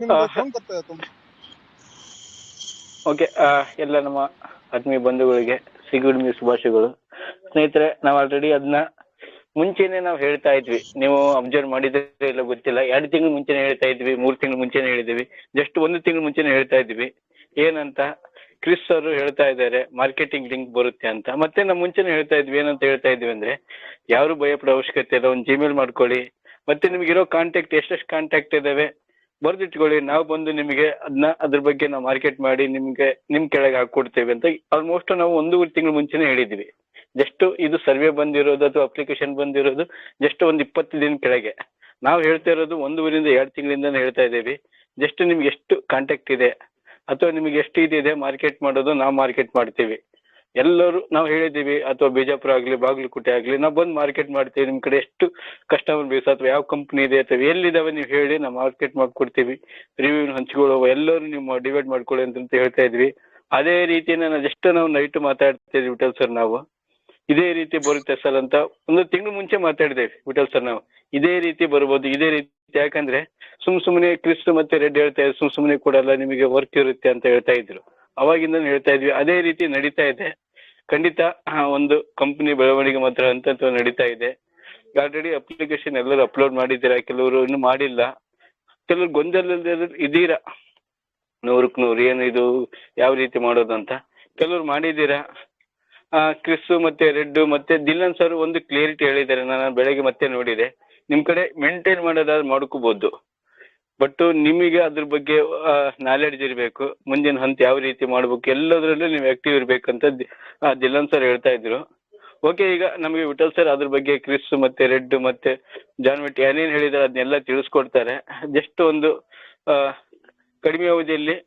ನಿಮ್ದು ಸೌಂಡ್ ಬರ್ತಾ ತುಂಬ. ಓಕೆ, ಎಲ್ಲ ನಮ್ಮ ಆತ್ಮೀಯ ಬಂಧುಗಳಿಗೆ ಸಿಗುಡಿಮಿ ಶುಭಾಶಯಗಳು. ಸ್ನೇಹಿತರೆ, ನಾವು ಆಲ್ರೆಡಿ ಅದನ್ನ ಮುಂಚೆನೆ ನಾವು ಹೇಳ್ತಾ ಇದ್ವಿ. ನೀವು ಅಬ್ಸರ್ವ್ ಮಾಡಿದ್ರೆ ಇಲ್ಲ ಗೊತ್ತಿಲ್ಲ, 2 ತಿಂಗಳು ಮುಂಚೆನೆ ಹೇಳ್ತಾ ಇದ್ವಿ, 3 ತಿಂಗಳು ಮುಂಚೆನೆ ಹೇಳಿದ್ವಿ, ಜಸ್ಟ್ 1 ತಿಂಗಳು ಮುಂಚೆನೆ ಹೇಳ್ತಾ ಇದ್ವಿ. ಏನಂತ ಕ್ರಿಸ್ ಅವರು ಹೇಳ್ತಾ ಇದ್ದಾರೆ ಮಾರ್ಕೆಟಿಂಗ್ ಲಿಂಕ್ ಬರುತ್ತೆ ಅಂತ. ಮತ್ತೆ ನಾವು ಮುಂಚೆನೆ ಹೇಳ್ತಾ ಇದ್ವಿ, ಏನಂತ ಹೇಳ್ತಾ ಇದ್ವಿ ಅಂದ್ರೆ, ಯಾರು ಭಯಪಡೋ ಅವಶ್ಯಕತೆ ಇಲ್ಲ, ಒಂದು ಜಿಮೇಲ್ ಮಾಡ್ಕೊಳ್ಳಿ, ಮತ್ತೆ ನಿಮ್ಗಿರೋ ಕಾಂಟ್ಯಾಕ್ಟ್ ಎಷ್ಟೆಷ್ಟು ಕಾಂಟ್ಯಾಕ್ಟ್ ಇದಾವೆ ಬರ್ದಿಟ್ಕೊಳ್ಳಿ, ನಾವು ಬಂದು ನಿಮಗೆ ಅದನ್ನ ಅದ್ರ ಬಗ್ಗೆ ನಾವು ಮಾರ್ಕೆಟ್ ಮಾಡಿ ನಿಮ್ ಕೆಳಗೆ ಹಾಕೊಡ್ತೇವೆ ಅಂತ ಆಲ್ಮೋಸ್ಟ್ ನಾವು 1 ತಿಂಗಳು ಮುಂಚೆನೆ ಹೇಳಿದ್ವಿ. ಜಸ್ಟ್ ಇದು ಸರ್ವೆ ಬಂದಿರೋದು ಅಥವಾ ಅಪ್ಲಿಕೇಶನ್ ಬಂದಿರೋದು ಜಸ್ಟ್ ಒಂದು 20 ದಿನ ಕೆಳಗೆ. ನಾವು ಹೇಳ್ತಾ ಇರೋದು 1.5-2 ತಿಂಗಳಿಂದ ಹೇಳ್ತಾ ಇದ್ದೀವಿ. ಜಸ್ಟ್ ನಿಮ್ಗೆ ಎಷ್ಟು ಕಾಂಟ್ಯಾಕ್ಟ್ ಇದೆ ಅಥವಾ ನಿಮಗೆ ಎಷ್ಟು ಇದೆ ಮಾರ್ಕೆಟ್ ಮಾಡೋದು, ನಾವು ಮಾರ್ಕೆಟ್ ಮಾಡ್ತೀವಿ. ಎಲ್ಲರೂ ನಾವು ಹೇಳಿದ್ದೀವಿ, ಅಥವಾ ಬಿಜಾಪುರ ಆಗ್ಲಿ ಬಾಗಲಕೋಟೆ ಆಗ್ಲಿ, ನಾವು ಬಂದು ಮಾರ್ಕೆಟ್ ಮಾಡ್ತೀವಿ. ನಿಮ್ ಕಡೆ ಎಷ್ಟು ಕಸ್ಟಮರ್ ಬೇಸ್ ಅಥವಾ ಯಾವ ಕಂಪ್ನಿ ಇದೆ ಅಥವಾ ಎಲ್ಲಿದಾವೆ ನೀವು ಹೇಳಿ, ನಾವು ಮಾರ್ಕೆಟ್ ಮಾಡ್ಕೊಡ್ತೀವಿ. ರಿವ್ಯೂ ಹಂಚ್ಕೊಳ್ಳುವ ಎಲ್ಲರೂ ನೀವು ಡಿವೈಡ್ ಮಾಡ್ಕೊಳ್ಳಿ ಅಂತ ಹೇಳ್ತಾ ಇದ್ವಿ. ಅದೇ ರೀತಿನ ಜಸ್ಟ್ ನಾವು ನೈಟ್ ಮಾತಾಡ್ತಾ ಇದ್ವಿ ವಿಠಲ್ ಸರ್. ನಾವು ಇದೇ ರೀತಿ ಬರುತ್ತೆ ಸರ್ ಅಂತ 1 ತಿಂಗಳು ಮುಂಚೆ ಮಾತಾಡಿದ್ದೇವೆ ವಿಠಲ್ ಸರ್. ನಾವು ಇದೇ ರೀತಿ ಬರ್ಬೋದು, ಇದೇ ರೀತಿ. ಯಾಕಂದ್ರೆ ಸುಮ್ಮನೆ ಕ್ರಿಸ್ ಮತ್ತೆ ರೆಡ್ ಹೇಳ್ತಾ ಇದ್ರು, ಸುಮ್ಮನೆ ಕೊಡಲ್ಲ ನಿಮಗೆ ವರ್ಕ್ ಇರುತ್ತೆ ಅಂತ ಹೇಳ್ತಾ ಇದ್ರು. ಅವಾಗಿಂದ ಹೇಳ್ತಾ ಇದ್ವಿ, ಅದೇ ರೀತಿ ನಡೀತಾ ಇದೆ. ಖಂಡಿತ ಒಂದು ಕಂಪನಿ ಬೆಳವಣಿಗೆ ಮಾತ್ರ ಅಂತ ನಡೀತಾ ಇದೆ. ಆಲ್ರೆಡಿ ಅಪ್ಲಿಕೇಶನ್ ಎಲ್ಲರೂ ಅಪ್ಲೋಡ್ ಮಾಡಿದ್ದೀರಾ, ಕೆಲವರು ಇನ್ನು ಮಾಡಿಲ್ಲ, ಕೆಲವರು ಗೊಂದಲದಲ್ಲಿ ಇದ್ದೀರಾ 100ಕ್ಕೆ 100 ಏನು ಇದು ಯಾವ ರೀತಿ ಮಾಡೋದು ಅಂತ. ಕೆಲವರು ಮಾಡಿದ್ದೀರಾ. ಕ್ರಿಸ್ ಮತ್ತೆ ರೆಡ್ ಮತ್ತೆ ದಿಲ್ಲನ್ ಸರ್ ಒಂದು ಕ್ಲಿಯರಿಟಿ ಹೇಳಿದ್ದಾರೆ, ನಾನು ಬೆಳಗ್ಗೆ ಮತ್ತೆ ನೋಡಿದೆ. ನಿಮ್ ಕಡೆ ಮೇಂಟೈನ್ ಮಾಡೋದಾದ್ರೆ ಮಾಡ್ಕೋಬಹುದು, ಬಟ್ ನಿಮಗೆ ಅದ್ರ ಬಗ್ಗೆ ನಾಲೆಡ್ಜ್ ಇರಬೇಕು, ಮುಂದಿನ ಹಂತ ಯಾವ ರೀತಿ ಮಾಡ್ಬೇಕು ಎಲ್ಲದರಲ್ಲೂ ನೀವು ಆಕ್ಟಿವ್ ಇರ್ಬೇಕಂತ ದಿಲ್ಲನ್ ಸರ್ ಹೇಳ್ತಾ ಇದ್ರು. ಓಕೆ, ಈಗ ನಮಗೆ ವಿಠಲ್ ಸರ್ ಅದ್ರ ಬಗ್ಗೆ ಕ್ರಿಸ್ ಮತ್ತೆ ರೆಡ್ ಮತ್ತೆ ಜಾನ್ವೆಟ್ ಏನೇನು ಹೇಳಿದಾರೆ ಅದನ್ನೆಲ್ಲ ತಿಳಿಸ್ಕೊಡ್ತಾರೆ. ಜಸ್ಟ್ ಒಂದು ಕಡಿಮೆ ಅವಧಿಯಲ್ಲಿ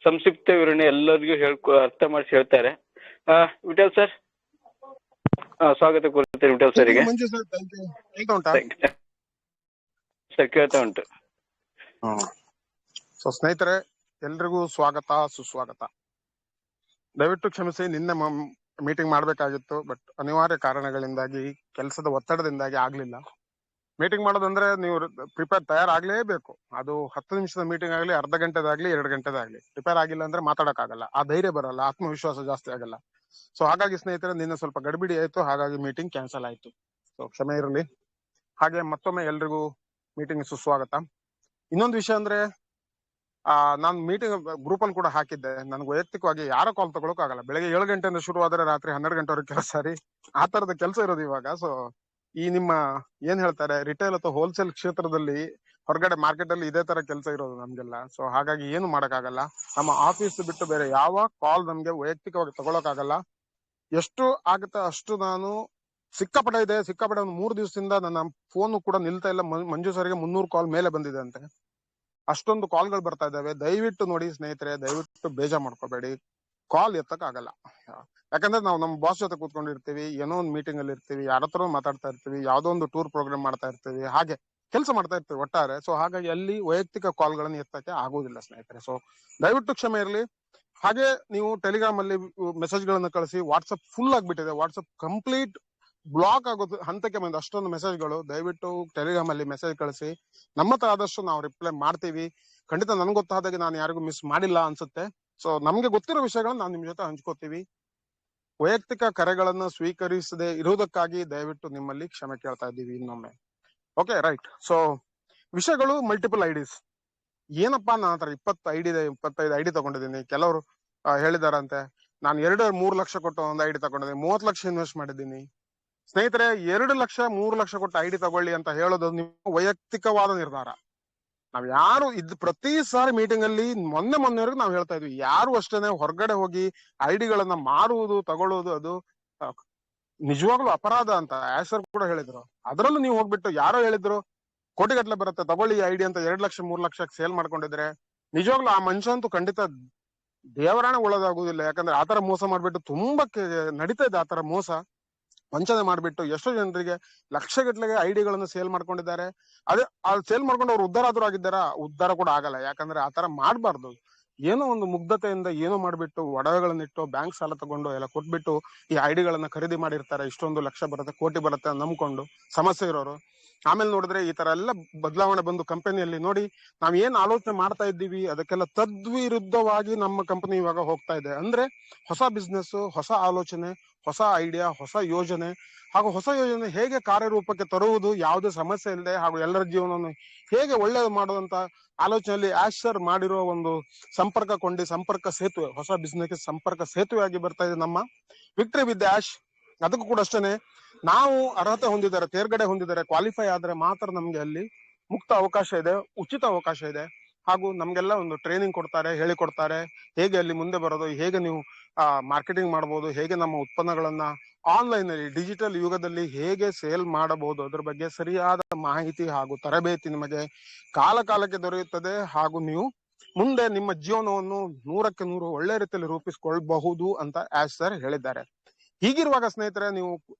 ಸಂಕ್ಷಿಪ್ತ ವಿವರಣೆ ಎಲ್ಲರಿಗೂ ಅರ್ಥ ಮಾಡಿಸಿ ಹೇಳ್ತಾರೆ. ವಿಠಲ್ ಸರ್, ಸ್ವಾಗತ ಕೋರ್ತೇನೆ ವಿಠಲ್ ಸರ್ಗೆ. ಸರ್ ಕೇಳ್ತಾ ಉಂಟು. ಸೊ ಸ್ನೇಹಿತರೆ, ಎಲ್ರಿಗೂ ಸ್ವಾಗತ ಸುಸ್ವಾಗತ. ದಯವಿಟ್ಟು ಕ್ಷಮಿಸಿ, ನಿನ್ನೆ ಮೀಟಿಂಗ್ ಮಾಡ್ಬೇಕಾಗಿತ್ತು, ಬಟ್ ಅನಿವಾರ್ಯ ಕಾರಣಗಳಿಂದಾಗಿ ಕೆಲಸದ ಒತ್ತಡದಿಂದಾಗಿ ಆಗ್ಲಿಲ್ಲ. ಮೀಟಿಂಗ್ ಮಾಡೋದಂದ್ರೆ ನೀವು ತಯಾರಾಗ್ಲೇಬೇಕು. ಅದು 10 ನಿಮಿಷದ ಮೀಟಿಂಗ್ ಆಗ್ಲಿ, ಅರ್ಧ ಗಂಟೆದಾಗ್ಲಿ, 2 ಗಂಟೆದಾಗ್ಲಿ, ಪ್ರಿಪೇರ್ ಆಗಿಲ್ಲ ಅಂದ್ರೆ ಮಾತಾಡಕ್ಕಾಗಲ್ಲ, ಆ ಧೈರ್ಯ ಬರಲ್ಲ, ಆತ್ಮವಿಶ್ವಾಸ ಜಾಸ್ತಿ ಆಗಲ್ಲ. ಸೊ ಹಾಗಾಗಿ ಸ್ನೇಹಿತರೆ, ನಿನ್ನೆ ಸ್ವಲ್ಪ ಗಡಿಬಿಡಿ ಆಯ್ತು, ಹಾಗಾಗಿ ಮೀಟಿಂಗ್ ಕ್ಯಾನ್ಸಲ್ ಆಯ್ತು. ಸೊ ಕ್ಷಮೆ ಇರಲಿ. ಹಾಗೆ ಮತ್ತೊಮ್ಮೆ ಎಲ್ರಿಗೂ ಮೀಟಿಂಗ್ ಸುಸ್ವಾಗತ. ಇನ್ನೊಂದು ವಿಷಯ ಅಂದ್ರೆ, ನಾನು ಮೀಟಿಂಗ್ ಗ್ರೂಪ್ ಅಲ್ಲಿ ಕೂಡ ಹಾಕಿದ್ದೆ. ನನ್ಗೆ ವೈಯಕ್ತಿಕವಾಗಿ ಯಾರ ಕಾಲ್ ತಗೊಳಕ್ ಆಗಲ್ಲ. ಬೆಳಗ್ಗೆ 7 ಗಂಟೆಯಿಂದ ಶುರು ಆದ್ರೆ ರಾತ್ರಿ 12 ಗಂಟೆವರೆಗೆ ಕೆಲಸ ರೀ, ಆ ತರದ ಕೆಲಸ ಇರೋದು ಇವಾಗ. ಸೊ ಈ ನಿಮ್ಮ ಏನ್ ಹೇಳ್ತಾರೆ ರಿಟೇಲ್ ಅಥವಾ ಹೋಲ್ಸೇಲ್ ಕ್ಷೇತ್ರದಲ್ಲಿ ಹೊರಗಡೆ ಮಾರ್ಕೆಟ್ ಅಲ್ಲಿ ಇದೇ ತರ ಕೆಲಸ ಇರೋದು ನಮ್ಗೆಲ್ಲ. ಸೊ ಹಾಗಾಗಿ ಏನು ಮಾಡಕ್ಕಾಗಲ್ಲ. ನಮ್ಮ ಆಫೀಸ್ ಬಿಟ್ಟು ಬೇರೆ ಯಾವ ಕಾಲ್ ನಮ್ಗೆ ವೈಯಕ್ತಿಕವಾಗಿ ತಗೊಳಕ್ ಆಗಲ್ಲ. ಎಷ್ಟು ಆಗುತ್ತಾ ಅಷ್ಟು ನಾನು ಸಿಕ್ಕಾಪಟ್ಟೆ ಒಂದು 3 ದಿವಸದಿಂದ ನನ್ನ ಫೋನ್ ಕೂಡ ನಿಲ್ತಾ ಇಲ್ಲ. ಮಂಜು ಸರ್ಗೆ 300 ಕಾಲ್ ಮೇಲೆ ಬಂದಿದೆ ಅಂತೆ, ಅಷ್ಟೊಂದು ಕಾಲ್ಗಳು ಬರ್ತಾ ಇದಾವೆ. ದಯವಿಟ್ಟು ನೋಡಿ ಸ್ನೇಹಿತರೆ, ದಯವಿಟ್ಟು ಬೇಜಾರ್ ಮಾಡ್ಕೋಬೇಡಿ, ಕಾಲ್ ಎತ್ತಕ್ ಆಗಲ್ಲ. ಯಾಕಂದ್ರೆ ನಾವು ನಮ್ಮ ಬಾಸ್ ಜೊತೆ ಕೂತ್ಕೊಂಡಿರ್ತೀವಿ, ಏನೋ ಒಂದು ಮೀಟಿಂಗ್ ಅಲ್ಲಿ ಇರ್ತೀವಿ, ಯಾರ ಹತ್ರ ಮಾತಾಡ್ತಾ ಇರ್ತೀವಿ, ಯಾವ್ದೋ ಒಂದು ಟೂರ್ ಪ್ರೋಗ್ರಾಮ್ ಮಾಡ್ತಾ ಇರ್ತೀವಿ, ಹಾಗೆ ಕೆಲಸ ಮಾಡ್ತಾ ಇರ್ತೀವಿ ಒಟ್ಟಾರೆ. ಸೊ ಹಾಗಾಗಿ ಅಲ್ಲಿ ವೈಯಕ್ತಿಕ ಕಾಲ್ಗಳನ್ನು ಎತ್ತಕ್ಕೆ ಆಗೋದಿಲ್ಲ ಸ್ನೇಹಿತರೆ. ಸೊ ದಯವಿಟ್ಟು ಕ್ಷಮೆ ಇರಲಿ. ಹಾಗೆ ನೀವು ಟೆಲಿಗ್ರಾಮ್ ಅಲ್ಲಿ ಮೆಸೇಜ್ ಗಳನ್ನ ಕಳಿಸಿ. ವಾಟ್ಸ್ಆಪ್ ಫುಲ್ ಆಗ್ಬಿಟ್ಟಿದೆ, ವಾಟ್ಸ್ಆಪ್ ಕಂಪ್ಲೀಟ್ ಬ್ಲಾಕ್ ಆಗೋದು ಹಂತಕ್ಕೆ ಬಂದ ಅಷ್ಟೊಂದು ಮೆಸೇಜ್ಗಳು. ದಯವಿಟ್ಟು ಟೆಲಿಗ್ರಾಮ್ ಅಲ್ಲಿ ಮೆಸೇಜ್ ಕಳಿಸಿ, ನಮ್ಮ ಹತ್ರ ಆದಷ್ಟು ನಾವು ರಿಪ್ಲೈ ಮಾಡ್ತೀವಿ. ಖಂಡಿತ ನನ್ಗೆ ಗೊತ್ತಾದಾಗೆ ನಾನು ಯಾರಿಗೂ ಮಿಸ್ ಮಾಡಿಲ್ಲ ಅನ್ಸುತ್ತೆ. ಸೊ ನಮ್ಗೆ ಗೊತ್ತಿರೋ ವಿಷಯಗಳನ್ನ ನಾವು ನಿಮ್ ಜೊತೆ ಹಂಚ್ಕೋತೀವಿ. ವೈಯಕ್ತಿಕ ಕರೆಗಳನ್ನು ಸ್ವೀಕರಿಸದೆ ಇರುವುದಕ್ಕಾಗಿ ದಯವಿಟ್ಟು ನಿಮ್ಮಲ್ಲಿ ಕ್ಷಮೆ ಕೇಳ್ತಾ ಇದ್ದೀವಿ ಇನ್ನೊಮ್ಮೆ. Okay, right. ಸೊ ವಿಷಯಗಳು ಮಲ್ಟಿಪಲ್ ಐಡಿಸ್. ಏನಪ್ಪಾ, ನನ್ನ ಹತ್ರ 20 ಐಡಿ ಇದೆ, 25 ಐಡಿ ತಗೊಂಡಿದ್ದೀನಿ. ಕೆಲವರು ಹೇಳಿದಾರಂತೆ ನಾನು 2-3 ಲಕ್ಷ ಕೊಟ್ಟು ಒಂದು ಐಡಿ ತಗೊಂಡಿದ್ದೀನಿ, 30 ಲಕ್ಷ ಇನ್ವೆಸ್ಟ್ ಮಾಡಿದ್ದೀನಿ. ಸ್ನೇಹಿತರೆ, 2 ಲಕ್ಷ 3 ಲಕ್ಷ ಕೊಟ್ಟು ಐಡಿ ತಗೊಳ್ಳಿ ಅಂತ ಹೇಳೋದು ನಿಮ್ಮ ವೈಯಕ್ತಿಕವಾದ ನಿರ್ಧಾರ. ನಾವ್ ಯಾರು ಪ್ರತಿ ಸಾರಿ ಮೀಟಿಂಗ್ ಅಲ್ಲಿ ಮೊನ್ನೆವರೆಗೂ ನಾವ್ ಹೇಳ್ತಾ ಇದ್ವಿ, ಯಾರು ಅಷ್ಟೇನೆ ಹೊರಗಡೆ ಹೋಗಿ ಐಡಿಗಳನ್ನ ಮಾರುವುದು ತಗೊಳ್ಳೋದು ಅದು ನಿಜವಾಗ್ಲೂ ಅಪರಾಧ ಅಂತ ಆಸರ್ ಕೂಡ ಹೇಳಿದ್ರು. ಅದರಲ್ಲೂ ನೀವು ಹೋಗ್ಬಿಟ್ಟು ಯಾರೋ ಹೇಳಿದ್ರು ಕೋಟಿಗಟ್ಟಲೆ ಬರುತ್ತೆ ತಗೊಳ್ಳಿ ಐಡಿ ಅಂತ 2 ಲಕ್ಷ 3 ಲಕ್ಷಕ್ಕೆ ಸೇಲ್ ಮಾಡ್ಕೊಂಡಿದ್ರೆ ನಿಜವಾಗ್ಲೂ ಆ ಮನುಷ್ಯ ಅಂತೂ ಖಂಡಿತ ದೇವರಾಣ ಒಳ್ಳೇದಾಗುದಿಲ್ಲ. ಯಾಕಂದ್ರೆ ಆತರ ಮೋಸ ಮಾಡ್ಬಿಟ್ಟು ತುಂಬಾ ನಡೀತಾ ಇದೆ, ಆತರ ಮೋಸ ವಂಚನೆ ಮಾಡ್ಬಿಟ್ಟು ಎಷ್ಟೋ ಜನರಿಗೆ ಲಕ್ಷಗಟ್ಟಲೆಗೆ ಐಡಿಗಳನ್ನು ಸೇಲ್ ಮಾಡ್ಕೊಂಡಿದ್ದಾರೆ. ಅದೇ ಸೇಲ್ ಮಾಡ್ಕೊಂಡು ಅವ್ರು ಉದ್ಧಾರ ಆದ್ರೂ ಆಗಿದ್ದಾರ? ಉದ್ಧಾರ ಕೂಡ ಆಗಲ್ಲ. ಯಾಕಂದ್ರೆ ಆತರ ಮಾಡ್ಬಾರ್ದು. ಏನೋ ಒಂದು ಮುಗ್ಧತೆಯಿಂದ ಏನೋ ಮಾಡ್ಬಿಟ್ಟು ಒಡವೆಗಳನ್ನಿಟ್ಟು ಬ್ಯಾಂಕ್ ಸಾಲ ತಗೊಂಡು ಎಲ್ಲ ಕೊಟ್ಬಿಟ್ಟು ಈ ಐಡಿಗಳನ್ನ ಖರೀದಿ ಮಾಡಿರ್ತಾರೆ. ಇಷ್ಟೊಂದು ಲಕ್ಷ ಬರುತ್ತೆ, ಕೋಟಿ ಬರುತ್ತೆ ಅಂತ ನಂಬ್ಕೊಂಡು ಸಮಸ್ಯೆ ಇರೋರು. ಆಮೇಲೆ ನೋಡಿದ್ರೆ ಈ ತರ ಎಲ್ಲ ಬದಲಾವಣೆ ಬಂದು ಕಂಪನಿಯಲ್ಲಿ ನೋಡಿ, ನಾವ್ ಏನ್ ಆಲೋಚನೆ ಮಾಡ್ತಾ ಇದ್ದೀವಿ ಅದಕ್ಕೆಲ್ಲ ತದ್ವಿರುದ್ಧವಾಗಿ ನಮ್ಮ ಕಂಪನಿ ಇವಾಗ ಹೋಗ್ತಾ ಇದೆ. ಅಂದ್ರೆ ಹೊಸ ಬಿಸ್ನೆಸ್, ಹೊಸ ಆಲೋಚನೆ, ಹೊಸ ಐಡಿಯಾ, ಹೊಸ ಯೋಜನೆ ಹಾಗೂ ಹೊಸ ಯೋಜನೆ ಹೇಗೆ ಕಾರ್ಯರೂಪಕ್ಕೆ ತರುವುದು ಯಾವುದೇ ಸಮಸ್ಯೆ ಇಲ್ಲದೆ ಹಾಗೂ ಎಲ್ಲರ ಜೀವನವನ್ನು ಹೇಗೆ ಒಳ್ಳೇದು ಮಾಡುವಂತ ಆಲೋಚನೆಯಲ್ಲಿ ಆಶ್ ಸರ್ ಮಾಡಿರೋ ಒಂದು ಸಂಪರ್ಕ ಸೇತುವೆ, ಹೊಸ ಬಿಸ್ನೆಸ್ ಸಂಪರ್ಕ ಸೇತುವೆ ಆಗಿ ಬರ್ತಾ ಇದೆ ನಮ್ಮ ವಿಕ್ಟರಿ ವಿತ್ ಆಶ್. ಅದಕ್ಕೂ ಕೂಡ ಅಷ್ಟೇನೆ, ನಾವು ಅರ್ಹತೆ ಹೊಂದಿದ್ದಾರೆ, ತೇರ್ಗಡೆ ಹೊಂದಿದ್ದಾರೆ, ಕ್ವಾಲಿಫೈ ಆದ್ರೆ ಮಾತ್ರ ನಮ್ಗೆ ಅಲ್ಲಿ ಮುಕ್ತ ಅವಕಾಶ ಇದೆ, ಉಚಿತ ಅವಕಾಶ ಇದೆ. ಹಾಗೂ ನಮ್ಗೆಲ್ಲ ಒಂದು ಟ್ರೈನಿಂಗ್ ಕೊಡ್ತಾರೆ, ಹೇಳಿಕೊಡ್ತಾರೆ ಹೇಗೆ ಅಲ್ಲಿ ಮುಂದೆ ಬರೋದು, ಹೇಗೆ ನೀವು ಮಾರ್ಕೆಟಿಂಗ್ ಮಾಡಬಹುದು, ಹೇಗೆ ನಮ್ಮ ಉತ್ಪನ್ನಗಳನ್ನ ಆನ್ಲೈನ್ ಅಲ್ಲಿ ಡಿಜಿಟಲ್ ಯುಗದಲ್ಲಿ ಹೇಗೆ ಸೇಲ್ ಮಾಡಬಹುದು, ಅದ್ರ ಬಗ್ಗೆ ಸರಿಯಾದ ಮಾಹಿತಿ ಹಾಗೂ ತರಬೇತಿ ನಿಮಗೆ ಕಾಲಕ್ಕೆ ದೊರೆಯುತ್ತದೆ. ಹಾಗೂ ನೀವು ಮುಂದೆ ನಿಮ್ಮ ಜೀವನವನ್ನು 100ಕ್ಕೆ 100 ಒಳ್ಳೆ ರೀತಿಯಲ್ಲಿ ರೂಪಿಸಿಕೊಳ್ಳಬಹುದು ಅಂತ ಆಶ್ ಸರ್ ಹೇಳಿದ್ದಾರೆ. ಹೀಗಿರುವಾಗ ಸ್ನೇಹಿತರೆ, ನೀವು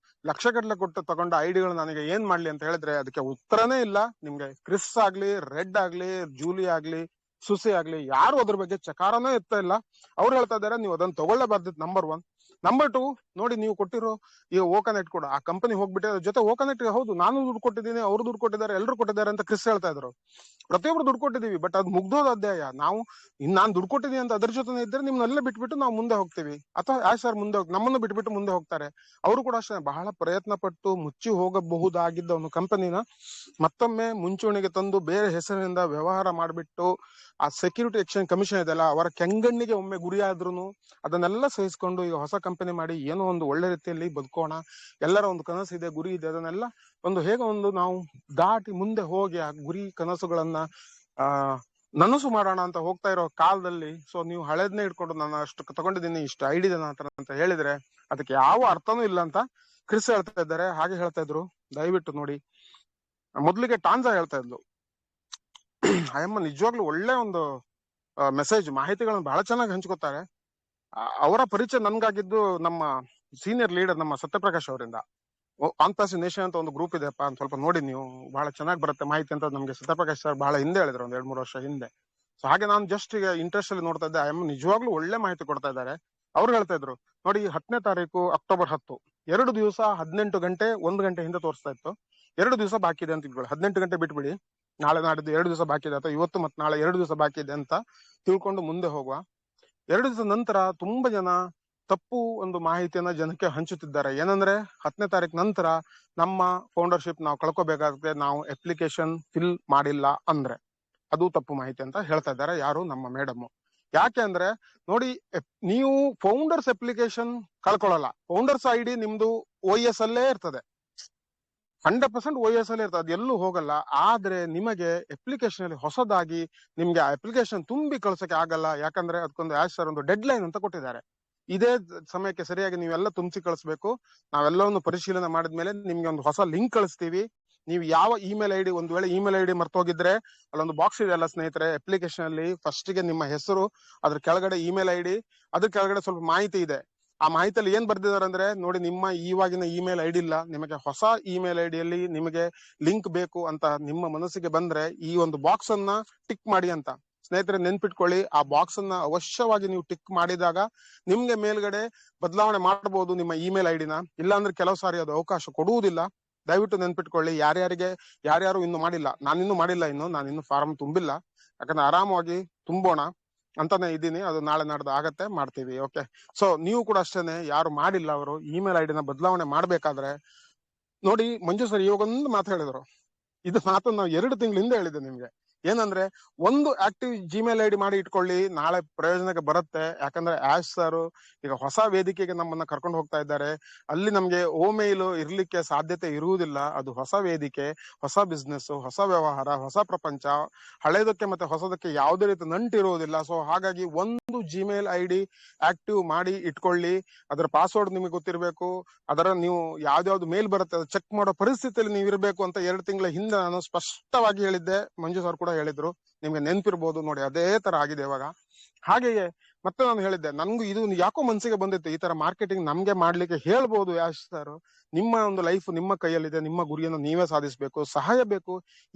ಲಕ್ಷಗಟ್ಟಲೆ ಕೊಟ್ಟು ತಗೊಂಡ ಐಡಿಗಳು ನನಗೆ ಏನ್ ಮಾಡ್ಲಿ ಅಂತ ಹೇಳಿದ್ರೆ ಅದಕ್ಕೆ ಉತ್ತರನೇ ಇಲ್ಲ. ನಿಮ್ಗೆ ಕ್ರಿಸ್ ಆಗ್ಲಿ, ರೆಡ್ ಆಗ್ಲಿ, ಜೂಲಿ ಆಗ್ಲಿ, ಸುಸಿ ಆಗ್ಲಿ, ಯಾರು ಅದ್ರ ಬಗ್ಗೆ ಚಕಾರನೇ ಎತ್ತಾ ಇಲ್ಲ. ಅವ್ರು ಹೇಳ್ತಾ ಇದಾರೆ ನೀವು ಅದನ್ನ ತಗೊಳ್ಳೇಬಾರ್ದಿತ್ತು, ನಂಬರ್ 1. ನಂಬರ್ 2, ನೋಡಿ ನೀವು ಕೊಟ್ಟಿರೋ ಈ ಓಕನೆಟ್ ಕೂಡ ಆ ಕಂಪನಿ ಹೋಗ್ಬಿಟ್ಟೆ ಅದ್ರ ಜೊತೆ ಓಕನೆಟ್, ಹೌದು ನಾನು ದುಡ್ಡು ಕೊಟ್ಟಿದ್ದೀನಿ, ಅವ್ರು ದುಡ್ಡು ಕೊಟ್ಟಿದ್ದಾರೆ, ಎಲ್ಲರೂ ಕೊಟ್ಟಿದ್ದಾರೆ ಅಂತ ಕ್ರಿಸ್ ಹೇಳ್ತಾ ಇದ್ರು. ಪ್ರತಿಯೊಬ್ರು ದುಡ್ಡು ಕೊಟ್ಟಿದೀವಿ, ಬಟ್ ಅದು ಮುಗ್ದೋದ ಅಧ್ಯಾಯ. ನಾವು ನಾನ್ ದುಡ್ಡು ಕೊಟ್ಟಿದ್ದೀನಿ ಅಂತ ಅದ್ರ ಜೊತೆ ಇದ್ರೆ ನಿಮ್ನೆಲ್ಲ ಬಿಟ್ಬಿಟ್ಟು ನಾವು ಮುಂದೆ ಹೋಗ್ತೀವಿ, ಅಥವಾ ಆಶ್ ಸರ್ ಮುಂದೆ ನಮ್ಮನ್ನು ಬಿಟ್ಬಿಟ್ಟು ಮುಂದೆ ಹೋಗ್ತಾರೆ. ಅವರು ಕೂಡ ಅಷ್ಟೇ ಬಹಳ ಪ್ರಯತ್ನ ಪಟ್ಟು ಮುಚ್ಚಿ ಹೋಗಬಹುದಾಗಿದ್ದ ಒಂದು ಕಂಪನಿನ ಮತ್ತೊಮ್ಮೆ ಮುಂಚೂಣಿಗೆ ತಂದು ಬೇರೆ ಹೆಸರಿನಿಂದ ವ್ಯವಹಾರ ಮಾಡಿಬಿಟ್ಟು ಆ ಸೆಕ್ಯೂರಿಟಿ ಎಕ್ಸ್ಚೇಂಜ್ ಕಮಿಷನ್ ಇದೆಲ್ಲ ಅವರ ಕೆಂಗಣ್ಣಿಗೆ ಒಮ್ಮೆ ಗುರಿಯಾದ್ರೂ ಅದನ್ನೆಲ್ಲ ಸಹಿಸ್ಕೊಂಡು ಈಗ ಹೊಸ ಕಂಪನಿ ಮಾಡಿ ಏನೋ ಒಂದು ಒಳ್ಳೆ ರೀತಿಯಲ್ಲಿ ಬದುಕೋಣ, ಎಲ್ಲರ ಒಂದು ಕನಸು ಇದೆ, ಗುರಿ ಇದೆ, ಅದನ್ನೆಲ್ಲ ಹೇಗೆ ನಾವು ದಾಟಿ ಮುಂದೆ ಹೋಗಿ ಆ ಗುರಿ ಕನಸುಗಳನ್ನ ನನಸು ಮಾಡೋಣ ಅಂತ ಹೋಗ್ತಾ ಇರೋ ಕಾಲದಲ್ಲಿ, ಸೊ ನೀವು ಹಳೇದನ್ನೇ ಇಟ್ಕೊಂಡು ನಾನು ಅಷ್ಟು ತಗೊಂಡಿದ್ದೀನಿ, ಇಷ್ಟು ಐಡಿಯಾ ಅಂತ ಹೇಳಿದ್ರೆ ಅದಕ್ಕೆ ಯಾವ ಅರ್ಥನೂ ಇಲ್ಲ ಅಂತ ಕ್ರಿಸ್ ಹೇಳ್ತಾ ಇದ್ದಾರೆ. ಹಾಗೆ ಹೇಳ್ತಾ ಇದ್ರು, ದಯವಿಟ್ಟು ನೋಡಿ. ಮೊದ್ಲಿಗೆ ಟಾನ್ಜಾ ಹೇಳ್ತಾ ಇದ್ಲು, ಅಯ್ಯಮ್ಮ ನಿಜವಾಗ್ಲೂ ಒಳ್ಳೆ ಒಂದು ಮೆಸೇಜ್, ಮಾಹಿತಿಗಳನ್ನ ಬಹಳ ಚೆನ್ನಾಗಿ ಹಂಚ್ಕೋತಾರೆ. ಅವರ ಪರಿಚಯ ನನ್ಗಾಗಿದ್ದು ನಮ್ಮ ಸೀನಿಯರ್ ಲೀಡರ್ ನಮ್ಮ ಸತ್ಯಪ್ರಕಾಶ್ ಅವರಿಂದ. ಆಂತಾಸಿ ನೇಷನ್ ಅಂತ ಒಂದು ಗ್ರೂಪ್ ಇದೆಯಪ್ಪ ಅಂತ ಸ್ವಲ್ಪ ನೋಡಿ, ನೀವು ಬಹಳ ಚೆನ್ನಾಗಿ ಬರುತ್ತೆ ಮಾಹಿತಿ ಅಂತ ನಮ್ಗೆ ಸತ್ಯಪ್ರಕಾಶ್ ಸರ್ ಬಹಳ ಹಿಂದೆ ಹೇಳಿದ್ರು, ಒಂದ್ 2-3 ವರ್ಷ ಹಿಂದೆ. ಸೊ ಹಾಗೆ ನಾನು ಜಸ್ಟ್ ಈಗ ಇಂಟ್ರೆಸ್ಟ್ ಅಲ್ಲಿ ನೋಡ್ತಾ ಇದ್ದೆ, ಅಯ್ಯಮ್ಮ ನಿಜವಾಗ್ಲೂ ಒಳ್ಳೆ ಮಾಹಿತಿ ಕೊಡ್ತಾ ಇದ್ದಾರೆ. ಅವ್ರು ಹೇಳ್ತಾ ಇದ್ರು ನೋಡಿ, 10ನೇ ತಾರೀಕು ಅಕ್ಟೋಬರ್ 10, 2 ದಿವಸ 18 ಗಂಟೆ 1 ಗಂಟೆ ಹಿಂದೆ ತೋರಿಸ್ತಾ ಇತ್ತು. 2 ದಿವಸ ಬಾಕಿ ಇದೆ ಅಂತ ಇಟ್ಕೊಳ್ಳಿ, 18 ಗಂಟೆ ಬಿಟ್ಬಿಡಿ, ನಾಳೆ ನಾಡಿದ್ದು 2 ದಿವಸ ಬಾಕಿ ಇದೆ, ಅಥವಾ ಇವತ್ತು ಮತ್ತೆ ನಾಳೆ 2 ದಿವಸ ಬಾಕಿ ಇದೆ ಅಂತ ತಿಳ್ಕೊಂಡು ಮುಂದೆ ಹೋಗುವ. 2 ದಿವಸ ನಂತರ ತುಂಬಾ ಜನ ತಪ್ಪು ಒಂದು ಮಾಹಿತಿಯನ್ನ ಜನಕ್ಕೆ ಹಂಚುತ್ತಿದ್ದಾರೆ. ಏನಂದ್ರೆ 10ನೇ ತಾರೀಕು ನಂತರ ನಮ್ಮ ಫೌಂಡರ್ಶಿಪ್ ನಾವು ಕಳ್ಕೋಬೇಕಾಗುತ್ತೆ, ನಾವು ಅಪ್ಲಿಕೇಶನ್ ಫಿಲ್ ಮಾಡಿಲ್ಲ ಅಂದ್ರೆ ಅದು ತಪ್ಪು ಮಾಹಿತಿ ಅಂತ ಹೇಳ್ತಾ ಇದ್ದಾರೆ ಯಾರು, ನಮ್ಮ ಮೇಡಮ್. ಯಾಕೆ ಅಂದ್ರೆ ನೋಡಿ, ನೀವು ಫೌಂಡರ್ಸ್ ಅಪ್ಲಿಕೇಶನ್ ಕಳ್ಕೊಳ್ಳಲ್ಲ, ಫೌಂಡರ್ಸ್ ಐಡಿ ನಿಮ್ದು OS ಅಲ್ಲೇ ಇರ್ತದೆ, 100% OS ಅಲ್ಲೇ ಇರ್ತದೆ, ಅದು ಎಲ್ಲೂ ಹೋಗಲ್ಲ. ಆದ್ರೆ ನಿಮಗೆ ಅಪ್ಲಿಕೇಶನ್ ಅಲ್ಲಿ ಹೊಸದಾಗಿ ನಿಮ್ಗೆ ಅಪ್ಲಿಕೇಶನ್ ತುಂಬಿ ಕಳ್ಸಕ್ಕೆ ಆಗಲ್ಲ. ಯಾಕಂದ್ರೆ ಅದಕ್ಕೊಂದು ಆಶ್ ಸರ್ ಒಂದು ಡೆಡ್ ಲೈನ್ ಅಂತ ಕೊಟ್ಟಿದ್ದಾರೆ. ಇದೇ ಸಮಯಕ್ಕೆ ಸರಿಯಾಗಿ ನೀವೆಲ್ಲ ತುಂಬಿಸಿ ಕಳಿಸ್ಬೇಕು. ನಾವೆಲ್ಲವನ್ನು ಪರಿಶೀಲನೆ ಮಾಡಿದ್ಮೇಲೆ ನಿಮ್ಗೆ ಒಂದು ಹೊಸ ಲಿಂಕ್ ಕಳಿಸ್ತೀವಿ. ನೀವು ಯಾವ ಇಮೇಲ್ ಐಡಿ, ಒಂದ್ ವೇಳೆ ಇಮೇಲ್ ಐಡಿ ಮರ್ತೋಗಿದ್ರೆ ಅಲ್ಲೊಂದು ಬಾಕ್ಸ್ ಇದೆ ಅಲ್ಲ ಸ್ನೇಹಿತರೆ, ಅಪ್ಲಿಕೇಶನ್ ಅಲ್ಲಿ ಫಸ್ಟ್ ಗೆ ನಿಮ್ಮ ಹೆಸರು, ಅದ್ರ ಕೆಳಗಡೆ ಇಮೇಲ್ ಐಡಿ, ಅದ್ರ ಕೆಳಗಡೆ ಸ್ವಲ್ಪ ಮಾಹಿತಿ ಇದೆ. ಆ ಮಾಹಿತಿಯಲ್ಲಿ ಏನ್ ಬರ್ದಿದ್ದಾರೆ ಅಂದ್ರೆ ನೋಡಿ, ನಿಮ್ಮ ಇವಾಗಿನ ಇಮೇಲ್ ಐಡಿ ಇಲ್ಲ, ನಿಮಗೆ ಹೊಸ ಇಮೇಲ್ ಐಡಿಯಲ್ಲಿ ನಿಮಗೆ ಲಿಂಕ್ ಬೇಕು ಅಂತ ನಿಮ್ಮ ಮನಸ್ಸಿಗೆ ಬಂದ್ರೆ ಈ ಒಂದು ಬಾಕ್ಸ್ ಅನ್ನ ಟಿಕ್ ಮಾಡಿ ಅಂತ. ಸ್ನೇಹಿತರೆ ನೆನ್ಪಿಟ್ಕೊಳ್ಳಿ, ಆ ಬಾಕ್ಸ್ ಅನ್ನ ಅವಶ್ಯವಾಗಿ ನೀವು ಟಿಕ್ ಮಾಡಿದಾಗ ನಿಮ್ಗೆ ಮೇಲ್ಗಡೆ ಬದಲಾವಣೆ ಮಾಡಬಹುದು ನಿಮ್ಮ ಇಮೇಲ್ ಐಡಿನ. ಇಲ್ಲಾಂದ್ರೆ ಕೆಲವು ಸಾರಿ ಅದು ಅವಕಾಶ ಕೊಡುವುದಿಲ್ಲ. ದಯವಿಟ್ಟು ನೆನ್ಪಿಟ್ಕೊಳ್ಳಿ, ಯಾರ್ಯಾರು ಇನ್ನು ಮಾಡಿಲ್ಲ, ನಾನಿನ್ನು ಮಾಡಿಲ್ಲ, ನಾನಿನ್ನು ಫಾರ್ಮ್ ತುಂಬಿಲ್ಲ, ಯಾಕಂದ್ರೆ ಆರಾಮವಾಗಿ ತುಂಬೋಣ ಅಂತಾನೆ ಇದ್ದೀನಿ. ಅದು ನಾಳೆ ನಾಡ್ದು ಆಗತ್ತೆ, ಮಾಡ್ತೀವಿ. ಓಕೆ, ಸೊ ನೀವು ಕೂಡ ಅಷ್ಟೇನೆ, ಯಾರು ಮಾಡಿಲ್ಲ ಅವರು ಇಮೇಲ್ ಐಡಿನ ಬದಲಾವಣೆ ಮಾಡ್ಬೇಕಾದ್ರೆ ನೋಡಿ, ಮಂಜು ಸರ್ ಇವಾಗ ಒಂದು ಮಾತು ಹೇಳಿದ್ರು, ಇದು ಮಾತು ನಾವು 2 ತಿಂಗಳಿಂದ ಹೇಳಿದ್ದೆ ನಿಮ್ಗೆ. ಏನಂದ್ರೆ ಒಂದು ಆಕ್ಟಿವ್ ಜಿಮೇಲ್ ಐಡಿ ಮಾಡಿ ಇಟ್ಕೊಳ್ಳಿ, ನಾಳೆ ಪ್ರಯೋಜನಕ್ಕೆ ಬರುತ್ತೆ. ಯಾಕಂದ್ರೆ ಆಶ್ ಸರ್ ಈಗ ಹೊಸ ವೇದಿಕೆಗೆ ನಮ್ಮನ್ನ ಕರ್ಕೊಂಡು ಹೋಗ್ತಾ ಇದ್ದಾರೆ. ಅಲ್ಲಿ ನಮ್ಗೆ ಓಮೇಲ್ ಇರ್ಲಿಕ್ಕೆ ಸಾಧ್ಯತೆ ಇರುವುದಿಲ್ಲ. ಅದು ಹೊಸ ವೇದಿಕೆ, ಹೊಸ ಬಿಸ್ನೆಸ್, ಹೊಸ ವ್ಯವಹಾರ, ಹೊಸ ಪ್ರಪಂಚ. ಹಳೇದಕ್ಕೆ ಮತ್ತೆ ಹೊಸದಕ್ಕೆ ಯಾವುದೇ ರೀತಿ ನಂಟಿರುವುದಿಲ್ಲ. ಸೊ ಹಾಗಾಗಿ ಒಂದು ಜಿಮೇಲ್ ಐಡಿ ಆಕ್ಟಿವ್ ಮಾಡಿ ಇಟ್ಕೊಳ್ಳಿ. ಅದರ ಪಾಸ್ವರ್ಡ್ ನಿಮಗೆ ಗೊತ್ತಿರಬೇಕು. ಅದರ ನೀವು ಯಾವ್ದಾವ್ದು ಮೇಲ್ ಬರುತ್ತೆ ಅದು ಚೆಕ್ ಮಾಡೋ ಪರಿಸ್ಥಿತಿಯಲ್ಲಿ ನೀವು ಇರಬೇಕು ಅಂತ 2 ತಿಂಗಳ ಹಿಂದೆ ನಾನು ಸ್ಪಷ್ಟವಾಗಿ ಹೇಳಿದ್ದೆ. ಮಂಜು ಸರ್ ಕೂಡ ಹೇಳಿದ್ರು, ನಿಮ್ಗೆ ನೆನ್ಪಿರ್ಬೋದು ನೋಡಿ, ಅದೇ ತರ ಆಗಿದೆ ಇವಾಗ. ಹಾಗೆಯೇ ಮತ್ತೆ ನಾನು ಹೇಳಿದ್ದೆ, ನನ್ಗೂ ಇದು ಯಾಕೋ ಮನ್ಸಿಗೆ ಬಂದಿತ್ತು, ಈ ತರ ಮಾರ್ಕೆಟಿಂಗ್ ನಮ್ಗೆ ಮಾಡ್ಲಿಕ್ಕೆ ಹೇಳ್ಬೋದು ಯಾಶ್ ಸರ್. ನಿಮ್ಮ ಒಂದು ಲೈಫ್ ನಿಮ್ಮ ಕೈಯಲ್ಲಿದೆ, ನಿಮ್ಮ ಗುರಿಯನ್ನು ನೀವೇ ಸಾಧಿಸಬೇಕು, ಸಹಾಯ ಬೇಕು,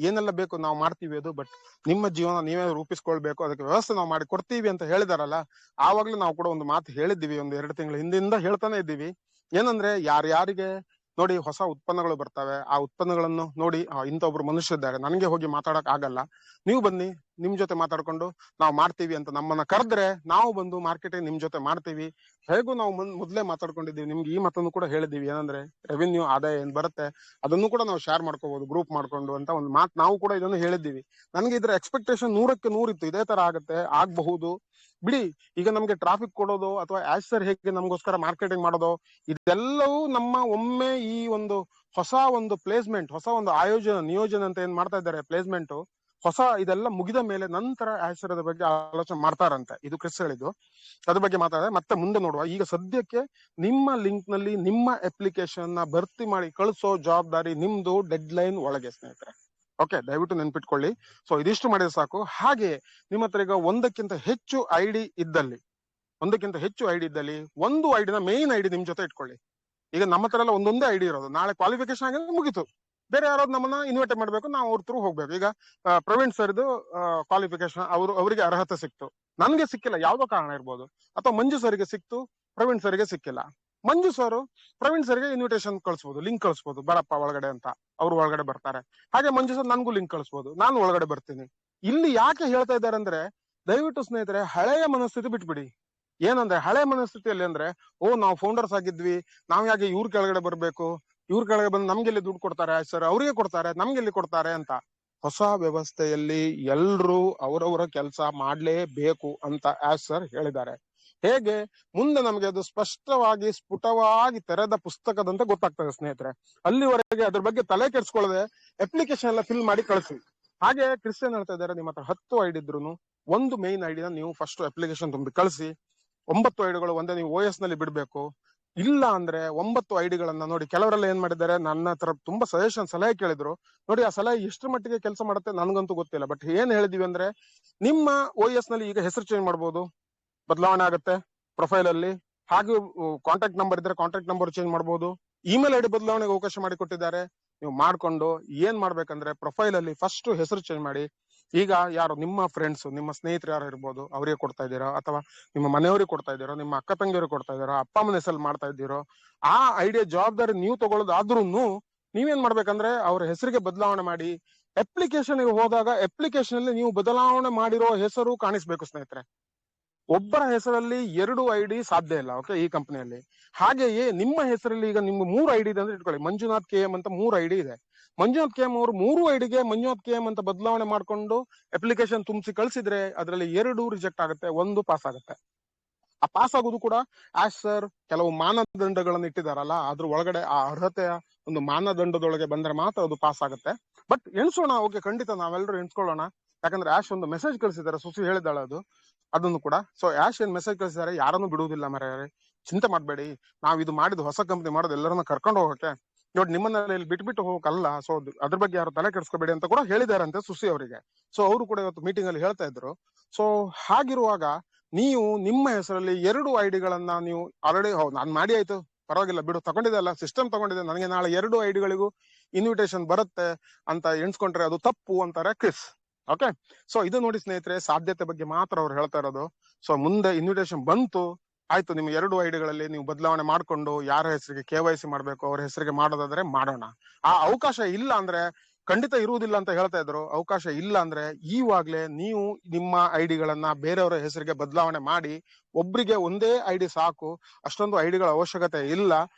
ಏನೆಲ್ಲ ಬೇಕು ನಾವು ಮಾಡ್ತೀವಿ ಅದು, ಬಟ್ ನಿಮ್ಮ ಜೀವನ ನೀವೇ ರೂಪಿಸ್ಕೊಳ್ಬೇಕು, ಅದಕ್ಕೆ ವ್ಯವಸ್ಥೆ ನಾವು ಮಾಡಿ ಕೊಡ್ತೀವಿ ಅಂತ ಹೇಳಿದಾರಲ್ಲ. ಆವಾಗ್ಲೂ ನಾವು ಕೂಡ ಒಂದು ಮಾತು ಹೇಳಿದ್ದೀವಿ, ಒಂದು 2 ತಿಂಗಳ ಹಿಂದಿಂದ ಹೇಳ್ತಾನೆ ಇದ್ದೀವಿ. ಏನಂದ್ರೆ ಯಾರ್ಯಾರಿಗೆ ನೋಡಿ ಹೊಸ ಉತ್ಪನ್ನಗಳು ಬರ್ತವೆ, ಆ ಉತ್ಪನ್ನಗಳನ್ನು ನೋಡಿ ಇಂಥ ಒಬ್ರು ಮನುಷ್ಯ ಇದ್ದಾರೆ, ನನಗೆ ಹೋಗಿ ಮಾತಾಡಕ್ ಆಗಲ್ಲ, ನೀವು ಬನ್ನಿ ನಿಮ್ ಜೊತೆ ಮಾತಾಡ್ಕೊಂಡು ನಾವು ಮಾಡ್ತೀವಿ ಅಂತ ನಮ್ಮನ್ನ ಕರೆದ್ರೆ ನಾವು ಬಂದು ಮಾರ್ಕೆಟಿಂಗ್ ನಿಮ್ ಜೊತೆ ಮಾಡ್ತೀವಿ. ಹೇಗೂ ನಾವು ಮೊದ್ಲೇ ಮಾತಾಡ್ಕೊಂಡಿದ್ದೀವಿ, ನಿಮ್ಗೆ ಈ ಮಾತನ್ನು ಕೂಡ ಹೇಳಿದೀವಿ, ಏನಂದ್ರೆ ರೆವಿನ್ಯೂ ಆದಾಯ ಏನ್ ಬರುತ್ತೆ ಅದನ್ನು ಕೂಡ ನಾವು ಶೇರ್ ಮಾಡ್ಕೋಬಹುದು ಗ್ರೂಪ್ ಮಾಡ್ಕೊಂಡು ಅಂತ ಒಂದು ಮಾತು ನಾವು ಕೂಡ ಇದನ್ನು ಹೇಳಿದ್ದೀವಿ. ನನಗೆ ಇದ್ರ ಎಕ್ಸ್ಪೆಕ್ಟೇಷನ್ 100ಕ್ಕೆ 100 ಇತ್ತು, ಇದೇ ತರ ಆಗತ್ತೆ, ಆಗ್ಬಹುದು ಬಿಡಿ. ಈಗ ನಮ್ಗೆ ಟ್ರಾಫಿಕ್ ಕೊಡೋದು ಅಥವಾ ಆಸ್ ಸರ್ ಹೇಗೆ ನಮಗೋಸ್ಕರ ಮಾರ್ಕೆಟಿಂಗ್ ಮಾಡೋದು, ಇದೆಲ್ಲವೂ ನಮ್ಮ ಒಮ್ಮೆ ಈ ಒಂದು ಹೊಸ ಒಂದು ಪ್ಲೇಸ್ಮೆಂಟ್, ಹೊಸ ಒಂದು ನಿಯೋಜನೆ ಅಂತ ಏನ್ ಮಾಡ್ತಾ ಇದ್ದಾರೆ ಪ್ಲೇಸ್ಮೆಂಟ್ ಹೊಸ, ಇದೆಲ್ಲ ಮುಗಿದ ಮೇಲೆ ನಂತರ ಆಶ್ಚರ್ಯದ ಬಗ್ಗೆ ಆಲೋಚನೆ ಮಾಡ್ತಾರಂತೆ. ಇದು ಕ್ರಿಸ್ ಹೇಳಿದ್ದು, ಅದ್ರ ಬಗ್ಗೆ ಮಾತಾಡಿದ್ರೆ ಮತ್ತೆ ಮುಂದೆ ನೋಡುವ. ಈಗ ಸದ್ಯಕ್ಕೆ ನಿಮ್ಮ ಲಿಂಕ್ ನಲ್ಲಿ ನಿಮ್ಮ ಅಪ್ಲಿಕೇಶನ್ ನ ಭರ್ತಿ ಮಾಡಿ ಕಳಿಸೋ ಜವಾಬ್ದಾರಿ ನಿಮ್ದು, ಡೆಡ್ ಲೈನ್ ಒಳಗೆ ಸ್ನೇಹಿತರೆ. ಓಕೆ, ದಯವಿಟ್ಟು ನೆನ್ಪಿಟ್ಕೊಳ್ಳಿ. ಸೊ ಇದಿಷ್ಟು ಮಾಡಿದ್ರೆ ಸಾಕು. ಹಾಗೆ ನಿಮ್ಮ ಹತ್ರ ಈಗ ಒಂದಕ್ಕಿಂತ ಹೆಚ್ಚು ಐಡಿ ಇದ್ದಲ್ಲಿ ಒಂದು ಐಡಿನ ಮೇನ್ ಐಡಿ ನಿಮ್ ಜೊತೆ ಇಟ್ಕೊಳ್ಳಿ. ಈಗ ನಮ್ಮ ಹತ್ರ ಎಲ್ಲ ಒಂದೊಂದೇ ಐಡಿ ಇರೋದು, ನಾಳೆ ಕ್ವಾಲಿಫಿಕೇಶನ್ ಆಗಿದ್ರೆ ಮುಗೀತು, ಬೇರೆ ಯಾರಾದ್ರು ನಮ್ಮನ್ನ ಇನ್ವೈಟ್ ಮಾಡ್ಬೇಕು, ನಾವು ಅವ್ರ ಥ್ರೂ ಹೋಗ್ಬೇಕು. ಈಗ ಪ್ರವೀಣ್ ಸರ್ದು ಕ್ವಾಲಿಫಿಕೇಶನ್ ಅವರಿಗೆ ಅರ್ಹತೆ ಸಿಕ್ತು, ನನ್ಗೆ ಸಿಕ್ಕಿಲ್ಲ, ಯಾವ್ದೋ ಕಾರಣ ಇರ್ಬೋದು, ಅಥವಾ ಮಂಜು ಸರ್ಗೆ ಸಿಕ್ತು, ಪ್ರವೀಣ್ ಸರ್ಗೆ ಸಿಕ್ಕಿಲ್ಲ. ಮಂಜು ಸರ್ ಪ್ರವೀಣ್ ಸರ್ಗೆ ಇನ್ವಿಟೇಷನ್ ಕಳಿಸ್ಬೋದು, ಲಿಂಕ್ ಕಳಿಸ್ಬೋದು, ಬರಪ್ಪ ಒಳಗಡೆ ಅಂತ, ಅವ್ರು ಒಳಗಡೆ ಬರ್ತಾರೆ. ಹಾಗೆ ಮಂಜು ಸರ್ ನನ್ಗೂ ಲಿಂಕ್ ಕಳಿಸ್ಬೋದು, ನಾನು ಒಳಗಡೆ ಬರ್ತೀನಿ. ಇಲ್ಲಿ ಯಾಕೆ ಹೇಳ್ತಾ ಇದ್ದಾರೆ ಅಂದ್ರೆ, ದಯವಿಟ್ಟು ಸ್ನೇಹಿತರೆ ಹಳೆಯ ಮನಸ್ಥಿತಿ ಬಿಟ್ಬಿಡಿ. ಏನಂದ್ರೆ ಹಳೆ ಮನಸ್ಥಿತಿಯಲ್ಲಿ ಅಂದ್ರೆ, ನಾವು ಫೌಂಡರ್ಸ್ ಆಗಿದ್ವಿ, ನಾವ್ ಯಾಕೆ ಇವ್ರ ಕೆಳಗಡೆ ಬರ್ಬೇಕು, ಇವ್ರ ಕೆಳಗಡೆ ಬಂದು ನಮ್ಗೆಲ್ಲಿ ದುಡ್ಡು ಕೊಡ್ತಾರೆ ಸರ್, ಅವ್ರಿಗೆ ಕೊಡ್ತಾರೆ, ನಮ್ಗೆಲ್ಲಿ ಕೊಡ್ತಾರೆ ಅಂತ. ಹೊಸ ವ್ಯವಸ್ಥೆಯಲ್ಲಿ ಎಲ್ರೂ ಅವರವರ ಕೆಲಸ ಮಾಡ್ಲೇಬೇಕು ಅಂತ ಆಸ್ ಸರ್ ಹೇಳಿದ್ದಾರೆ. ಹೇಗೆ ಮುಂದೆ ನಮ್ಗೆ ಅದು ಸ್ಪಷ್ಟವಾಗಿ ಸ್ಫುಟವಾಗಿ ತೆರೆದ ಪುಸ್ತಕದಂತೆ ಗೊತ್ತಾಗ್ತದೆ ಸ್ನೇಹಿತರೆ. ಅಲ್ಲಿವರೆಗೆ ಅದ್ರ ಬಗ್ಗೆ ತಲೆ ಕೆಡ್ಸ್ಕೊಳ್ಳದೆ ಅಪ್ಲಿಕೇಶನ್ ಎಲ್ಲ ಫಿಲ್ ಮಾಡಿ ಕಳಿಸಿ. ಹಾಗೆ ಕ್ರಿಶ್ಚಿಯನ್ ಹೇಳ್ತಾ ಇದ್ದಾರೆ, ನಿಮ್ಮ ಹತ್ರ 10 ಐಡಿ ಇದ್ರು ಒಂದು ಮೇನ್ ಐಡಿನ ನೀವು ಫಸ್ಟ್ ಅಪ್ಲಿಕೇಶನ್ ತುಂಬಿ ಕಳಿಸಿ. 9 ಐಡಿಗಳು ಒಂದೇ ನೀವು OS ನಲ್ಲಿ ಬಿಡ್ಬೇಕು. ಇಲ್ಲ ಅಂದ್ರೆ 9 ಐಡಿಗಳನ್ನ ನೋಡಿ, ಕೆಲವರೆಲ್ಲ ಏನ್ ಮಾಡಿದ್ದಾರೆ, ನನ್ನ ಹತ್ರ ತುಂಬಾ ಸಲಹೆ ಕೇಳಿದ್ರು. ನೋಡಿ ಆ ಸಲಹೆ ಎಷ್ಟು ಮಟ್ಟಿಗೆ ಕೆಲಸ ಮಾಡುತ್ತೆ ನನ್ಗಂತೂ ಗೊತ್ತಿಲ್ಲ, ಬಟ್ ಏನ್ ಹೇಳಿದೀವಿ ಅಂದ್ರೆ, ನಿಮ್ಮ OS ನಲ್ಲಿ ಈಗ ಹೆಸರು ಚೇಂಜ್ ಮಾಡ್ಬೋದು, ಬದಲಾವಣೆ ಆಗುತ್ತೆ ಪ್ರೊಫೈಲ್ ಅಲ್ಲಿ. ಹಾಗೆ ಕಾಂಟ್ಯಾಕ್ಟ್ ನಂಬರ್ ಇದ್ರೆ ಕಾಂಟ್ಯಾಕ್ಟ್ ನಂಬರ್ ಚೇಂಜ್ ಮಾಡಬಹುದು. ಇಮೇಲ್ ಐಡಿ ಬದಲಾವಣೆಗೆ ಅವಕಾಶ ಮಾಡಿ ಕೊಟ್ಟಿದ್ದಾರೆ. ನೀವು ಮಾಡ್ಕೊಂಡು ಏನ್ ಮಾಡ್ಬೇಕಂದ್ರೆ, ಪ್ರೊಫೈಲ್ ಅಲ್ಲಿ ಫಸ್ಟ್ ಹೆಸರು ಚೇಂಜ್ ಮಾಡಿ. ಈಗ ಯಾರು ನಿಮ್ಮ ಫ್ರೆಂಡ್ಸ್, ನಿಮ್ಮ ಸ್ನೇಹಿತರು ಯಾರು ಇರ್ಬೋದು, ಅವರಿಗೆ ಕೊಡ್ತಾ ಇದ್ದೀರಾ, ಅಥವಾ ನಿಮ್ಮ ಮನೆಯವ್ರಿಗೆ ಕೊಡ್ತಾ ಇದ್ದೀರೋ, ನಿಮ್ಮ ಅಕ್ಕ ತಂಗಿಯವ್ರಿಗೆ ಕೊಡ್ತಾ ಇದ್ದೀರೋ, ಅಪ್ಪ ಅಮ್ಮನ ಹೆಸರು ಮಾಡ್ತಾ ಇದ್ದೀರೋ, ಆ ಐಡಿಯಾ ಜವಾಬ್ದಾರಿ ನೀವು ತಗೊಳ್ಳೋದಾದ್ರೂ ನೀವೇನ್ ಮಾಡ್ಬೇಕಂದ್ರೆ ಅವ್ರ ಹೆಸರಿಗೆ ಬದಲಾವಣೆ ಮಾಡಿ. ಅಪ್ಲಿಕೇಶನ್ ಹೋದಾಗ ಅಪ್ಲಿಕೇಶನ್ ಅಲ್ಲಿ ನೀವು ಬದಲಾವಣೆ ಮಾಡಿರೋ ಹೆಸರು ಕಾಣಿಸ್ಬೇಕು ಸ್ನೇಹಿತರೆ. ಒಬ್ಬರ ಹೆಸರಲ್ಲಿ 2 ಐಡಿ ಸಾಧ್ಯ ಇಲ್ಲ, ಓಕೆ, ಈ ಕಂಪನಿಯಲ್ಲಿ. ಹಾಗೆಯೇ ನಿಮ್ಮ ಹೆಸರಲ್ಲಿ ಈಗ ನಿಮ್ಗೆ 3 ಐಡಿ ಇದೆ ಅಂದ್ರೆ ಇಟ್ಕೊಳ್ಳಿ, ಮಂಜುನಾಥ್ KM ಅಂತ 3 ಐಡಿ ಇದೆ. ಮಂಜುನಾಥ್ KM ಅವರು 3 ಐಡಿಗೆ ಮಂಜುನಾಥ್ KM ಅಂತ ಬದಲಾವಣೆ ಮಾಡ್ಕೊಂಡು ಅಪ್ಲಿಕೇಶನ್ ತುಂಬಿಸಿ ಕಳ್ಸಿದ್ರೆ ಅದರಲ್ಲಿ 2 ರಿಜೆಕ್ಟ್ ಆಗುತ್ತೆ, 1 ಪಾಸ್ ಆಗುತ್ತೆ. ಆ ಪಾಸ್ ಆಗೋದು ಕೂಡ ಆಸ್ ಸರ್ ಕೆಲವು ಮಾನದಂಡಗಳನ್ನು ಇಟ್ಟಿದಾರಲ್ಲ, ಅದ್ರ ಒಳಗಡೆ ಆ ಅರ್ಹತೆಯ ಒಂದು ಮಾನದಂಡದೊಳಗೆ ಬಂದ್ರೆ ಮಾತ್ರ ಅದು ಪಾಸ್ ಆಗುತ್ತೆ. ಬಟ್ ಎಣಿಸೋಣ, ಓಕೆ, ಖಂಡಿತ ನಾವೆಲ್ಲರೂ ಎಣಿಸ್ಕೊಳ್ಳೋಣ. ಯಾಕಂದ್ರೆ ಆಶ್ ಒಂದು ಮೆಸೇಜ್ ಕಳಿಸಿದ್ದಾರೆ, ಸುಸಿ ಹೇಳಿದಾಳೆ ಅದನ್ನು ಕೂಡ. ಸೊ ಆಶ್ ಏನ್ ಮೆಸೇಜ್ ಕಳಿಸಿದ್ದಾರೆ, ಯಾರನ್ನು ಬಿಡುವುದಿಲ್ಲ ಮರ್ಯಾರೆ, ಚಿಂತೆ ಮಾಡ್ಬೇಡಿ, ನಾವ್ ಇದು ಮಾಡಿದ್ ಹೊಸ ಕಂಪ್ನಿ ಮಾಡೋದು ಎಲ್ಲರನ್ನ ಕರ್ಕೊಂಡು ಹೋಗಕ್ಕೆ, ನೋಡಿ ನಿಮ್ಮನ್ನ ಇಲ್ಲಿ ಬಿಟ್ಬಿಟ್ಟು ಹೋಗಕ್ಕಲ್ಲ. ಸೊ ಅದ್ರ ಬಗ್ಗೆ ಯಾರು ತಲೆ ಕೆಡಿಸ್ಕೋಬೇಡಿ ಅಂತ ಕೂಡ ಹೇಳಿದಾರಂತೆ ಸುಸಿ ಅವರಿಗೆ. ಸೊ ಅವರು ಕೂಡ ಇವತ್ತು ಮೀಟಿಂಗ್ ಅಲ್ಲಿ ಹೇಳ್ತಾ ಇದ್ರು. ಸೊ ಹಾಗಿರುವಾಗ ನೀವು ನಿಮ್ಮ ಹೆಸರಲ್ಲಿ 2 ಐಡಿಗಳನ್ನ ನೀವು ಆಲ್ರೆಡಿ ನಾನ್ ಮಾಡಿ ಆಯ್ತು, ಪರವಾಗಿಲ್ಲ ಬಿಡು, ತಗೊಂಡಿದೆ ಅಲ್ಲ, ಸಿಸ್ಟಮ್ ತಗೊಂಡಿದೆ, ನನಗೆ ನಾಳೆ 2 ಐಡಿಗಳಿಗೂ ಇನ್ವಿಟೇಷನ್ ಬರುತ್ತೆ ಅಂತ ಎಣಿಸ್ಕೊಂಡ್ರೆ ಅದು ತಪ್ಪು ಅಂತಾರೆ ಕ್ರಿಸ್. ಓಕೆ, ಸೊ ಇದು ನೋಡಿ ಸ್ನೇಹಿತರೆ, ಸಾಧ್ಯತೆ ಬಗ್ಗೆ ಮಾತ್ರ ಅವ್ರು ಹೇಳ್ತಾ ಇರೋದು. ಸೊ ಮುಂದೆ ಇನ್ವಿಟೇಷನ್ ಬಂತು, ಆಯ್ತು, ನಿಮ್ 2 ಐಡಿಗಳಲ್ಲಿ ನೀವು ಬದಲಾವಣೆ ಮಾಡ್ಕೊಂಡು ಯಾರ ಹೆಸರಿಗೆ KYC ಮಾಡ್ಬೇಕು ಅವ್ರ ಹೆಸರಿಗೆ ಮಾಡೋದಾದ್ರೆ ಮಾಡೋಣ. ಆ ಅವಕಾಶ ಇಲ್ಲ ಅಂದ್ರೆ ಖಂಡಿತ ಇರುವುದಿಲ್ಲ ಅಂತ ಹೇಳ್ತಾ ಇದ್ರು. ಅವಕಾಶ ಇಲ್ಲ ಅಂದ್ರೆ ಈವಾಗ್ಲೇ ನೀವು ನಿಮ್ಮ ಐಡಿಗಳನ್ನ ಬೇರೆಯವರ ಹೆಸರಿಗೆ ಬದಲಾವಣೆ ಮಾಡಿ. ಒಬ್ರಿಗೆ ಒಂದೇ ಐಡಿ ಸಾಕು, ಅಷ್ಟೊಂದು ಐಡಿಗಳ ಅವಶ್ಯಕತೆ ಇಲ್ಲ.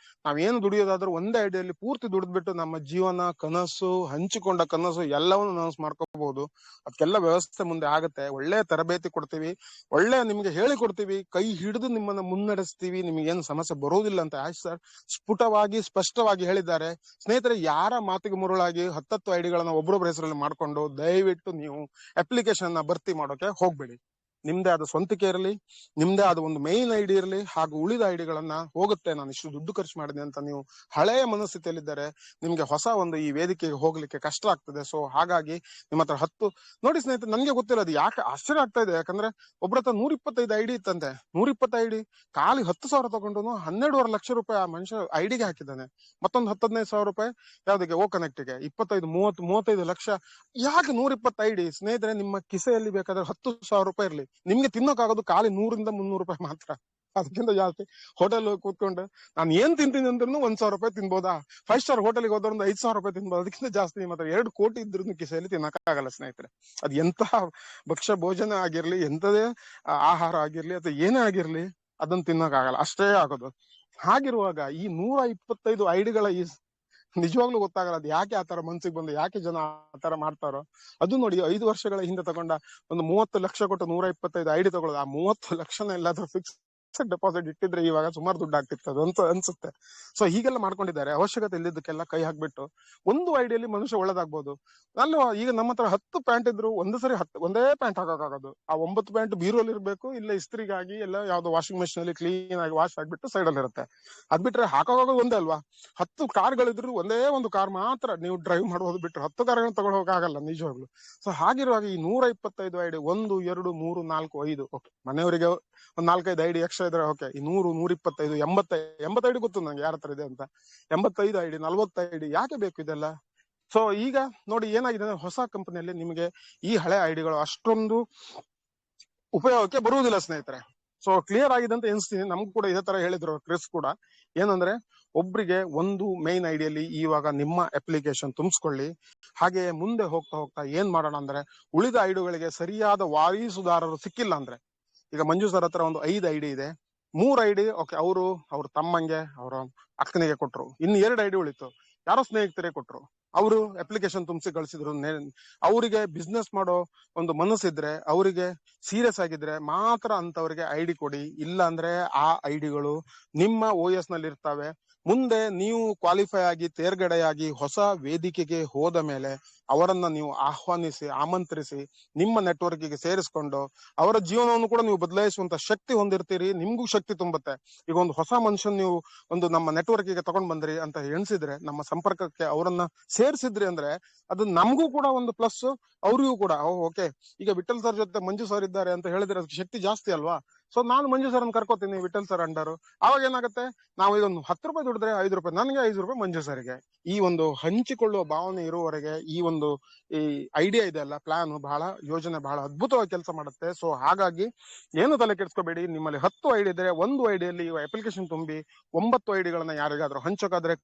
ನಾವೇನು ದುಡಿಯೋದಾದ್ರೂ ಒಂದೇ ಐಡಿಯಲ್ಲಿ ಪೂರ್ತಿ ದುಡಿದ್ಬಿಟ್ಟು ನಮ್ಮ ಜೀವನ, ಕನಸು, ಹಂಚಿಕೊಂಡ ಕನಸು ಎಲ್ಲವನ್ನು ನನಸು ಮಾಡ್ಕೋಬಹುದು. ಅದಕ್ಕೆಲ್ಲ ವ್ಯವಸ್ಥೆ ಮುಂದೆ ಆಗುತ್ತೆ. ಒಳ್ಳೆ ತರಬೇತಿ ಕೊಡ್ತೀವಿ, ಒಳ್ಳೆ ನಿಮ್ಗೆ ಹೇಳಿ ಕೊಡ್ತೀವಿ, ಕೈ ಹಿಡಿದು ನಿಮ್ಮನ್ನ ಮುನ್ನಡೆಸ್ತೀವಿ, ನಿಮ್ಗೆ ಏನು ಸಮಸ್ಯೆ ಬರುವುದಿಲ್ಲ ಅಂತ ಆಶ್ ಸರ್ ಸ್ಫುಟವಾಗಿ ಸ್ಪಷ್ಟವಾಗಿ ಹೇಳಿದ್ದಾರೆ. ಸ್ನೇಹಿತರೆ, ಯಾರ ಮಾತಿಗೆ ಮುರುಳಾಗಿ 10 ಐಡಿಗಳನ್ನ ಒಬ್ಬರೊಬ್ಬರ ಹೆಸರಲ್ಲಿ ಮಾಡ್ಕೊಂಡು ದಯವಿಟ್ಟು ನೀವು ಅಪ್ಲಿಕೇಶನ್ ನ ಭರ್ತಿ ಮಾಡೋಕೆ ಹೋಗ್ಬೇಡಿ. ನಿಮ್ದೇ ಆದ ಸ್ವಂತಿಕೆ ಇರಲಿ, ನಿಮ್ದೇ ಆದ ಒಂದು ಮೇನ್ ಐಡಿ ಇರಲಿ, ಹಾಗೂ ಉಳಿದ ಐಡಿಗಳನ್ನ ಹೋಗುತ್ತೆ ನಾನು ಇಷ್ಟು ದುಡ್ಡು ಖರ್ಚು ಮಾಡಿದೆ ಅಂತ ನೀವು ಹಳೆಯ ಮನಸ್ಥಿತಿಯಲ್ಲಿದ್ದರೆ ನಿಮ್ಗೆ ಹೊಸ ಒಂದು ಈ ವೇದಿಕೆಗೆ ಹೋಗ್ಲಿಕ್ಕೆ ಕಷ್ಟ ಆಗ್ತದೆ. ಸೊ ಹಾಗಾಗಿ ನಿಮ್ಮ ಹತ್ರ 10 ನೋಡಿ ಸ್ನೇಹಿತರೆ, ನನ್ಗೆ ಗೊತ್ತಿಲ್ಲ ಅದು ಯಾಕೆ ಆಶ್ಚರ್ಯ ಆಗ್ತಾ ಇದೆ. ಯಾಕಂದ್ರೆ ಒಬ್ರ ಹತ್ರ 125 ಐಡಿ ಇತ್ತಂತೆ. 120 ಐಡಿ ಖಾಲಿ 10,000 ತಗೊಂಡು 12.5 ಲಕ್ಷ ರೂಪಾಯಿ ಆ ಮನುಷ್ಯ ಐಡಿಗೆ ಹಾಕಿದ್ದಾನೆ. ಮತ್ತೊಂದು 10-15 ಸಾವಿರ ರೂಪಾಯಿ ಯಾವ್ದಕ್ಕೆ ಓ ಕನೆಕ್ಟ್ಗೆ 25-30-35 ಲಕ್ಷ. ಯಾಕೆ 120 ಐಡಿ ಸ್ನೇಹಿತರೆ? ನಿಮ್ಮ ಕಿಸೆಯಲ್ಲಿ ಬೇಕಾದ್ರೆ 10,000 ರೂಪಾಯಿ ಇರ್ಲಿ, ನಿಮ್ಗೆ ತಿನ್ನೋಕ್ಕಾಗೋದು ಖಾಲಿ 100-300 ರೂಪಾಯಿ ಮಾತ್ರ. ಅದಕ್ಕಿಂತ ಜಾಸ್ತಿ ಹೋಟೆಲ್ ಕೂತ್ಕೊಂಡು ನಾನು ಏನ್ ತಿಂತೀನಿ ಅಂದ್ರೂ 1,000 ರೂಪಾಯಿ ತಿನ್ಬೋದಾ? 5 ಸ್ಟಾರ್ ಹೋಟೆಲ್ಗೆ ಹೋದ್ರೆ ಒಂದು 5,000 ರೂಪಾಯಿ ತಿನ್ಬೋದು. ಅದಕ್ಕಿಂತ ಜಾಸ್ತಿ ನಿಮ್ಮ ಹತ್ರ 2 ಕೋಟಿ ಇದ್ರೂ ಕಿಸೆಯಲ್ಲಿ ತಿನ್ನಕ್ಕಾಗಲ್ಲ ಸ್ನೇಹಿತರೆ. ಅದ್ ಎಂತಹ ಭಕ್ಷ್ಯ ಭೋಜನ ಆಗಿರ್ಲಿ, ಎಂತದೇ ಆಹಾರ ಆಗಿರ್ಲಿ ಅಥವಾ ಏನೇ ಆಗಿರ್ಲಿ, ಅದನ್ನ ತಿನ್ನಕ್ಕಾಗಲ್ಲ, ಅಷ್ಟೇ ಆಗೋದು. ಹಾಗಿರುವಾಗ ಈ 125 ಐಡಿಗಳ ಈ ನಿಜವಾಗ್ಲೂ ಗೊತ್ತಾಗಲ್ಲ ಅದು ಯಾಕೆ ಆತರ ಮನ್ಸಿಗೆ ಬಂದು, ಯಾಕೆ ಜನ ಆತರ ಮಾಡ್ತಾರೋ. ಅದು ನೋಡಿ 5 ವರ್ಷಗಳ ಹಿಂದೆ ತಗೊಂಡ ಒಂದು 30 ಲಕ್ಷ ಕೊಟ್ಟು 125 ಐಡಿ ತಗೊಳ್ಳೋದು. ಆ 30 ಲಕ್ಷನ ಎಲ್ಲಾದ್ರೂ ಫಿಕ್ಸ್ ಡೆಪಾಸಿಟ್ ಇಟ್ಟಿದ್ರೆ ಇವಾಗ ಸುಮಾರು ದುಡ್ಡು ಆಗ್ತಿತ್ತು ಅದು ಅಂತ ಅನ್ಸುತ್ತೆ. ಸೊ ಹೀಗೆಲ್ಲ ಮಾಡ್ಕೊಂಡಿದ್ದಾರೆ. ಅವಶ್ಯಕತೆ ಇಲ್ಲಿದ್ದಕ್ಕೆಲ್ಲ ಕೈ ಹಾಕ್ಬಿಟ್ಟು ಒಂದು ಐಡಿಯಲ್ಲಿ ಮನುಷ್ಯ ಒಳ್ಳೇದಾಗ್ಬೋದು ಅಲ್ವಾ. ಈಗ ನಮ್ಮ ಹತ್ರ 10 ಪ್ಯಾಂಟ್ ಇದ್ರು ಒಂದೇ ಪ್ಯಾಂಟ್ ಹಾಕೋಕ್ಕಾಗೋದು. ಆ 9 ಪ್ಯಾಂಟ್ ಬೀರೋಲ್ ಇರ್ಬೇಕು, ಇಲ್ಲ ಇಸ್ತ್ರಿಗಾಗಿ ಎಲ್ಲ ಯಾವ್ದೋ ವಾಷಿಂಗ್ ಮೆಷಿನ್ ಅಲ್ಲಿ ಕ್ಲೀನ್ ಆಗಿ ವಾಶ್ ಆಗ್ಬಿಟ್ಟು ಸೈಡ್ ಅಲ್ಲಿ ಇರುತ್ತೆ. ಅದ್ ಬಿಟ್ರೆ ಹಾಕೋಗೋದು ಒಂದೇ ಅಲ್ವಾ. 10 ಕಾರ್ಗಳಿದ್ರು ಒಂದೇ ಒಂದು ಕಾರ್ ಮಾತ್ರ ನೀವು ಡ್ರೈವ್ ಮಾಡೋದು ಬಿಟ್ರೆ 10 ಕಾರ್ಗಳನ್ನ ತಗೊಂಡು ಹೋಗಕ್ಕಾಗಲ್ಲ ನಿಜವಾಗ್ಲು. ಸೊ ಹಾಗಿರುವಾಗ ಈ 125 ಐಡಿ 1, 2, 3, 4, 5 ಓಕೆ, ಮನೆಯವರಿಗೆ ಒಂದ್ 4-5 ಐಡಿ ಎಕ್ಸ್ಟ್ರಾ ಇದ್ರೆ ಓಕೆ. ಈ 100, 125, 80 ಐಡಿ ಗೊತ್ತು ನಂಗೆ ಯಾರ ಹತ್ರ ಇದೆ ಅಂತ. 85 ಐಡಿ, 40 ಐಡಿ ಯಾಕೆ ಬೇಕು ಇದೆಲ್ಲ? ಸೊ ಈಗ ನೋಡಿ ಏನಾಗಿದೆ ಅಂದ್ರೆ, ಹೊಸ ಕಂಪನಿಯಲ್ಲಿ ನಿಮಗೆ ಈ ಹಳೆ ಐಡಿಗಳು ಅಷ್ಟೊಂದು ಉಪಯೋಗಕ್ಕೆ ಬರುವುದಿಲ್ಲ ಸ್ನೇಹಿತರೆ. ಸೊ ಕ್ಲಿಯರ್ ಆಗಿದೆ ಅಂತ ಎನಿಸ್ತೀನಿ. ನಮ್ಗೂ ಕೂಡ ಇದೇ ತರ ಹೇಳಿದ್ರು ಕ್ರಿಸ್ ಕೂಡ. ಏನಂದ್ರೆ ಒಬ್ರಿಗೆ ಒಂದು ಮೇನ್ ಐಡಿಯಲ್ಲಿ ಇವಾಗ ನಿಮ್ಮ ಅಪ್ಲಿಕೇಶನ್ ತುಂಬಿಸ್ಕೊಳ್ಳಿ. ಹಾಗೆ ಮುಂದೆ ಹೋಗ್ತಾ ಹೋಗ್ತಾ ಏನ್ ಮಾಡೋಣ ಅಂದ್ರೆ, ಉಳಿದ ಐಡಿಗಳಿಗೆ ಸರಿಯಾದ ವಾರಿಸುದಾರರು ಸಿಕ್ಕಿಲ್ಲ ಅಂದ್ರೆ, ಈಗ ಮಂಜು ಸರ್ ಹತ್ರ ಒಂದು 5 ಐಡಿ ಇದೆ, 3 ಐಡಿ ಓಕೆ ಅವ್ರ ತಮ್ಮಂಗೆ ಅವರ ಅಕ್ಕನಿಗೆ ಕೊಟ್ರು, ಇನ್ನು 2 ಐಡಿ ಉಳಿತು, ಯಾರೋ ಸ್ನೇಹಿತರೇ ಕೊಟ್ರು, ಅವರು ಅಪ್ಲಿಕೇಶನ್ ತುಂಬಿಸಿ ಕಳಿಸಿದ್ರು. ಅವರಿಗೆ ಬಿಸ್ನೆಸ್ ಮಾಡೋ ಒಂದು ಮನಸ್ಸಿದ್ರೆ, ಅವರಿಗೆ ಸೀರಿಯಸ್ ಆಗಿದ್ರೆ ಮಾತ್ರ ಅಂತವರಿಗೆ ಐಡಿ ಕೊಡಿ. ಇಲ್ಲ ಅಂದ್ರೆ ಆ ಐಡಿಗಳು ನಿಮ್ಮ OS ನಲ್ಲಿ ಇರ್ತವೆ. ಮುಂದೆ ನೀವು ಕ್ವಾಲಿಫೈ ಆಗಿ ತೇರ್ಗಡೆಯಾಗಿ ಹೊಸ ವೇದಿಕೆಗೆ ಹೋದ ಮೇಲೆ ಅವರನ್ನ ನೀವು ಆಮಂತ್ರಿಸಿ ನಿಮ್ಮ ನೆಟ್ವರ್ಕ್ಗೆ ಸೇರಿಸ್ಕೊಂಡು ಅವರ ಜೀವನವನ್ನು ಕೂಡ ನೀವು ಬದಲಾಯಿಸುವಂತ ಶಕ್ತಿ ಹೊಂದಿರ್ತೀರಿ. ನಿಮ್ಗೂ ಶಕ್ತಿ ತುಂಬುತ್ತೆ. ಈಗ ಒಂದು ಹೊಸ ಮನುಷ್ಯನ್ ನೀವು ಒಂದು ನಮ್ಮ ನೆಟ್ವರ್ಕ್ಗೆ ತಗೊಂಡ್ ಬಂದ್ರಿ ಅಂತ ಎಣಿಸಿದ್ರೆ, ನಮ್ಮ ಸಂಪರ್ಕಕ್ಕೆ ಅವರನ್ನ ಸೇರಿಸಿದ್ರಿ ಅಂದ್ರೆ ಅದು ನಮಗೂ ಕೂಡ ಒಂದು ಪ್ಲಸ್, ಅವ್ರಿಗೂ ಕೂಡ ಓಕೆ. ಈಗ ವಿಠಲ್ ಸರ್ ಜೊತೆ ಮಂಜು ಸರ್ ಇದ್ದಾರೆ ಅಂತ ಹೇಳಿದ್ರೆ ಅದಕ್ಕೆ ಶಕ್ತಿ ಜಾಸ್ತಿ ಅಲ್ವಾ. ಸೊ ನಾನು ಮಂಜು ಸರ್ ಅನ್ನು ಕರ್ಕೋತೀನಿ ವಿಠಲ್ ಸರ್ ಅಂಡರು. ಅವಾಗ ಏನಾಗುತ್ತೆ, ನಾವು ಇದೊಂದು 10 ರೂಪಾಯಿ ದುಡಿದ್ರೆ 5 ರೂಪಾಯಿ ನನಗೆ, 5 ರೂಪಾಯಿ ಮಂಜು ಸರ್ಗೆ. ಈ ಒಂದು ಹಂಚಿಕೊಳ್ಳುವ ಭಾವನೆ ಇರುವವರೆಗೆ ಈ ಐಡಿಯಾ ಇದೆ ಅಲ್ಲ, ಪ್ಲಾನ್ ಯೋಜನೆ ಬಹಳ ಅದ್ಭುತವಾಗಿ ಕೆಲಸ ಮಾಡುತ್ತೆ. ಸೊ ಹಾಗಾಗಿ ಏನು ತಲೆ ಕೆಡಿಸ್ಕೋಬೇಡಿ. ನಿಮ್ಮಲ್ಲಿ 10 ಐಡಿ ಇದ್ರೆ 1 ಐಡಿಯಲ್ಲಿ ಅಪ್ಲಿಕೇಶನ್ ತುಂಬಿ 9 ಐಡಿಗಳನ್ನ ಯಾರಿಗಾದ್ರೂ ಹಂಚೋಕಾದ್ರೆ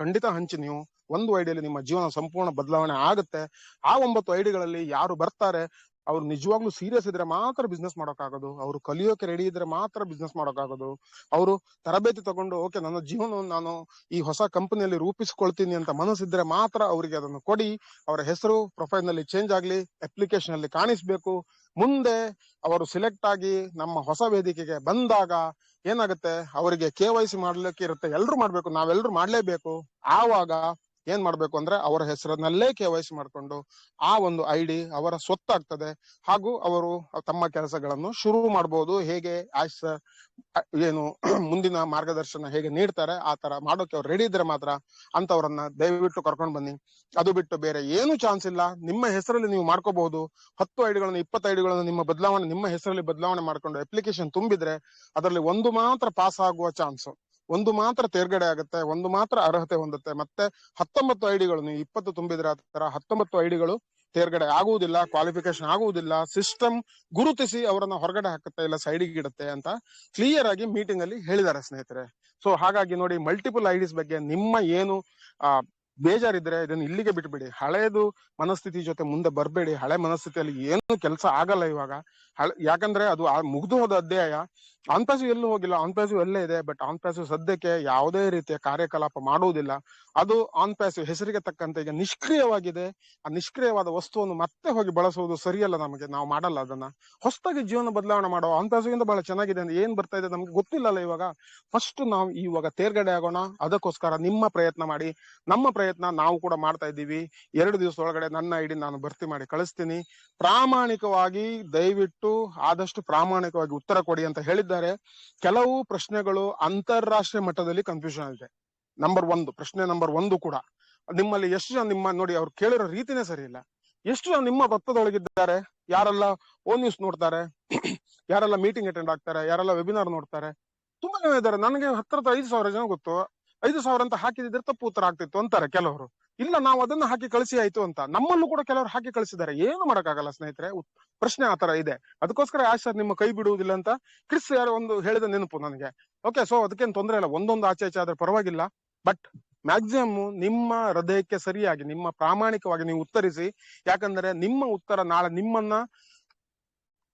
ಖಂಡಿತ ಹಂಚಿ. ನೀವು 1 ಐಡಿಯಲ್ಲಿ ನಿಮ್ಮ ಜೀವನ ಸಂಪೂರ್ಣ ಬದಲಾವಣೆ ಆಗುತ್ತೆ. ಆ 9 ಐಡಿಗಳಲ್ಲಿ ಯಾರು ಬರ್ತಾರೆ ಅವ್ರು ನಿಜವಾಗ್ಲೂ ಸೀರಿಯಸ್ ಇದ್ರೆ ಮಾತ್ರ ಬಿಸ್ನೆಸ್ ಮಾಡೋಕ್ಕಾಗೋದು. ಅವ್ರು ಕಲಿಯೋಕೆ ರೆಡಿ ಇದ್ರೆ ಮಾತ್ರ ಬಿಸ್ನೆಸ್ ಮಾಡೋಕ್ಕಾಗೋದು. ಅವರು ತರಬೇತಿ ತಗೊಂಡು ಓಕೆ ನನ್ನ ಜೀವನವನ್ನು ನಾನು ಈ ಹೊಸ ಕಂಪನಿಯಲ್ಲಿ ರೂಪಿಸ್ಕೊಳ್ತೀನಿ ಅಂತ ಮನಸ್ಸಿದ್ರೆ ಮಾತ್ರ ಅವರಿಗೆ ಅದನ್ನು ಕೊಡಿ. ಅವರ ಹೆಸರು ಪ್ರೊಫೈಲ್ ನಲ್ಲಿ ಚೇಂಜ್ ಆಗ್ಲಿ, ಅಪ್ಲಿಕೇಶನ್ ಅಲ್ಲಿ ಕಾಣಿಸ್ಬೇಕು. ಮುಂದೆ ಅವರು ಸಿಲೆಕ್ಟ್ ಆಗಿ ನಮ್ಮ ಹೊಸ ವೇದಿಕೆಗೆ ಬಂದಾಗ ಏನಾಗುತ್ತೆ, ಅವರಿಗೆ KYC ಮಾಡ್ಲಿಕ್ಕೆ ಇರುತ್ತೆ. ಎಲ್ರು ಮಾಡ್ಬೇಕು, ನಾವೆಲ್ಲರೂ ಮಾಡ್ಲೇಬೇಕು. ಆವಾಗ ಏನ್ ಮಾಡ್ಬೇಕು ಅಂದ್ರೆ ಅವರ ಹೆಸರನ್ನಲ್ಲೇ KYC ಮಾಡ್ಕೊಂಡು ಆ ಒಂದು ಐಡಿ ಅವರ ಸ್ವತ್ತಾಗ್ತದೆ. ಹಾಗೂ ಅವರು ತಮ್ಮ ಕೆಲಸಗಳನ್ನು ಶುರು ಮಾಡಬಹುದು. ಹೇಗೆ ಏನು ಮುಂದಿನ ಮಾರ್ಗದರ್ಶನ ಹೇಗೆ ನೀಡ್ತಾರೆ ಆ ತರ ಮಾಡೋಕೆ ಅವ್ರು ರೆಡಿ ಇದ್ರೆ ಮಾತ್ರ ಅಂತವ್ರನ್ನ ದಯವಿಟ್ಟು ಕರ್ಕೊಂಡ್ ಬನ್ನಿ. ಅದು ಬಿಟ್ಟು ಬೇರೆ ಏನು ಚಾನ್ಸ್ ಇಲ್ಲ. ನಿಮ್ಮ ಹೆಸರಲ್ಲಿ ನೀವು ಮಾಡ್ಕೋಬಹುದು. 10 ಐಡಿಗಳನ್ನ 20 ಐಡಿಗಳನ್ನ ನಿಮ್ಮ ಹೆಸರಲ್ಲಿ ಬದಲಾವಣೆ ಮಾಡ್ಕೊಂಡು ಅಪ್ಲಿಕೇಶನ್ ತುಂಬಿದ್ರೆ ಅದರಲ್ಲಿ ಒಂದು ಮಾತ್ರ ಪಾಸ್ ಆಗುವ ಚಾನ್ಸ್, ಒಂದು ಮಾತ್ರ ತೇರ್ಗಡೆ ಆಗುತ್ತೆ, ಒಂದು ಮಾತ್ರ ಅರ್ಹತೆ ಹೊಂದುತ್ತೆ. ಮತ್ತೆ 19 ಐಡಿಗಳು ನೀವು 20 ತುಂಬಿದ್ರೆ ಆ ತರ 19 ಐಡಿಗಳು ತೇರ್ಗಡೆ ಆಗುವುದಿಲ್ಲ, ಕ್ವಾಲಿಫಿಕೇಶನ್ ಆಗುವುದಿಲ್ಲ. ಸಿಸ್ಟಮ್ ಗುರುತಿಸಿ ಅವರನ್ನ ಹೊರಗಡೆ ಹಾಕುತ್ತೆ, ಇಲ್ಲ ಸೈಡಿಗೆ ಇಡುತ್ತೆ ಅಂತ ಕ್ಲಿಯರ್ ಆಗಿ ಮೀಟಿಂಗ್ ಅಲ್ಲಿ ಹೇಳಿದ್ದಾರೆ ಸ್ನೇಹಿತರೆ. ಸೊ ಹಾಗಾಗಿ ನೋಡಿ, ಮಲ್ಟಿಪಲ್ ಐಡಿಸ್ ಬಗ್ಗೆ ನಿಮ್ಮ ಏನು ಬೇಜಾರಿದ್ರೆ ಇದನ್ನ ಇಲ್ಲಿಗೆ ಬಿಟ್ಬಿಡಿ. ಹಳೇದು ಮನಸ್ಥಿತಿ ಜೊತೆ ಮುಂದೆ ಬರ್ಬೇಡಿ. ಹಳೆ ಮನಸ್ಥಿತಿಯಲ್ಲಿ ಏನು ಕೆಲಸ ಆಗಲ್ಲ ಇವಾಗ. ಯಾಕಂದ್ರೆ ಅದು ಮುಗ್ದು ಹೋದ ಅಧ್ಯಾಯ. ಆನ್ ಪ್ಯಾಸಿವ್ ಎಲ್ಲೂ ಹೋಗಿಲ್ಲ, ಆನ್ ಪ್ಯಾಸಿವ್ ಎಲ್ಲೇ ಇದೆ. ಬಟ್ ಆನ್ ಪ್ಯಾಸಿವ್ ಸದ್ಯಕ್ಕೆ ಯಾವುದೇ ರೀತಿಯ ಕಾರ್ಯಕಲಾಪ ಮಾಡುವುದಿಲ್ಲ. ಅದು ಆನ್ ಪ್ಯಾಸಿವ್ ಹೆಸರಿಗೆ ತಕ್ಕಂತೆ ಈಗ ನಿಷ್ಕ್ರಿಯವಾಗಿದೆ. ಆ ನಿಷ್ಕ್ರಿಯವಾದ ವಸ್ತುವನ್ನು ಮತ್ತೆ ಹೋಗಿ ಬಳಸುವುದು ಸರಿಯಲ್ಲ. ನಾವು ಮಾಡಲ್ಲ ಅದನ್ನ. ಹೊಸದಾಗಿ ಜೀವನ ಬದಲಾವಣೆ ಮಾಡೋ ಆನ್ ಪ್ಯಾಸಿವ್ ಇಂದ ಬಹಳ ಚೆನ್ನಾಗಿದೆ ಅಂತ ಏನ್ ಬರ್ತಾ ಇದೆ ನಮ್ಗೆ ಗೊತ್ತಿಲ್ಲಲ್ಲ ಇವಾಗ. ಫಸ್ಟ್ ನಾವು ಇವಾಗ ತೇರ್ಗಡೆ ಆಗೋಣ. ಅದಕ್ಕೋಸ್ಕರ ನಿಮ್ಮ ಪ್ರಯತ್ನ ಮಾಡಿ, ನಮ್ಮ ಪ್ರಯತ್ನ ಪ್ರಯತ್ನ ನಾವು ಕೂಡ ಮಾಡ್ತಾ ಇದ್ದೀವಿ. 2 ದಿವಸ ಒಳಗಡೆ ನನ್ನ ಐಡಿ ನಾನು ಭರ್ತಿ ಮಾಡಿ ಕಳಿಸ್ತೀನಿ. ಪ್ರಾಮಾಣಿಕವಾಗಿ ದಯವಿಟ್ಟು ಆದಷ್ಟು ಪ್ರಾಮಾಣಿಕವಾಗಿ ಉತ್ತರ ಕೊಡಿ ಅಂತ ಹೇಳಿದ್ದಾರೆ. ಕೆಲವು ಪ್ರಶ್ನೆಗಳು ಅಂತಾರಾಷ್ಟ್ರೀಯ ಮಟ್ಟದಲ್ಲಿ ಕನ್ಫ್ಯೂಷನ್ ಇದೆ. ಪ್ರಶ್ನೆ ನಂಬರ್ 1 ಕೂಡ ನಿಮ್ಮಲ್ಲಿ ಎಷ್ಟು ಜನ ನಿಮ್ಮ ನೋಡಿ ಅವ್ರು ಕೇಳಿರೋ ರೀತಿನೇ ಸರಿ ಇಲ್ಲ. ಎಷ್ಟು ಜನ ನಿಮ್ಮ ಭಕ್ತದೊಳಗಿದ್ದಾರೆ? ಯಾರೆಲ್ಲ ಓನ್ ನ್ಯೂಸ್ ನೋಡ್ತಾರೆ, ಯಾರೆಲ್ಲ ಮೀಟಿಂಗ್ ಅಟೆಂಡ್ ಆಗ್ತಾರೆ, ಯಾರೆಲ್ಲ ವೆಬಿನಾರ್ ನೋಡ್ತಾರೆ? ತುಂಬಾ ಜನ ಇದ್ದಾರೆ. ನನಗೆ 5,000 ಜನ ಗೊತ್ತು. 5,000 ಅಂತ ಹಾಕಿದ್ರೆ ತಪ್ಪು ಉತ್ತರ ಆಗ್ತಿತ್ತು ಅಂತಾರೆ ಕೆಲವರು. ಇಲ್ಲ, ನಾವು ಅದನ್ನ ಹಾಕಿ ಕಳಿಸಿ ಆಯ್ತು ಅಂತ. ನಮ್ಮಲ್ಲೂ ಕೂಡ ಕೆಲವರು ಹಾಕಿ ಕಳಿಸಿದ್ದಾರೆ. ಏನು ಮಾಡಕ್ಕಾಗಲ್ಲ ಸ್ನೇಹಿತರೆ, ಪ್ರಶ್ನೆ ಆತರ ಇದೆ. ಅದಕ್ಕೋಸ್ಕರ ಸರ್ ನಿಮ್ಮ ಕೈ ಬಿಡುವುದಿಲ್ಲ ಅಂತ ಕ್ರಿಸ್ ಯಾರೋ ಒಂದು ಹೇಳಿದ ನೆನಪು ನನಗೆ. ಓಕೆ, ಸೊ ಅದಕ್ಕೇನು ತೊಂದರೆ ಇಲ್ಲ, ಒಂದೊಂದು ಆಚೆ ಆಚೆ ಆದ್ರೆ ಪರವಾಗಿಲ್ಲ. ಬಟ್ ಮ್ಯಾಕ್ಸಿಮಮ್ ನಿಮ್ಮ ಹೃದಯಕ್ಕೆ ಸರಿಯಾಗಿ, ನಿಮ್ಮ ಪ್ರಾಮಾಣಿಕವಾಗಿ ನೀವು ಉತ್ತರಿಸಿ. ಯಾಕಂದ್ರೆ ನಿಮ್ಮ ಉತ್ತರ ನಾಳೆ ನಿಮ್ಮನ್ನ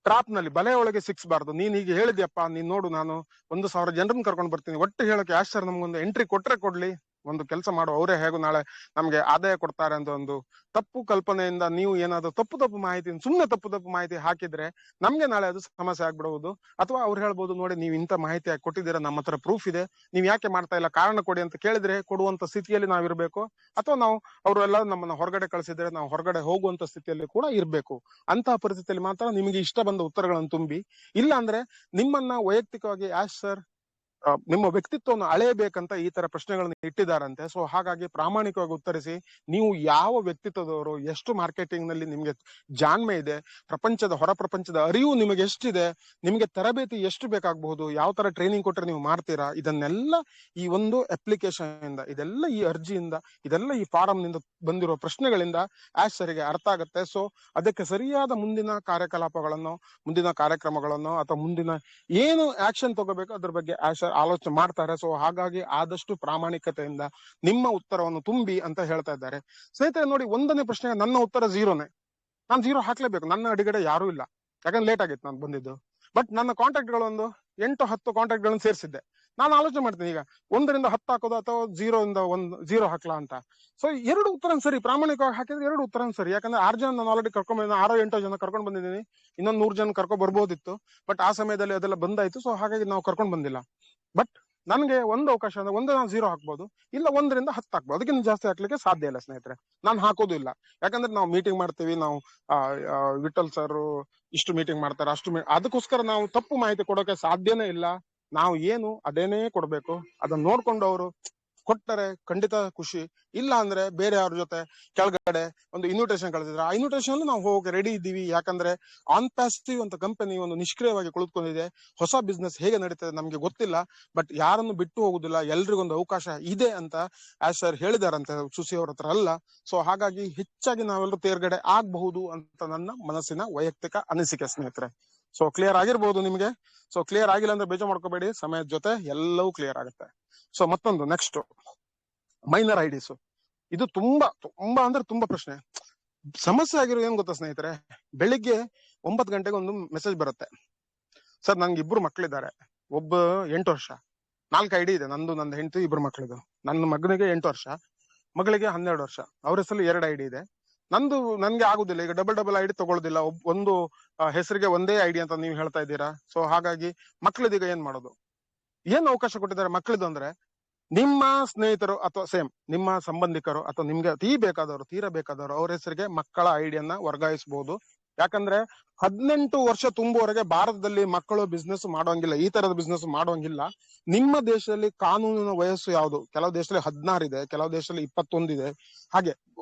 ಟ್ರಾಪ್ ನಲ್ಲಿ ಬಲೆ ಒಳಗೆ ಸಿಕ್ಸ್ಬಾರ್ದು. ನೀನ್ ಹೀಗೆ ಹೇಳಿದ್ಯಪ್ಪ, ನೀನ್ ನೋಡು ನಾನು 1,000 ಜನರನ್ನ ಕರ್ಕೊಂಡು ಬರ್ತೀನಿ, ಒಟ್ಟು ಹೇಳಕ್ಕೆ ಸರ್ ನಮ್ಗೊಂದು ಎಂಟ್ರಿ ಕೊಟ್ರೆ ಕೊಡ್ಲಿ, ಒಂದು ಕೆಲಸ ಮಾಡು, ಅವರೇ ಹೇಗೂ ನಾಳೆ ನಮ್ಗೆ ಆದಾಯ ಕೊಡ್ತಾರೆ ಅಂತ ಒಂದು ತಪ್ಪು ಕಲ್ಪನೆಯಿಂದ ನೀವು ಏನಾದ್ರು ತಪ್ಪು ಮಾಹಿತಿ, ಸುಮ್ನೆ ತಪ್ಪು ಮಾಹಿತಿ ಹಾಕಿದ್ರೆ ನಮ್ಗೆ ನಾಳೆ ಅದು ಸಮಸ್ಯೆ ಆಗ್ಬಿಡುವುದು. ಅಥವಾ ಅವ್ರು ಹೇಳ್ಬೋದು, ನೋಡಿ ನೀವು ಇಂಥ ಮಾಹಿತಿ ಯಾಕೆ ಕೊಟ್ಟಿದ್ದೀರಾ, ನಮ್ಮ ಹತ್ರ ಪ್ರೂಫ್ ಇದೆ, ನೀವ್ ಯಾಕೆ ಮಾಡ್ತಾ ಇಲ್ಲ, ಕಾರಣ ಕೊಡಿ ಅಂತ ಕೇಳಿದ್ರೆ ಕೊಡುವಂತ ಸ್ಥಿತಿಯಲ್ಲಿ ನಾವ್ ಇರ್ಬೇಕು. ಅಥವಾ ನಾವು ಅವರೆಲ್ಲ ನಮ್ಮನ್ನ ಹೊರಗಡೆ ಕಳಿಸಿದ್ರೆ ನಾವು ಹೊರಗಡೆ ಹೋಗುವಂತ ಸ್ಥಿತಿಯಲ್ಲಿ ಕೂಡ ಇರ್ಬೇಕು. ಅಂತಹ ಪರಿಸ್ಥಿತಿಯಲ್ಲಿ ಮಾತ್ರ ನಿಮಗೆ ಇಷ್ಟ ಬಂದ ಉತ್ತರಗಳನ್ನು ತುಂಬಿ. ಇಲ್ಲ ಅಂದ್ರೆ ನಿಮ್ಮನ್ನ ವೈಯಕ್ತಿಕವಾಗಿ ಸರ್ ನಿಮ್ಮ ವ್ಯಕ್ತಿತ್ವವನ್ನು ಅಳೆಯಬೇಕಂತ ಈ ತರ ಪ್ರಶ್ನೆಗಳನ್ನ ಇಟ್ಟಿದ್ದಾರಂತೆ. ಸೊ ಹಾಗಾಗಿ ಪ್ರಾಮಾಣಿಕವಾಗಿ ಉತ್ತರಿಸಿ. ನೀವು ಯಾವ ವ್ಯಕ್ತಿತ್ವದವರು, ಎಷ್ಟು ಮಾರ್ಕೆಟಿಂಗ್ ನಲ್ಲಿ ನಿಮ್ಗೆ ಜಾಣ್ಮೆ ಇದೆ, ಹೊರ ಪ್ರಪಂಚದ ಅರಿವು ನಿಮಗೆ ಎಷ್ಟಿದೆ, ನಿಮಗೆ ತರಬೇತಿ ಎಷ್ಟು ಬೇಕಾಗಬಹುದು, ಯಾವ ತರ ಟ್ರೈನಿಂಗ್ ಕೊಟ್ಟರೆ ನೀವು ಮಾಡ್ತೀರಾ, ಇದನ್ನೆಲ್ಲ ಈ ಒಂದು ಅಪ್ಲಿಕೇಶನ್ ಇಂದ, ಇದೆಲ್ಲ ಈ ಅರ್ಜಿಯಿಂದ, ಇದೆಲ್ಲ ಈ ಫಾರಂ ನಿಂದ ಬಂದಿರೋ ಪ್ರಶ್ನೆಗಳಿಂದ ಸರಿಗೆ ಅರ್ಥ ಆಗುತ್ತೆ. ಸೊ ಅದಕ್ಕೆ ಸರಿಯಾದ ಮುಂದಿನ ಕಾರ್ಯಕ್ರಮಗಳನ್ನು ಅಥವಾ ಮುಂದಿನ ಏನು ಆಕ್ಷನ್ ತಗೋಬೇಕು ಅದ್ರ ಬಗ್ಗೆ ಆಲೋಚನೆ ಮಾಡ್ತಾರೆ. ಸೊ ಹಾಗಾಗಿ ಆದಷ್ಟು ಪ್ರಾಮಾಣಿಕತೆಯಿಂದ ನಿಮ್ಮ ಉತ್ತರವನ್ನು ತುಂಬಿ ಅಂತ ಹೇಳ್ತಾ ಇದ್ದಾರೆ. ಸ್ನೇಹಿತರೆ ನೋಡಿ, 1ನೇ ಪ್ರಶ್ನೆಗೆ ನನ್ನ ಉತ್ತರ 0ನೇ. ನಾನು 0 ಹಾಕ್ಲೇಬೇಕು. ನನ್ನ ಅಡಿಗಡೆ ಯಾರು ಇಲ್ಲ, ಯಾಕಂದ್ರೆ ಲೇಟ್ ಆಗಿತ್ತು ನಾನು ಬಂದಿದ್ದು. ಬಟ್ ನನ್ನ ಕಾಂಟ್ಯಾಕ್ಟ್ ಗಳು ಒಂದು 8-10 ಕಾಂಟ್ಯಾಕ್ಟ್ ಗಳನ್ನು ಸೇರಿಸಿದ್ದೆ. ನಾನು ಆಲೋಚನೆ ಮಾಡ್ತೀನಿ, ಈಗ 1ರಿಂದ 10 ಹಾಕೋದು ಅಥವಾ 0ಯಿಂದ 0 ಹಾಕ್ಲಾ ಅಂತ. ಸೊ 2 ಉತ್ತರ ಸರಿ, ಪ್ರಾಮಾಣಿಕವಾಗಿ ಹಾಕಿದ್ರೆ 2 ಉತ್ತರ ಸರಿ. ಯಾಕಂದ್ರೆ 6 ಜನ ನಾನು ಆಲ್ರೆಡಿ ಕರ್ಕೊಂಡ್ ಬಂದಿದ್ದೀನಿ, 6-8 ಜನ ಕರ್ಕೊಂಡ್ ಬಂದಿದ್ದೀನಿ. ಇನ್ನೊಂದು 100 ಜನ ಕರ್ಕೊಂಡ್ ಬರ್ಬೋದಿತ್ತು, ಬಟ್ ಆ ಸಮಯದಲ್ಲಿ ಅದೆಲ್ಲ ಬಂದಾಯ್ತು. ಸೊ ಹಾಗಾಗಿ ನಾವು ಕರ್ಕೊಂಡ್ ಬಂದಿಲ್ಲ. ಬಟ್ ನನ್ಗೆ ಒಂದು ಅವಕಾಶ ಅಂದ್ರೆ ನಾನು 0 ಹಾಕ್ಬೋದು, ಇಲ್ಲ 1ರಿಂದ 10 ಹಾಕ್ಬೋದು. ಅದಕ್ಕಿಂತ ಜಾಸ್ತಿ ಹಾಕ್ಲಿಕ್ಕೆ ಸಾಧ್ಯ ಇಲ್ಲ ಸ್ನೇಹಿತರೆ, ನಾನು ಹಾಕೋದು ಇಲ್ಲ. ಯಾಕಂದ್ರೆ ನಾವು ಮೀಟಿಂಗ್ ಮಾಡ್ತೀವಿ, ನಾವು ವಿಠಲ್ ಸರ್ ಇಷ್ಟು ಮೀಟಿಂಗ್ ಮಾಡ್ತಾರೆ, ಅದಕ್ಕೋಸ್ಕರ ನಾವು ತಪ್ಪು ಮಾಹಿತಿ ಕೊಡೋಕೆ ಸಾಧ್ಯನೇ ಇಲ್ಲ. ನಾವು ಏನು ಅದೇನೇ ಕೊಡ್ಬೇಕು, ಅದನ್ನ ನೋಡ್ಕೊಂಡು ಅವರು ಕೊಟ್ಟರೆ ಖಂಡಿತ ಖುಷಿ. ಇಲ್ಲ ಅಂದ್ರೆ ಬೇರೆ ಅವ್ರ ಜೊತೆ ಕೆಳಗಡೆ ಒಂದು ಇನ್ವಿಟೇಷನ್ ಕಳಿಸಿದ್ರೆ ಆ ಇನ್ವಿಟೇಷನ್ ನಾವು ಹೋಗಕ್ಕೆ ರೆಡಿ ಇದ್ದೀವಿ. ಯಾಕಂದ್ರೆ ಆನ್ ಪ್ಯಾಸಿವ್ ಅಂತ ಕಂಪನಿ ಒಂದು ನಿಷ್ಕ್ರಿಯವಾಗಿ ಕುಳಿತುಕೊಂಡಿದೆ. ಹೊಸ ಬಿಸ್ನೆಸ್ ಹೇಗೆ ನಡೀತದೆ ನಮ್ಗೆ ಗೊತ್ತಿಲ್ಲ, ಬಟ್ ಯಾರನ್ನು ಬಿಟ್ಟು ಹೋಗುದಿಲ್ಲ, ಎಲ್ರಿಗೊಂದು ಅವಕಾಶ ಇದೆ ಅಂತ ಸರ್ ಹೇಳಿದಾರಂತೆ, ಸುಸಿ ಅವ್ರ ಹತ್ರ ಅಲ್ಲ. ಸೊ ಹಾಗಾಗಿ ಹೆಚ್ಚಾಗಿ ನಾವೆಲ್ಲರೂ ತೇರ್ಗಡೆ ಆಗ್ಬಹುದು ಅಂತ ನನ್ನ ಮನಸ್ಸಿನ ವೈಯಕ್ತಿಕ ಅನಿಸಿಕೆ ಸ್ನೇಹಿತರೆ. ಸೊ ಕ್ಲಿಯರ್ ಆಗಿರ್ಬೋದು ನಿಮ್ಗೆ. ಸೊ ಕ್ಲಿಯರ್ ಆಗಿಲ್ಲ ಅಂದ್ರೆ ಬೇಜಾರು ಮಾಡ್ಕೋಬೇಡಿ, ಸಮಯದ ಜೊತೆ ಎಲ್ಲವೂ ಕ್ಲಿಯರ್ ಆಗುತ್ತೆ. ಸೊ ಮತ್ತೊಂದು ನೆಕ್ಸ್ಟ್ ಮೈನರ್ ಐಡಿಸ್. ಇದು ತುಂಬಾ ಅಂದ್ರೆ ತುಂಬಾ ಪ್ರಶ್ನೆ ಸಮಸ್ಯೆ ಆಗಿರೋ ಏನ್ ಗೊತ್ತಾ ಸ್ನೇಹಿತರೆ, ಬೆಳಿಗ್ಗೆ 9 ಗಂಟೆಗೆ ಒಂದು ಮೆಸೇಜ್ ಬರುತ್ತೆ. ಸರ್ ನನ್ಗೆ 2 ಮಕ್ಳಿದ್ದಾರೆ, ಒಬ್ಬ 8 ವರ್ಷ, 4 ಐಡಿ ಇದೆ, ನನ್ನ ಹೆಂಡತಿ 2 ಮಕ್ಳಿದು. ನನ್ನ ಮಗನಿಗೆ 8 ವರ್ಷ, ಮಗಳಿಗೆ 12 ವರ್ಷ, ಅವ್ರ ಹೆಸರಲ್ಲಿ 2 ಐಡಿ ಇದೆ. ನನ್ಗೆ ಆಗುದಿಲ್ಲ, ಈಗ ಡಬಲ್ ಐಡಿ ತಗೊಳ್ಳೋದಿಲ್ಲ. ಒಂದು ಹೆಸರಿಗೆ ಒಂದೇ ಐಡಿ ಅಂತ ನೀವು ಹೇಳ್ತಾ ಇದ್ದೀರಾ. ಸೊ ಹಾಗಾಗಿ ಮಕ್ಳದೀಗ ಏನ್ ಮಾಡೋದು? ಏನ್ ಅವಕಾಶ ಕೊಟ್ಟಿದ್ದಾರೆ ಮಕ್ಳದು ಅಂದ್ರೆ, ನಿಮ್ಮ ಸ್ನೇಹಿತರು ಅಥವಾ ಸೇಮ್ ನಿಮ್ಮ ಸಂಬಂಧಿಕರು ಅಥವಾ ನಿಮ್ಗೆ ತೀರಾ ಬೇಕಾದವರು ಅವ್ರ ಹೆಸರಿಗೆ ಮಕ್ಕಳ ಐಡಿಯನ್ನ ವರ್ಗಾಯಿಸಬಹುದು. ಯಾಕಂದ್ರೆ 18 ವರ್ಷ ತುಂಬುವರೆಗೆ ಭಾರತದಲ್ಲಿ ಮಕ್ಕಳು ಬಿಸ್ನೆಸ್ ಮಾಡೋಂಗಿಲ್ಲ, ಈ ತರದ ಬಿಸ್ನೆಸ್ ಮಾಡೋಂಗಿಲ್ಲ. ನಿಮ್ಮ ದೇಶದಲ್ಲಿ ಕಾನೂನಿನ ವಯಸ್ಸು ಯಾವುದು? ಕೆಲವು ದೇಶದಲ್ಲಿ 16 ಇದೆ, ಕೆಲವು ದೇಶದಲ್ಲಿ 21 ಇದೆ. ಹಾಗೆ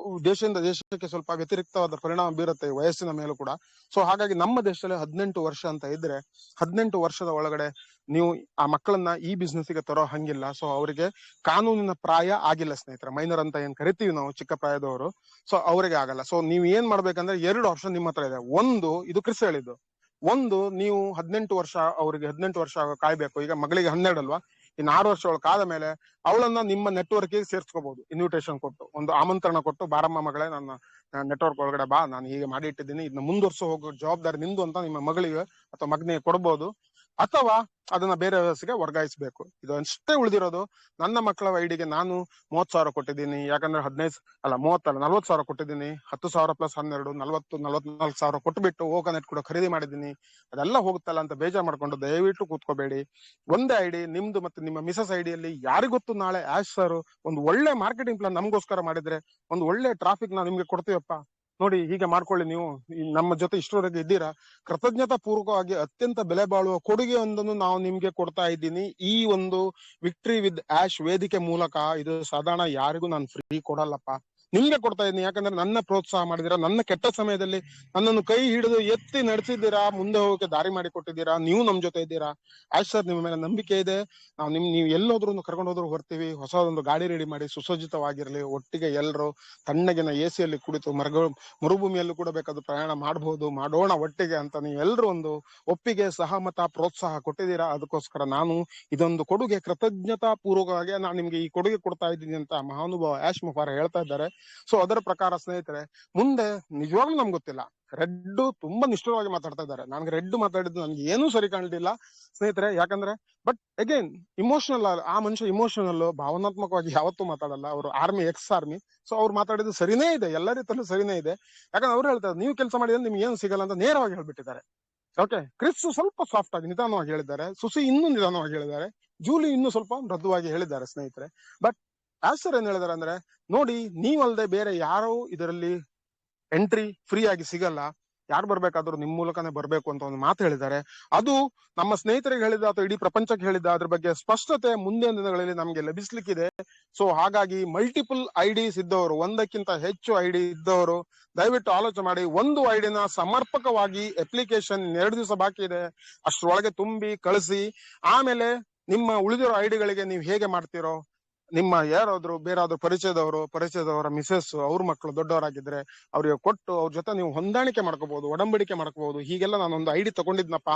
ದೇಶದಿಂದ ದೇಶಕ್ಕೆ ಸ್ವಲ್ಪ ವ್ಯತಿರಿಕ್ತವಾದ ಪರಿಣಾಮ ಬೀರುತ್ತೆ ವಯಸ್ಸಿನ ಮೇಲೂ ಕೂಡ. ಸೊ ಹಾಗಾಗಿ ನಮ್ಮ ದೇಶದಲ್ಲಿ 18 ವರ್ಷ ಅಂತ ಇದ್ರೆ 18 ವರ್ಷದ ಒಳಗಡೆ ನೀವು ಆ ಮಕ್ಕಳನ್ನ ಈ ಬಿಸ್ನೆಸ್ಗೆ ತರೋ ಹಂಗಿಲ್ಲ. ಸೊ ಅವರಿಗೆ ಕಾನೂನಿನ ಪ್ರಾಯ ಆಗಿಲ್ಲ ಸ್ನೇಹಿತರೆ, ಮೈನರ್ ಅಂತ ಏನ್ ಕರಿತೀವಿ ನಾವು, ಚಿಕ್ಕ ಪ್ರಾಯದವರು. ಸೊ ಅವರಿಗೆ ಆಗಲ್ಲ. ಸೊ ನೀವ್ ಏನ್ ಮಾಡ್ಬೇಕಂದ್ರೆ 2 ಆಪ್ಷನ್ ನಿಮ್ಮ ಹತ್ರ ಇದೆ. ಒಂದು, ಇದು ಕ್ರಿಸ್ ಹೇಳಿದ್ದು, ಒಂದು ನೀವು 18 ವರ್ಷ ಅವ್ರಿಗೆ 18 ವರ್ಷ ಕಾಯ್ಬೇಕು. ಈಗ ಮಗಳಿಗೆ 12 ಅಲ್ವಾ, ಇನ್ನು 6 ವರ್ಷ ಕಾದ ಮೇಲೆ ಅವಳನ್ನ ನಿಮ್ಮ ನೆಟ್ವರ್ಕ್ ಗೆ ಸೇರ್ಸ್ಕೋಬಹುದು. ಇನ್ವಿಟೇಷನ್ ಕೊಟ್ಟು, ಒಂದು ಆಮಂತ್ರಣ ಕೊಟ್ಟು, ಬಾರಮ್ಮ ಮಗಳೇ ನನ್ನ ನೆಟ್ವರ್ಕ್ ಒಳಗಡೆ ಬಾ, ನಾನು ಹೀಗೆ ಮಾಡಿ ಇಟ್ಟಿದ್ದೀನಿ, ಇದನ್ನ ಮುಂದುವರ್ಸೋ ಹೋಗೋ ಜವಾಬ್ದಾರಿ ನಿಂದು ಅಂತ ನಿಮ್ಮ ಮಗಳಿಗೆ ಅಥವಾ ಮಗನಿಗೆ ಕೊಡ್ಬೋದು. ಅಥವಾ ಅದನ್ನ ಬೇರೆ ವ್ಯವಸ್ಥೆಗೆ ವರ್ಗಾಯಿಸಬೇಕು. ಇದು ಅಷ್ಟೇ ಉಳಿದಿರೋದು. ನನ್ನ ಮಕ್ಕಳ ಐಡಿಗೆ ನಾನು 30,000 ಕೊಟ್ಟಿದ್ದೀನಿ, ಯಾಕಂದ್ರೆ 40,000 ಕೊಟ್ಟಿದ್ದೀನಿ. 10,000 ಪ್ಲಸ್ 12 44,000 ಕೊಟ್ಬಿಟ್ಟು ಓಕನೆಟ್ ಕೂಡ ಖರೀದಿ ಮಾಡಿದ್ದೀನಿ. ಅದೆಲ್ಲ ಹೋಗುತ್ತಲ್ಲ ಅಂತ ಬೇಜಾರ್ ಮಾಡ್ಕೊಂಡು ದಯವಿಟ್ಟು ಕೂತ್ಕೋಬೇಡಿ. ಒಂದೇ ಐಡಿ ನಿಮ್ದು ಮತ್ತೆ ನಿಮ್ಮ ಮಿಸಸ್ ಐಡಿಯಲ್ಲಿ ಯಾರಿಗೊತ್ತು ನಾಳೆ ಆಶ್ ಸರ್ ಒಂದು ಒಳ್ಳೆ ಮಾರ್ಕೆಟಿಂಗ್ ಪ್ಲಾನ್ ನಮಗೋಸ್ಕರ ಮಾಡಿದ್ರೆ ಒಂದು ಒಳ್ಳೆ ಟ್ರಾಫಿಕ್ ನ ನಿಮ್ಗೆ ಕೊಡ್ತೀವಪ್ಪ, ನೋಡಿ ಹೀಗೆ ಮಾಡ್ಕೊಳ್ಳಿ, ನೀವು ನಮ್ಮ ಜೊತೆ ಇಷ್ಟರವರೆಗೆ ಇದ್ದೀರಾ, ಕೃತಜ್ಞತಾ ಪೂರ್ವಕವಾಗಿ ಅತ್ಯಂತ ಬೆಲೆ ಬಾಳುವ ಕೊಡುಗೆ ಒಂದನ್ನು ನಾವು ನಿಮ್ಗೆ ಕೊಡ್ತಾ ಇದ್ದೀನಿ ಈ ಒಂದು ವಿಕ್ಟ್ರಿ ವಿತ್ ಆಶ್ ವೇದಿಕೆ ಮೂಲಕ. ಇದು ಸಾಧಾರಣ ಯಾರಿಗೂ ನಾನು ಫ್ರೀ ಕೊಡಲ್ಲಪ್ಪ, ನಿಮ್ಗೆ ಕೊಡ್ತಾ ಇದ್ದೀನಿ. ಯಾಕಂದ್ರೆ ನನ್ನ ಪ್ರೋತ್ಸಾಹ ಮಾಡಿದೀರಾ, ನನ್ನ ಕೆಟ್ಟ ಸಮಯದಲ್ಲಿ ನನ್ನನ್ನು ಕೈ ಹಿಡಿದು ಎತ್ತಿ ನಡೆಸಿದ್ದೀರಾ, ಮುಂದೆ ಹೋಗಕ್ಕೆ ದಾರಿ ಮಾಡಿ ಕೊಟ್ಟಿದ್ದೀರಾ, ನೀವು ನಮ್ ಜೊತೆ ಇದ್ದೀರಾ. ಆಶ್ ಸರ್ ನಿಮ್ಮ ಮೇಲೆ ನಂಬಿಕೆ ಇದೆ, ನೀವು ಎಲ್ಲೋದ್ರು ಕರ್ಕೊಂಡು ಹೋದ್ರು ಬರ್ತೀವಿ. ಹೊಸ ಒಂದು ಗಾಡಿ ರೆಡಿ ಮಾಡಿ ಸುಸಜ್ಜಿತವಾಗಿರ್ಲಿ, ಒಟ್ಟಿಗೆ ಎಲ್ರು ತಣ್ಣಗಿನ ಎಸಿಯಲ್ಲಿ ಕುಳಿತು ಮರುಭೂಮಿಯಲ್ಲೂ ಕೂಡ ಬೇಕಾದ್ರೂ ಪ್ರಯಾಣ ಮಾಡಬಹುದು, ಮಾಡೋಣ ಒಟ್ಟಿಗೆ ಅಂತ ನೀವು ಎಲ್ರು ಒಂದು ಒಪ್ಪಿಗೆ ಸಹಮತ ಪ್ರೋತ್ಸಾಹ ಕೊಟ್ಟಿದ್ದೀರಾ. ಅದಕ್ಕೋಸ್ಕರ ನಾನು ಇದೊಂದು ಕೊಡುಗೆ ಕೃತಜ್ಞತಾ ಪೂರ್ವಕವಾಗಿ ನಾನು ನಿಮ್ಗೆ ಈ ಕೊಡುಗೆ ಕೊಡ್ತಾ ಇದ್ದೀನಿ ಅಂತ ಮಹಾನುಭಾವ ಆಶ್ ಮುಫಾರ ಹೇಳ್ತಾ ಇದ್ದಾರೆ. ಸೊ ಅದರ ಪ್ರಕಾರ ಸ್ನೇಹಿತರೆ, ಮುಂದೆ ನಿಜವಾಗ್ಲೂ ನಮ್ಗೆ ಗೊತ್ತಿಲ್ಲ, ರೆಡ್ ತುಂಬಾ ನಿಷ್ಠುರವಾಗಿ ಮಾತಾಡ್ತಾ ಇದ್ದಾರೆ. ನನ್ಗೆ ರೆಡ್ ಮಾತಾಡಿದ್ದು ನನ್ಗೆ ಏನೂ ಸರಿ ಕಾಣಲಿಲ್ಲ ಸ್ನೇಹಿತರೆ. ಯಾಕಂದ್ರೆ ಬಟ್ ಅಗೇನ್ ಇಮೋಷನಲ್, ಆ ಮನುಷ್ಯ ಇಮೋಷನಲ್ ಭಾವನಾತ್ಮಕವಾಗಿ ಯಾವತ್ತೂ ಮಾತಾಡಲ್ಲ. ಅವರು ಆರ್ಮಿ, ಎಕ್ಸ್ ಆರ್ಮಿ. ಸೊ ಅವ್ರು ಮಾತಾಡಿದ್ದು ಸರಿನೇ ಇದೆ, ಎಲ್ಲ ರೀತಿಯಲ್ಲೂ ಸರಿನೇ ಇದೆ. ಯಾಕಂದ್ರೆ ಅವ್ರು ಹೇಳ್ತಾರೆ ನೀವು ಕೆಲಸ ಮಾಡಿದ್ರೆ ನಿಮ್ಗೆ ಏನು ಸಿಗಲ್ಲ ಅಂತ ನೇರವಾಗಿ ಹೇಳ್ಬಿಟ್ಟಿದ್ದಾರೆ. ಓಕೆ, ಕ್ರಿಸ್ ಸ್ವಲ್ಪ ಸಾಫ್ಟ್ ಆಗಿ ನಿಧಾನವಾಗಿ ಹೇಳಿದ್ದಾರೆ, ಸುಸಿ ಇನ್ನೂ ನಿಧಾನವಾಗಿ ಹೇಳಿದ್ದಾರೆ, ಜೂಲಿ ಇನ್ನೂ ಸ್ವಲ್ಪ ಮೃದುವಾಗಿ ಹೇಳಿದ್ದಾರೆ ಸ್ನೇಹಿತರೆ. ಬಟ್ ಆಸರ್ ಏನ್ ಹೇಳಿದಾರೆ ಅಂದ್ರೆ, ನೋಡಿ ನೀವಲ್ದೆ ಬೇರೆ ಯಾರು ಇದರಲ್ಲಿ ಎಂಟ್ರಿ ಫ್ರೀ ಆಗಿ ಸಿಗಲ್ಲ, ಯಾರು ಬರ್ಬೇಕಾದ್ರೂ ನಿಮ್ ಮೂಲಕನೇ ಬರ್ಬೇಕು ಅಂತ ಒಂದು ಮಾತು ಹೇಳಿದ್ದಾರೆ. ಅದು ನಮ್ಮ ಸ್ನೇಹಿತರಿಗೆ ಹೇಳಿದ ಅಥವಾ ಇಡೀ ಪ್ರಪಂಚಕ್ಕೆ ಹೇಳಿದ ಅದ್ರ ಬಗ್ಗೆ ಸ್ಪಷ್ಟತೆ ಮುಂದಿನ ದಿನಗಳಲ್ಲಿ ನಮ್ಗೆ ಲಭಿಸ್ಲಿಕ್ಕಿದೆ. ಸೊ ಹಾಗಾಗಿ ಮಲ್ಟಿಪಲ್ ಐಡಿಸ್ ಇದ್ದವರು, ಒಂದಕ್ಕಿಂತ ಹೆಚ್ಚು ಐಡಿ ಇದ್ದವರು ದಯವಿಟ್ಟು ಆಲೋಚನೆ ಮಾಡಿ, ಒಂದು ಐಡಿನ ಸಮರ್ಪಕವಾಗಿ ಅಪ್ಲಿಕೇಶನ್ 2 ದಿವಸ ಬಾಕಿ ಇದೆ, ಅಷ್ಟ್ರೊಳಗೆ ತುಂಬಿ ಕಳಿಸಿ. ಆಮೇಲೆ ನಿಮ್ಮ ಉಳಿದಿರೋ ಐಡಿಗಳಿಗೆ ನೀವು ಹೇಗೆ ಮಾಡ್ತೀರೋ, ನಿಮ್ಮ ಯಾರಾದ್ರೂ ಬೇರಾದ್ರೂ ಪರಿಚಯದವರ ಮಿಸಸ್, ಅವ್ರ ಮಕ್ಕಳು ದೊಡ್ಡವರಾಗಿದ್ರೆ ಅವ್ರಿಗೆ ಕೊಟ್ಟು ಅವ್ರ ಜೊತೆ ನೀವು ಹೊಂದಾಣಿಕೆ ಮಾಡ್ಕೋಬಹುದು, ಒಡಂಬಡಿಕೆ ಮಾಡ್ಕೋಬಹುದು. ಹೀಗೆಲ್ಲ ನಾನೊಂದು ಐಡಿ ತಗೊಂಡಿದ್ನಪ್ಪ,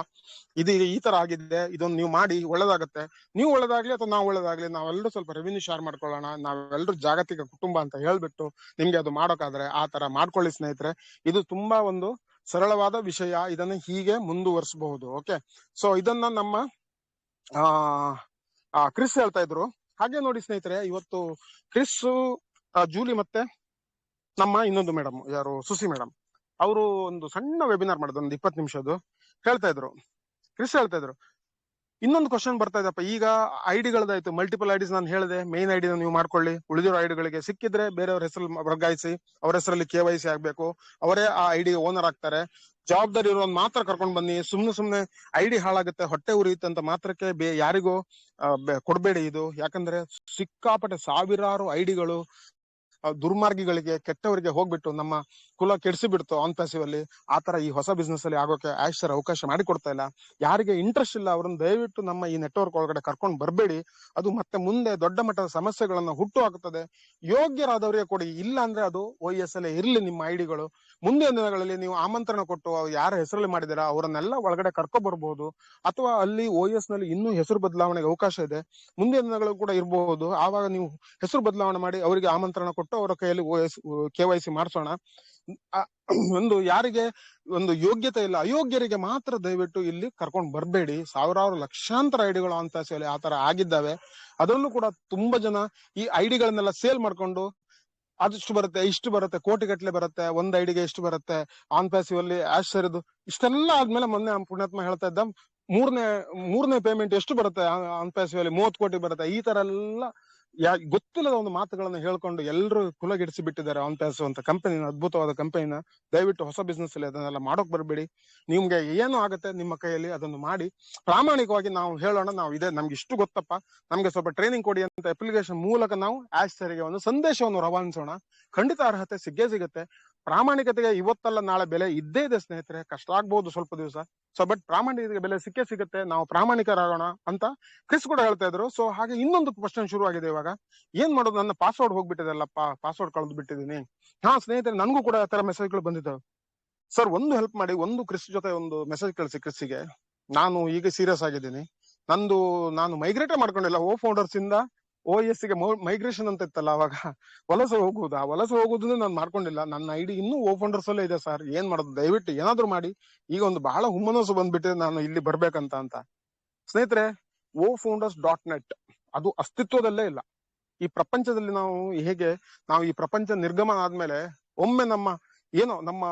ಇದು ಈ ತರ ಆಗಿದೆ, ಇದೊಂದು ನೀವು ಮಾಡಿ ಒಳ್ಳೇದಾಗತ್ತೆ, ನೀವು ಒಳ್ಳೇದಾಗ್ಲಿ ಅಥವಾ ನಾವು ಒಳ್ಳೇದಾಗ್ಲಿ, ನಾವೆಲ್ಲರೂ ಸ್ವಲ್ಪ ರೆವಿನ್ಯೂ ಶೇರ್ ಮಾಡ್ಕೊಳ್ಳೋಣ, ನಾವೆಲ್ಲರೂ ಜಾಗತಿಕ ಕುಟುಂಬ ಅಂತ ಹೇಳ್ಬಿಟ್ಟು ನಿಮ್ಗೆ ಅದು ಮಾಡೋಕಾದ್ರೆ ಆ ತರ ಮಾಡ್ಕೊಳ್ಳಿ ಸ್ನೇಹಿತರೆ. ಇದು ತುಂಬಾ ಒಂದು ಸರಳವಾದ ವಿಷಯ, ಇದನ್ನ ಹೀಗೆ ಮುಂದುವರಿಸಬಹುದು. ಓಕೆ, ಸೊ ಇದನ್ನ ನಮ್ಮ ಕ್ರಿಸ್ ಹೇಳ್ತಾ ಇದ್ರು. ಹಾಗೆ ನೋಡಿ ಸ್ನೇಹಿತರೆ, ಇವತ್ತು ಕ್ರಿಸ್, ಜೂಲಿ ಮತ್ತೆ ನಮ್ಮ ಇನ್ನೊಂದು ಮೇಡಮ್, ಯಾರು ಸುಸಿ ಮೇಡಮ್, ಅವರು ಒಂದು ಸಣ್ಣ ವೆಬಿನಾರ್ ಮಾಡಿದ್ರು, ಒಂದು 20 ನಿಮಿಷದ್ದು. ಕ್ರಿಸ್ ಹೇಳ್ತಾ ಇದ್ರು, ಇನ್ನೊಂದು ಕ್ವಶನ್ ಬರ್ತಾ ಇದೆಪ್ಪ, ಈಗ ಐಡಿಗಳದಾಯ್ತು, ಮಲ್ಟಿಪಲ್ ಐಡಿಸ್ ನಾನು ಹೇಳಿದೆ, ಮೇನ್ ಐಡಿನ ನೀವು ಮಾಡ್ಕೊಳ್ಳಿ, ಉಳಿದಿರೋ ಐಡಿಗಳಿಗೆ ಸಿಕ್ಕಿದ್ರೆ ಬೇರೆಯವ್ರ ಹೆಸರಲ್ಲಿ ವರ್ಗಾಯಿಸಿ, ಅವ್ರ ಹೆಸರಲ್ಲಿ KYC ಆಗ್ಬೇಕು, ಅವರೇ ಆ ಐಡಿ ಓನರ್ ಆಗ್ತಾರೆ. ಜವಾಬ್ದಾರಿ ಇರೋನ್ ಮಾತ್ರ ಕರ್ಕೊಂಡ್ ಬನ್ನಿ, ಸುಮ್ನೆ ಐಡಿ ಹಾಳಾಗುತ್ತೆ, ಹೊಟ್ಟೆ ಉರಿಯುತ್ತೆ ಅಂತ ಮಾತ್ರಕ್ಕೆ ಯಾರಿಗೂ ಕೊಡ್ಬೇಡಿ ಇದು. ಯಾಕಂದ್ರೆ ಸಿಕ್ಕಾಪಟ್ಟೆ ಸಾವಿರಾರು ಐಡಿಗಳು ದುರ್ಮಾರ್ಗಿಗಳಿಗೆ, ಕೆಟ್ಟವರಿಗೆ ಹೋಗ್ಬಿಟ್ಟು ನಮ್ಮ ಕುಲ ಕೆಡಿಸಿ ಬಿಡ್ತು ಆನ್ ಪ್ಯಾಸಿವ್ ಅಲ್ಲಿ. ಆತರ ಈ ಹೊಸ ಬಿಸ್ನೆಸ್ ಅಲ್ಲಿ ಆಗೋಕೆ ಆಶ್ ಸರ್ ಅವಕಾಶ ಮಾಡಿಕೊಡ್ತಾ ಇಲ್ಲ. ಯಾರಿಗೆ ಇಂಟ್ರೆಸ್ಟ್ ಇಲ್ಲ ಅವ್ರನ್ನ ದಯವಿಟ್ಟು ನಮ್ಮ ಈ ನೆಟ್ವರ್ಕ್ ಒಳಗಡೆ ಕರ್ಕೊಂಡು ಬರ್ಬೇಡಿ, ಅದು ಮತ್ತೆ ಮುಂದೆ ದೊಡ್ಡ ಮಟ್ಟದ ಸಮಸ್ಯೆಗಳನ್ನ ಹುಟ್ಟು ಹಾಕುತ್ತದೆ. ಯೋಗ್ಯರಾದವರಿಗೆ ಕೊಡಿ, ಇಲ್ಲ ಅಂದ್ರೆ ಅದು OES ಅಲ್ಲೇ ಇರ್ಲಿ ನಿಮ್ಮ ಐಡಿಗಳು. ಮುಂದಿನ ದಿನಗಳಲ್ಲಿ ನೀವು ಆಮಂತ್ರಣ ಕೊಟ್ಟು ಯಾರ ಹೆಸರಲ್ಲಿ ಮಾಡಿದಿರಾ ಅವರನ್ನೆಲ್ಲ ಒಳಗಡೆ ಕರ್ಕೊ ಬರ್ಬಹುದು, ಅಥವಾ ಅಲ್ಲಿ OES ನಲ್ಲಿ ಇನ್ನೂ ಹೆಸರು ಬದಲಾವಣೆಗೆ ಅವಕಾಶ ಇದೆ, ಮುಂದಿನ ದಿನಗಳು ಕೂಡ ಇರಬಹುದು. ಆವಾಗ ನೀವು ಹೆಸರು ಬದಲಾವಣೆ ಮಾಡಿ ಅವರಿಗೆ ಆಮಂತ್ರಣ ಕೊಟ್ಟು ಅವರ ಕೈಯಲ್ಲಿ KYC ಮಾಡಿಸೋಣ. ಒಂದು ಯಾರಿಗೆ ಒಂದು ಯೋಗ್ಯತೆ ಇಲ್ಲ, ಅಯೋಗ್ಯರಿಗೆ ಮಾತ್ರ ದಯವಿಟ್ಟು ಇಲ್ಲಿ ಕರ್ಕೊಂಡು ಬರ್ಬೇಡಿ. ಸಾವಿರಾರು ಲಕ್ಷಾಂತರ ಐಡಿಗಳು ಆನ್ ಪ್ಯಾಸಿವ್ ಆತರ ಆಗಿದ್ದಾವೆ. ಅದರಲ್ಲೂ ಕೂಡ ತುಂಬಾ ಜನ ಈ ಐಡಿಗಳನ್ನೆಲ್ಲ ಸೇಲ್ ಮಾಡ್ಕೊಂಡು ಅದಿಷ್ಟು ಬರುತ್ತೆ, ಇಷ್ಟು ಬರುತ್ತೆ, ಕೋಟಿಗಟ್ಲೆ ಬರುತ್ತೆ, ಒಂದ್ ಐಡಿಗೆ ಎಷ್ಟು ಬರುತ್ತೆ ಆನ್ ಪ್ಯಾಸಿವ್ ಅಲ್ಲಿ ಆಶ್ ಸರಿದು ಇಷ್ಟೆಲ್ಲ ಆದ್ಮೇಲೆ ಮೊನ್ನೆ ಪುಣ್ಯಾತ್ಮ ಹೇಳ್ತಾ ಇದ್ದ, ಮೂರನೇ ಪೇಮೆಂಟ್ ಎಷ್ಟು ಬರುತ್ತೆ ಆನ್ ಪ್ಯಾಸಿವ್ ಅಲ್ಲಿ, 30 ಕೋಟಿ ಬರುತ್ತೆ. ಈ ತರ ಎಲ್ಲ ಗೊತ್ತಿಲ್ಲದ ಒಂದು ಮಾತುಗಳನ್ನ ಹೇಳ್ಕೊಂಡು ಎಲ್ಲರೂ ಕುಲಗೆಡಿಸಿ ಬಿಟ್ಟಿದ್ದಾರೆ ಆನ್ ಪ್ಯಾಸಿವ್ ಅಂತ ಕಂಪನಿನ, ಅದ್ಭುತವಾದ ಕಂಪನಿನ. ದಯವಿಟ್ಟು ಹೊಸ ಬಿಸ್ನೆಸ್ ಅಲ್ಲಿ ಅದನ್ನೆಲ್ಲ ಮಾಡೋಕ್ ಬರ್ಬೇಡಿ. ನಿಮ್ಗೆ ಏನು ಆಗುತ್ತೆ ನಿಮ್ಮ ಕೈಯಲ್ಲಿ ಅದನ್ನು ಮಾಡಿ ಪ್ರಾಮಾಣಿಕವಾಗಿ ನಾವು ಹೇಳೋಣ, ನಾವು ಇದೆ, ನಮ್ಗೆ ಇಷ್ಟು ಗೊತ್ತಪ್ಪ, ನಮ್ಗೆ ಸ್ವಲ್ಪ ಟ್ರೈನಿಂಗ್ ಕೊಡಿ ಅಂತ ಅಪ್ಲಿಕೇಶನ್ ಮೂಲಕ ನಾವು ಆಶ್ ಸರಿಗೆ ಒಂದು ಸಂದೇಶವನ್ನು ರವಾನಿಸೋಣ. ಖಂಡಿತ ಅರ್ಹತೆ ಸಿಗೇ ಸಿಗುತ್ತೆ. ಪ್ರಾಮಾಣಿಕತೆಗೆ ಇವತ್ತಲ್ಲ ನಾಳೆ ಬೆಲೆ ಇದ್ದೇ ಇದೆ ಸ್ನೇಹಿತರೆ, ಕಷ್ಟ ಆಗ್ಬಹುದು ಸ್ವಲ್ಪ ದಿವಸ. ಸೊ ಬಟ್ ಪ್ರಾಮಾಣಿಕತೆಗೆ ಬೆಲೆ ಸಿಕ್ಕೇ ಸಿಗುತ್ತೆ, ನಾವು ಪ್ರಾಮಾಣಿಕರಾಗೋಣ ಅಂತ ಕ್ರಿಸ್ ಕೂಡ ಹೇಳ್ತಾ ಇದ್ರು. ಸೊ ಹಾಗೆ ಇನ್ನೊಂದು ಕ್ವಶನ್ ಶುರು ಆಗಿದೆ ಇವಾಗ, ಏನ್ ಮಾಡೋದು, ನನ್ನ ಪಾಸ್ವರ್ಡ್ ಹೋಗ್ಬಿಟ್ಟಿದೆಲ್ಲಪ್ಪ, ಪಾಸ್ವರ್ಡ್ ಕಳೆದು ಬಿಟ್ಟಿದ್ದೀನಿ. ಹಾ ಸ್ನೇಹಿತರೆ, ನನ್ಗೂ ಕೂಡ ಆ ತರ ಮೆಸೇಜ್ಗಳು ಬಂದಿದ್ದಾವೆ. ಸರ್ ಒಂದು ಹೆಲ್ಪ್ ಮಾಡಿ, ಒಂದು ಕ್ರಿಸ್ ಜೊತೆ ಒಂದು ಮೆಸೇಜ್ ಕಳಿಸಿ ಕ್ರಿಸ್ಸಿಗೆ. ನಾನು ಈಗ ಸೀರಿಯಸ್ ಆಗಿದ್ದೀನಿ, ನಾನು ಮೈಗ್ರೇಟೇ ಮಾಡ್ಕೊಂಡಿಲ್ಲ, ಫೌಂಡರ್ಸ್ ಇಂದ OES ಗೆ ಮೈಗ್ರೇಷನ್ ಅಂತ ಇತ್ತಲ್ಲ ಅವಾಗ, ವಲಸೆ ಹೋಗುವುದನ್ನ ನಾನು ಮಾಡ್ಕೊಂಡಿಲ್ಲ. ನನ್ನ ಐಡಿ ಇನ್ನೂ ಫೌಂಡರ್ಸ್ ಅಲ್ಲೇ ಇದೆ ಸರ್, ಏನ್ ಮಾಡೋದು, ದಯವಿಟ್ಟು ಏನಾದ್ರು ಮಾಡಿ. ಈಗ ಒಂದು ಬಹಳ ಹುಮ್ಮನಸ್ಸು ಬಂದ್ಬಿಟ್ಟಿದೆ ನಾನು ಇಲ್ಲಿ ಬರ್ಬೇಕಂತ. ಸ್ನೇಹಿತರೆ, ofounders.net ಅದು ಅಸ್ತಿತ್ವದಲ್ಲೇ ಇಲ್ಲ. ಈ ಪ್ರಪಂಚದಲ್ಲಿ ನಾವು ಈ ಪ್ರಪಂಚ ನಿರ್ಗಮನ ಆದ್ಮೇಲೆ ಒಮ್ಮೆ ನಮ್ಮ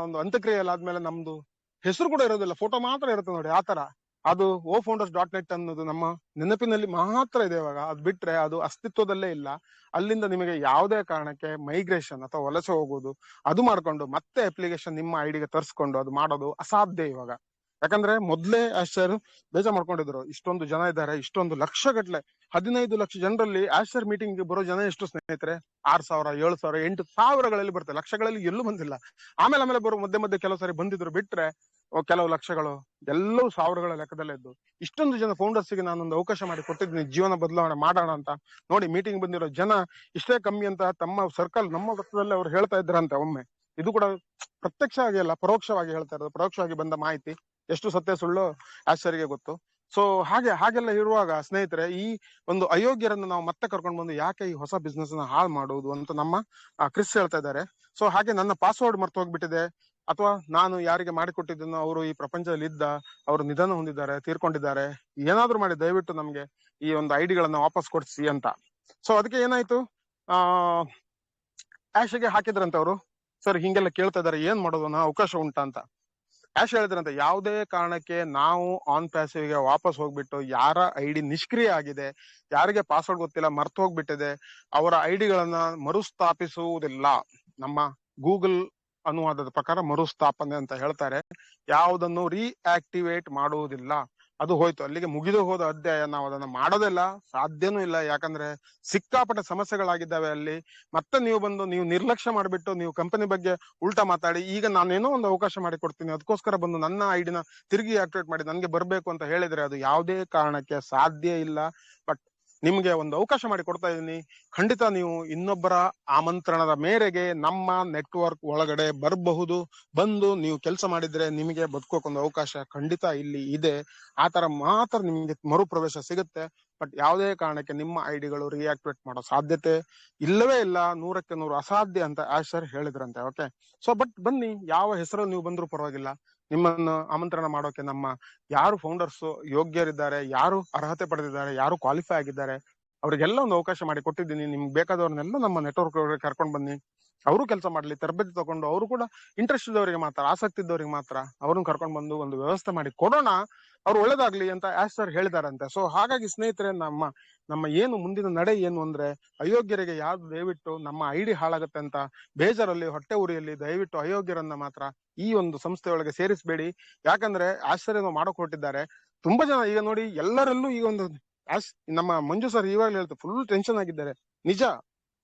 ಒಂದು ಅಂತ್ಯಕ್ರಿಯೆ ಆದ್ಮೇಲೆ ನಮ್ದು ಹೆಸರು ಕೂಡ ಇರೋದಿಲ್ಲ, ಫೋಟೋ ಮಾತ್ರ ಇರುತ್ತೆ ನೋಡಿ, ಆತರ ಅದು ofounders.net ಅನ್ನೋದು ನಮ್ಮ ನೆನಪಿನಲ್ಲಿ ಮಾತ್ರ ಇದೆ ಇವಾಗ. ಅದ್ ಬಿಟ್ರೆ ಅದು ಅಸ್ತಿತ್ವದಲ್ಲೇ ಇಲ್ಲ. ಅಲ್ಲಿಂದ ನಿಮಗೆ ಯಾವುದೇ ಕಾರಣಕ್ಕೆ ಮೈಗ್ರೇಷನ್ ಅಥವಾ ವಲಸೆ ಹೋಗುವುದು ಅದು ಮಾಡ್ಕೊಂಡು ಮತ್ತೆ ಅಪ್ಲಿಕೇಶನ್ ನಿಮ್ಮ ಐಡಿಗೆ ತರಿಸ್ಕೊಂಡು ಅದು ಮಾಡೋದು ಅಸಾಧ್ಯ ಇವಾಗ. ಯಾಕಂದ್ರೆ ಮೊದ್ಲೇ ಆಶ್ಚರ್ ಬೇಜಾರ್ ಮಾಡ್ಕೊಂಡಿದ್ರು, ಇಷ್ಟೊಂದು ಜನ ಇದ್ದಾರೆ, ಇಷ್ಟೊಂದು ಲಕ್ಷ ಗಟ್ಲೆ 15 ಲಕ್ಷ ಜನರಲ್ಲಿ ಆಶ್ಚರ್ ಮೀಟಿಂಗ್ ಬರೋ ಜನ ಎಷ್ಟು ಸ್ನೇಹಿತರೆ? 6,000, 7,000, 8,000ಗಳಲ್ಲಿ ಬರ್ತದೆ, ಲಕ್ಷಗಳಲ್ಲಿ ಎಲ್ಲೂ ಬಂದಿಲ್ಲ. ಆಮೇಲೆ ಬರೋ ಮಧ್ಯೆ ಕೆಲವು ಸಾರಿ ಬಂದಿದ್ರು, ಬಿಟ್ರೆ ಕೆಲವು ಲಕ್ಷಗಳು, ಎಲ್ಲವೂ ಸಾವಿರಗಳ ಲೆಕ್ಕದಲ್ಲೇ ಇದ್ದು. ಇಷ್ಟೊಂದು ಜನ ಫೌಂಡರ್ಸ್ಗೆ ನಾನೊಂದು ಅವಕಾಶ ಮಾಡಿ ಕೊಟ್ಟಿದ್ದೀನಿ ಜೀವನ ಬದಲಾವಣೆ ಮಾಡೋಣ ಅಂತ. ನೋಡಿ, ಮೀಟಿಂಗ್ ಬಂದಿರೋ ಜನ ಇಷ್ಟೇ ಕಮ್ಮಿ ಅಂತ ತಮ್ಮ ಸರ್ಕಲ್ ನಮ್ಮ ವೃತ್ತದಲ್ಲಿ ಅವ್ರು ಹೇಳ್ತಾ ಇದ್ರಂತೆ ಒಮ್ಮೆ. ಇದು ಕೂಡ ಪ್ರತ್ಯಕ್ಷವಾಗಿ ಅಲ್ಲ, ಪರೋಕ್ಷವಾಗಿ ಹೇಳ್ತಾ ಇರೋದು, ಪರೋಕ್ಷವಾಗಿ ಬಂದ ಮಾಹಿತಿ. ಎಷ್ಟು ಸತ್ಯ ಸುಳ್ಳು ಆಶ್ಚರ್ಯಗೆ ಗೊತ್ತು. ಸೊ ಹಾಗೆಲ್ಲ ಇರುವಾಗ ಸ್ನೇಹಿತರೆ, ಈ ಒಂದು ಅಯೋಗ್ಯರನ್ನು ನಾವು ಮತ್ತೆ ಕರ್ಕೊಂಡು ಬಂದು ಯಾಕೆ ಈ ಹೊಸ ಬಿಸ್ನೆಸ್ ನ ಹಾಳು ಮಾಡುವುದು ಅಂತ ನಮ್ಮ ಕ್ರಿಸ್ ಹೇಳ್ತಾ ಇದ್ದಾರೆ. ಸೊ ಹಾಗೆ ನನ್ನ ಪಾಸ್ವರ್ಡ್ ಮರ್ತು ಹೋಗ್ಬಿಟ್ಟಿದೆ, ಅಥವಾ ನಾನು ಯಾರಿಗೆ ಮಾಡಿಕೊಟ್ಟಿದ್ದನ್ನು ಅವರು ಈ ಪ್ರಪಂಚದಲ್ಲಿ ಅವರು ನಿಧನ ಹೊಂದಿದ್ದಾರೆ, ತೀರ್ಕೊಂಡಿದ್ದಾರೆ, ಏನಾದ್ರು ಮಾಡಿ ದಯವಿಟ್ಟು ನಮ್ಗೆ ಈ ಒಂದು ಐಡಿಗಳನ್ನ ವಾಪಸ್ ಕೊಡ್ಸಿ ಅಂತ. ಸೊ ಅದಕ್ಕೆ ಏನಾಯ್ತು, ಆಶ್ಗೆ ಹಾಕಿದ್ರಂತೆ ಅವರು, ಸರ್ ಹಿಂಗೆಲ್ಲ ಕೇಳ್ತಾ ಇದಾರೆ, ಏನ್ ಮಾಡೋದು, ಅವಕಾಶ ಉಂಟಾ ಅಂತ. ಆಶ್ ಹೇಳಿದ್ರಂತೆ, ಯಾವುದೇ ಕಾರಣಕ್ಕೆ ನಾವು ಆನ್ ಪ್ಯಾಸಿವ್ಗೆ ವಾಪಸ್ ಹೋಗ್ಬಿಟ್ಟು ಯಾರ ಐಡಿ ನಿಷ್ಕ್ರಿಯ ಆಗಿದೆ, ಯಾರಿಗೆ ಪಾಸ್ವರ್ಡ್ ಗೊತ್ತಿಲ್ಲ, ಮರ್ತು ಹೋಗ್ಬಿಟ್ಟಿದೆ, ಅವರ ಐಡಿಗಳನ್ನ ಮರುಸ್ಥಾಪಿಸುವುದಿಲ್ಲ. ನಮ್ಮ ಗೂಗಲ್ ಅನುವಾದದ ಪ್ರಕಾರ ಮರುಸ್ಥಾಪನೆ ಅಂತ ಹೇಳ್ತಾರೆ. ಯಾವುದನ್ನು ರೀಆಕ್ಟಿವೇಟ್ ಮಾಡುವುದಿಲ್ಲ. ಅದು ಹೋಯ್ತು, ಅಲ್ಲಿಗೆ ಮುಗಿದು ಹೋದ ಅಧ್ಯಾಯ. ನಾವು ಅದನ್ನ ಮಾಡೋದಿಲ್ಲ, ಸಾಧ್ಯನೂ ಇಲ್ಲ. ಯಾಕಂದ್ರೆ ಸಿಕ್ಕಾಪಟ್ಟೆ ಸಮಸ್ಯೆಗಳಾಗಿದ್ದಾವೆ ಅಲ್ಲಿ. ಮತ್ತೆ ನೀವು ನಿರ್ಲಕ್ಷ್ಯ ಮಾಡ್ಬಿಟ್ಟು ನೀವು ಕಂಪನಿ ಬಗ್ಗೆ ಉಲ್ಟಾ ಮಾತಾಡಿ, ಈಗ ನಾನೇನೋ ಒಂದು ಅವಕಾಶ ಮಾಡಿ ಕೊಡ್ತೀನಿ, ಅದಕ್ಕೋಸ್ಕರ ಬಂದು ನನ್ನ ಐಡಿನ ತಿರುಗಿ ಆಕ್ಟಿವೇಟ್ ಮಾಡಿ ನನ್ಗೆ ಬರ್ಬೇಕು ಅಂತ ಹೇಳಿದ್ರೆ ಅದು ಯಾವುದೇ ಕಾರಣಕ್ಕೆ ಸಾಧ್ಯ ಇಲ್ಲ. ಬಟ್ ನಿಮ್ಗೆ ಒಂದು ಅವಕಾಶ ಮಾಡಿ ಕೊಡ್ತಾ ಇದೀನಿ. ಖಂಡಿತ ನೀವು ಇನ್ನೊಬ್ಬರ ಆಮಂತ್ರಣದ ಮೇರೆಗೆ ನಮ್ಮ ನೆಟ್ವರ್ಕ್ ಒಳಗಡೆ ಬರಬಹುದು. ಬಂದು ನೀವು ಕೆಲಸ ಮಾಡಿದ್ರೆ ನಿಮಗೆ ಬದುಕೋಕೊಂದು ಅವಕಾಶ ಖಂಡಿತ ಇಲ್ಲಿ ಇದೆ. ಆತರ ಮಾತ್ರ ನಿಮ್ಗೆ ಮರುಪ್ರವೇಶ ಸಿಗುತ್ತೆ. ಬಟ್ ಯಾವುದೇ ಕಾರಣಕ್ಕೆ ನಿಮ್ಮ ಐಡಿಗಳು ರಿಯಾಕ್ಟಿವೇಟ್ ಮಾಡೋ ಸಾಧ್ಯತೆ ಇಲ್ಲವೇ ಇಲ್ಲ, 100ಕ್ಕೆ 100 ಅಸಾಧ್ಯ ಅಂತ ಆಶರ್ ಹೇಳಿದ್ರಂತೆ. ಓಕೆ, ಸೊ ಬಟ್ ಬನ್ನಿ, ಯಾವ ಹೆಸರಲ್ಲಿ ನೀವು ಬಂದ್ರೂ ಪರವಾಗಿಲ್ಲ, ನಿಮ್ಮನ್ನು ಆಮಂತ್ರಣ ಮಾಡೋಕೆ ನಮ್ಮ ಯಾರು ಫೌಂಡರ್ಸ್ ಯೋಗ್ಯರಿದ್ದಾರೆ, ಯಾರು ಅರ್ಹತೆ ಪಡೆದಿದ್ದಾರೆ, ಯಾರು ಕ್ವಾಲಿಫೈ ಆಗಿದ್ದಾರೆ, ಅವ್ರಿಗೆಲ್ಲ ಒಂದು ಅವಕಾಶ ಮಾಡಿ ಕೊಟ್ಟಿದ್ದೀನಿ. ನಿಮ್ಗೆ ಬೇಕಾದವ್ರನ್ನೆಲ್ಲ ನಮ್ಮ ನೆಟ್ವರ್ಕ್ ಕರ್ಕೊಂಡು ಬನ್ನಿ, ಅವರು ಕೆಲಸ ಮಾಡ್ಲಿ, ತರಬೇತಿ ತಗೊಂಡು, ಅವರು ಕೂಡ ಇಂಟ್ರೆಸ್ಟ್ ಇದ್ದವರಿಗೆ ಮಾತ್ರ, ಆಸಕ್ತಿ ಇದ್ದವರಿಗೆ ಮಾತ್ರ ಅವ್ರನ್ನ ಕರ್ಕೊಂಡು ಬಂದು ಒಂದು ವ್ಯವಸ್ಥೆ ಮಾಡಿ ಕೊಡೋಣ, ಅವ್ರು ಒಳ್ಳೇದಾಗ್ಲಿ ಅಂತ ಆಶ್ ಸರ್ ಹೇಳಿದಾರಂತೆ. ಸೊ ಹಾಗಾಗಿ ಸ್ನೇಹಿತರೆ, ನಮ್ಮ ಏನು ಮುಂದಿನ ನಡೆ ಏನು ಅಂದ್ರೆ, ಅಯೋಗ್ಯರಿಗೆ ಯಾವ್ದು ದಯವಿಟ್ಟು ನಮ್ಮ ಐಡಿ ಹಾಳಾಗತ್ತೆ ಅಂತ ಬೇಜಾರಲ್ಲಿ, ಹೊಟ್ಟೆ ಉರಿಯಲ್ಲಿ ದಯವಿಟ್ಟು ಅಯೋಗ್ಯರನ್ನ ಮಾತ್ರ ಈ ಒಂದು ಸಂಸ್ಥೆಯೊಳಗೆ ಸೇರಿಸಬೇಡಿ. ಯಾಕಂದ್ರೆ ಆಶ್ಚರ್ಯ ಮಾಡಕ್ ಹೊರಟಿದ್ದಾರೆ ತುಂಬಾ ಜನ. ಈಗ ನೋಡಿ, ಎಲ್ಲರಲ್ಲೂ ಈಗ ಒಂದು ನಮ್ಮ ಮಂಜು ಸರ್ ಇವಾಗಲೇ ಹೇಳ್ತಾರೆ, ಫುಲ್ ಟೆನ್ಷನ್ ಆಗಿದ್ದಾರೆ. ನಿಜ,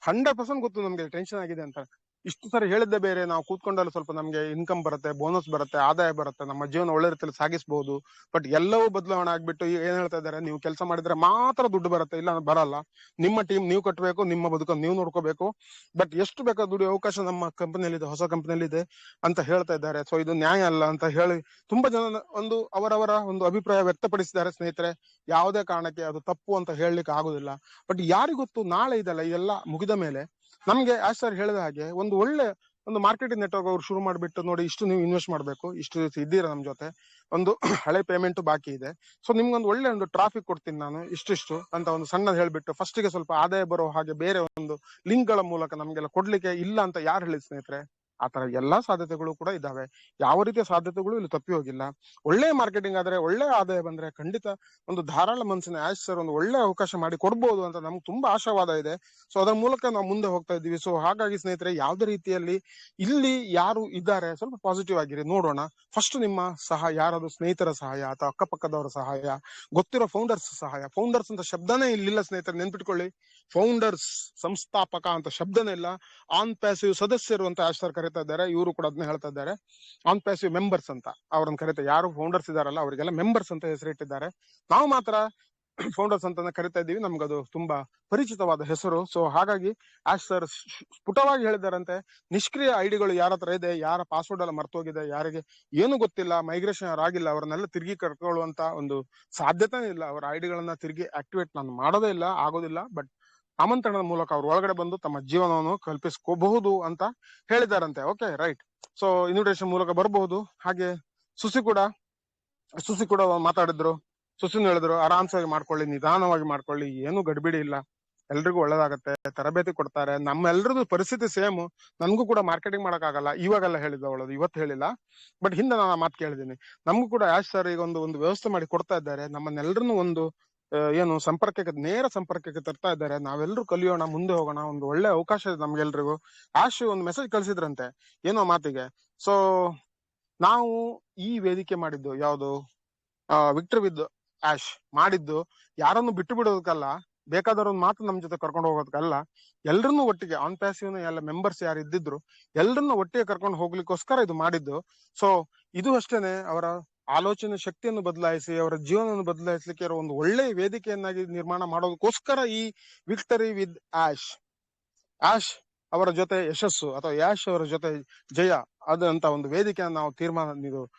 100% ಗೊತ್ತು ನಮ್ಗೆ ಟೆನ್ಷನ್ ಆಗಿದೆ ಅಂತ. ಇಷ್ಟು ಸರಿ ಹೇಳಿದ್ದೆ ಬೇರೆ, ನಾವು ಕೂತ್ಕೊಂಡಲ್ಲಿ ಸ್ವಲ್ಪ ನಮ್ಗೆ ಇನ್ಕಮ್ ಬರುತ್ತೆ, ಬೋನಸ್ ಬರುತ್ತೆ, ಆದಾಯ ಬರುತ್ತೆ, ನಮ್ಮ ಜೀವನ ಒಳ್ಳೆ ರೀತಿಯಲ್ಲಿ ಸಾಗಿಸಬಹುದು. ಬಟ್ ಎಲ್ಲವೂ ಬದಲಾವಣೆ ಆಗ್ಬಿಟ್ಟು ಏನ್ ಹೇಳ್ತಾ ಇದಾರೆ, ನೀವು ಕೆಲಸ ಮಾಡಿದ್ರೆ ಮಾತ್ರ ದುಡ್ಡು ಬರುತ್ತೆ, ಇಲ್ಲ ಬರಲ್ಲ, ನಿಮ್ಮ ಟೀಮ್ ನೀವು ಕಟ್ಟಬೇಕು, ನಿಮ್ಮ ಬದುಕನ್ನು ನೀವು ನೋಡ್ಕೋಬೇಕು, ಬಟ್ ಎಷ್ಟು ಬೇಕಾದ ದುಡಿಯೋ ಅವಕಾಶ ನಮ್ಮ ಕಂಪನಿಯಲ್ಲಿ ಇದೆ, ಹೊಸ ಕಂಪನಿಯಲ್ಲಿ ಇದೆ ಅಂತ ಹೇಳ್ತಾ ಇದ್ದಾರೆ. ಸೊ ಇದು ನ್ಯಾಯ ಅಲ್ಲ ಅಂತ ಹೇಳಿ ತುಂಬಾ ಜನ ಅವರವರ ಒಂದು ಅಭಿಪ್ರಾಯ ವ್ಯಕ್ತಪಡಿಸಿದ್ದಾರೆ. ಸ್ನೇಹಿತರೆ, ಯಾವುದೇ ಕಾರಣಕ್ಕೆ ಅದು ತಪ್ಪು ಅಂತ ಹೇಳಲಿಕ್ಕೆ ಆಗುದಿಲ್ಲ. ಬಟ್ ಯಾರಿಗೊತ್ತು, ನಾಳೆ ಇದೆಲ್ಲ, ಇದೆಲ್ಲ ಮುಗಿದ ಮೇಲೆ ನಮ್ಗೆ ಆಶ್ ಸರ್ ಹೇಳಿದ ಹಾಗೆ ಒಂದು ಒಳ್ಳೆ ಒಂದು ಮಾರ್ಕೆಟಿಂಗ್ ನೆಟ್ವರ್ಕ್ ಅವ್ರು ಶುರು ಮಾಡ್ಬಿಟ್ಟು, ನೋಡಿ ಇಷ್ಟು ನೀವು ಇನ್ವೆಸ್ಟ್ ಮಾಡ್ಬೇಕು, ಇಷ್ಟು ಇದ್ದೀರಾ ನಮ್ ಜೊತೆ, ಒಂದು ಹಳೆ ಪೇಮೆಂಟ್ ಬಾಕಿ ಇದೆ, ಸೊ ನಿಮ್ಗೊಂದು ಒಳ್ಳೆ ಒಂದು ಟ್ರಾಫಿಕ್ ಕೊಡ್ತೀನಿ ನಾನು ಇಷ್ಟಿಷ್ಟು ಅಂತ ಒಂದು ಸಣ್ಣದ್ ಹೇಳ್ಬಿಟ್ಟು ಫಸ್ಟಿಗೆ ಸ್ವಲ್ಪ ಆದಾಯ ಬರೋ ಹಾಗೆ ಬೇರೆ ಒಂದು ಲಿಂಕ್ ಗಳ ಮೂಲಕ ನಮ್ಗೆಲ್ಲ ಕೊಡ್ಲಿಕ್ಕೆ ಇಲ್ಲ ಅಂತ ಯಾರು ಹೇಳಿದ್ ಸ್ನೇಹಿತರೆ? ಆತರ ಎಲ್ಲಾ ಸಾಧ್ಯತೆಗಳು ಕೂಡ ಇದಾವೆ. ಯಾವ ರೀತಿಯ ಸಾಧ್ಯತೆಗಳು ಇಲ್ಲಿ ತಪ್ಪಿ ಹೋಗಿಲ್ಲ. ಒಳ್ಳೆ ಮಾರ್ಕೆಟಿಂಗ್ ಆದ್ರೆ, ಒಳ್ಳೆ ಆದಾಯ ಬಂದ್ರೆ ಖಂಡಿತ ಒಂದು ಧಾರಾಳ ಮನಸ್ಸಿನ ಆಶ್ ಸರ್ ಒಂದು ಒಳ್ಳೆ ಅವಕಾಶ ಮಾಡಿ ಕೊಡ್ಬೋದು ಅಂತ ನಮ್ಗೆ ತುಂಬಾ ಆಶಾವಾದ ಇದೆ. ಸೊ ಅದರ ಮೂಲಕ ನಾವು ಮುಂದೆ ಹೋಗ್ತಾ ಇದ್ದೀವಿ. ಸೊ ಹಾಗಾಗಿ ಸ್ನೇಹಿತರೆ, ಯಾವ್ದೇ ರೀತಿಯಲ್ಲಿ ಇಲ್ಲಿ ಯಾರು ಇದ್ದಾರೆ ಸ್ವಲ್ಪ ಪಾಸಿಟಿವ್ ಆಗಿರಿ, ನೋಡೋಣ. ಫಸ್ಟ್ ನಿಮ್ಮ ಸಹಾಯ, ಯಾರಾದ್ರೂ ಸ್ನೇಹಿತರ ಸಹಾಯ ಅಥವಾ ಅಕ್ಕಪಕ್ಕದವರ ಸಹಾಯ, ಗೊತ್ತಿರೋ ಫೌಂಡರ್ಸ್ ಸಹಾಯ. ಫೌಂಡರ್ಸ್ ಅಂತ ಶಬ್ದನೇ ಇಲ್ಲಿಲ್ಲ ಸ್ನೇಹಿತರೆ, ನೆನ್ಪಿಟ್ಕೊಳ್ಳಿ. ಫೌಂಡರ್ಸ್, ಸಂಸ್ಥಾಪಕ ಅಂತ ಶಬ್ದನೇ ಇಲ್ಲ. ಆನ್ ಪ್ಯಾಸಿವ್ ಸದಸ್ಯರು ಅಂತ ಆಶ್ ಸರ್ ಕರೀತಾ ಇದ್ದಾರೆ, ಇವರು ಕೂಡ ಅದನ್ನ ಹೇಳ್ತಾ ಇದ್ದಾರೆ. ಆನ್ ಪ್ಯಾಸಿವ್ ಮೆಂಬರ್ಸ್ ಅಂತ ಅವ್ರನ್ನ ಕರೀತಾ, ಯಾರು ಫೌಂಡರ್ಸ್ ಇದಾರಲ್ಲ ಅವರಿಗೆಲ್ಲ ಮೆಂಬರ್ಸ್ ಅಂತ ಹೆಸರಿಟ್ಟಿದ್ದಾರೆ. ನಾವು ಮಾತ್ರ ಫೌಂಡರ್ಸ್ ಅಂತ ಕರಿತಾ ಇದ್ದೀವಿ, ನಮ್ಗದು ತುಂಬಾ ಪರಿಚಿತವಾದ ಹೆಸರು. ಸೊ ಹಾಗಾಗಿ ಆಶ್ ಸರ್ ಸ್ಫುಟವಾಗಿ ಹೇಳಿದಾರಂತೆ, ನಿಷ್ಕ್ರಿಯ ಐಡಿಗಳು ಯಾರ ಹತ್ರ ಇದೆ, ಯಾರ ಪಾಸ್ವರ್ಡ್ ಎಲ್ಲ ಮರ್ತೋಗಿದೆ, ಯಾರಿಗೆ ಏನು ಗೊತ್ತಿಲ್ಲ, ಮೈಗ್ರೇಷನ್ ಆಗಿಲ್ಲ, ಅವ್ರನ್ನೆಲ್ಲ ತಿರುಗಿ ಕರ್ಕೊಳ್ಳುವಂತ ಒಂದು ಸಾಧ್ಯತೆ ಇಲ್ಲ. ಅವರ ಐಡಿಗಳನ್ನ ತಿರುಗಿ ಆಕ್ಟಿವೇಟ್ ನಾನು ಮಾಡೋದೇ ಇಲ್ಲ, ಆಗೋದಿಲ್ಲ. ಬಟ್ ಆಮಂತ್ರಣದ ಮೂಲಕ ಅವ್ರ ಒಳಗಡೆ ಬಂದು ತಮ್ಮ ಜೀವನವನ್ನು ಕಲ್ಪಿಸ್ಕೋಬಹುದು ಅಂತ ಹೇಳಿದಾರಂತೆ. Okay, right. ಸೊ ಇನ್ವಿಟೇಷನ್ ಮೂಲಕ ಬರಬಹುದು. ಹಾಗೆ ಸುಸಿ ಕೂಡ ಮಾತಾಡಿದ್ರು, ಸುಸಿನ್ ಹೇಳಿದ್ರು ಆರಾಮ್ಸಾಗಿ ಮಾಡ್ಕೊಳ್ಳಿ, ನಿಧಾನವಾಗಿ ಮಾಡ್ಕೊಳ್ಳಿ, ಏನು ಗಡಿಬಿಡಿ ಇಲ್ಲ, ಎಲ್ರಿಗೂ ಒಳ್ಳೇದಾಗತ್ತೆ, ತರಬೇತಿ ಕೊಡ್ತಾರೆ. ನಮ್ಮೆಲ್ರದ್ದು ಪರಿಸ್ಥಿತಿ ಸೇಮ್. ನನ್ಗೂ ಕೂಡ ಮಾರ್ಕೆಟಿಂಗ್ ಮಾಡಕ್ ಆಗಲ್ಲ, ಇವಾಗೆಲ್ಲ ಹೇಳಿದ್ದು ಅವಳದು, ಇವತ್ತು ಹೇಳಿಲ್ಲ, ಬಟ್ ಹಿಂದೆ ನಾನು ಆ ಮಾತು ಕೇಳಿದೀನಿ. ನಮಗೂ ಕೂಡ ಆಶ್ ಸರ್ ಈಗ ಒಂದು ವ್ಯವಸ್ಥೆ ಮಾಡಿ ಕೊಡ್ತಾ ಇದ್ದಾರೆ. ನಮ್ಮನ್ನೆಲ್ಲರನ್ನು ಒಂದು ಏನು ಸಂಪರ್ಕಕ್ಕೆ, ನೇರ ಸಂಪರ್ಕಕ್ಕೆ ತರ್ತಾ ಇದ್ದಾರೆ. ನಾವೆಲ್ಲರೂ ಕಲಿಯೋಣ, ಮುಂದೆ ಹೋಗೋಣ, ಒಂದು ಒಳ್ಳೆ ಅವಕಾಶ ಇದೆ ನಮ್ಗೆಲ್ರಿಗೂ. ಆಶ್ ಒಂದು ಮೆಸೇಜ್ ಕಳ್ಸಿದ್ರಂತೆ ಏನೋ ಮಾತಿಗೆ. ಸೊ ನಾವು ಈ ವೇದಿಕೆ ಮಾಡಿದ್ದು ಯಾವುದು, ವಿಕ್ಟರ್ ವಿತ್ ಆಶ್ ಮಾಡಿದ್ದು ಯಾರನ್ನು ಬಿಟ್ಟು ಬಿಡೋದಕ್ಕಲ್ಲ, ಬೇಕಾದವ್ರೊಂದು ಮಾತು ನಮ್ ಜೊತೆ ಕರ್ಕೊಂಡು ಹೋಗೋದಕ್ಕಲ್ಲ, ಎಲ್ರನ್ನೂ ಒಟ್ಟಿಗೆ ಆನ್ ಪ್ಯಾಸಿವ್ ಎಲ್ಲ ಮೆಂಬರ್ಸ್ ಯಾರು ಇದ್ದಿದ್ರು ಎಲ್ರನ್ನೂ ಒಟ್ಟಿಗೆ ಕರ್ಕೊಂಡು ಹೋಗ್ಲಿಕ್ಕೋಸ್ಕರ ಇದು ಮಾಡಿದ್ದು. ಸೊ ಇದು ಅಷ್ಟೇನೆ, ಅವರ ಆಲೋಚನೆ ಶಕ್ತಿಯನ್ನು ಬದಲಾಯಿಸಿ ಅವರ ಜೀವನವನ್ನು ಬದಲಾಯಿಸಲಿಕ್ಕೆ ಇರೋ ಒಂದು ಒಳ್ಳೆ ವೇದಿಕೆಯನ್ನಾಗಿ ನಿರ್ಮಾಣ ಮಾಡೋದಕ್ಕೋಸ್ಕರ ಈ ವಿಕ್ಟರಿ ವಿತ್ ಆಶ್ ಅವರ ಜೊತೆ ಯಶಸ್ಸು ಅಥವಾ ಯಾಶ್ ಅವರ ಜೊತೆ ಜಯ ಅದಂತ ಒಂದು ವೇದಿಕೆಯನ್ನು ನಾವು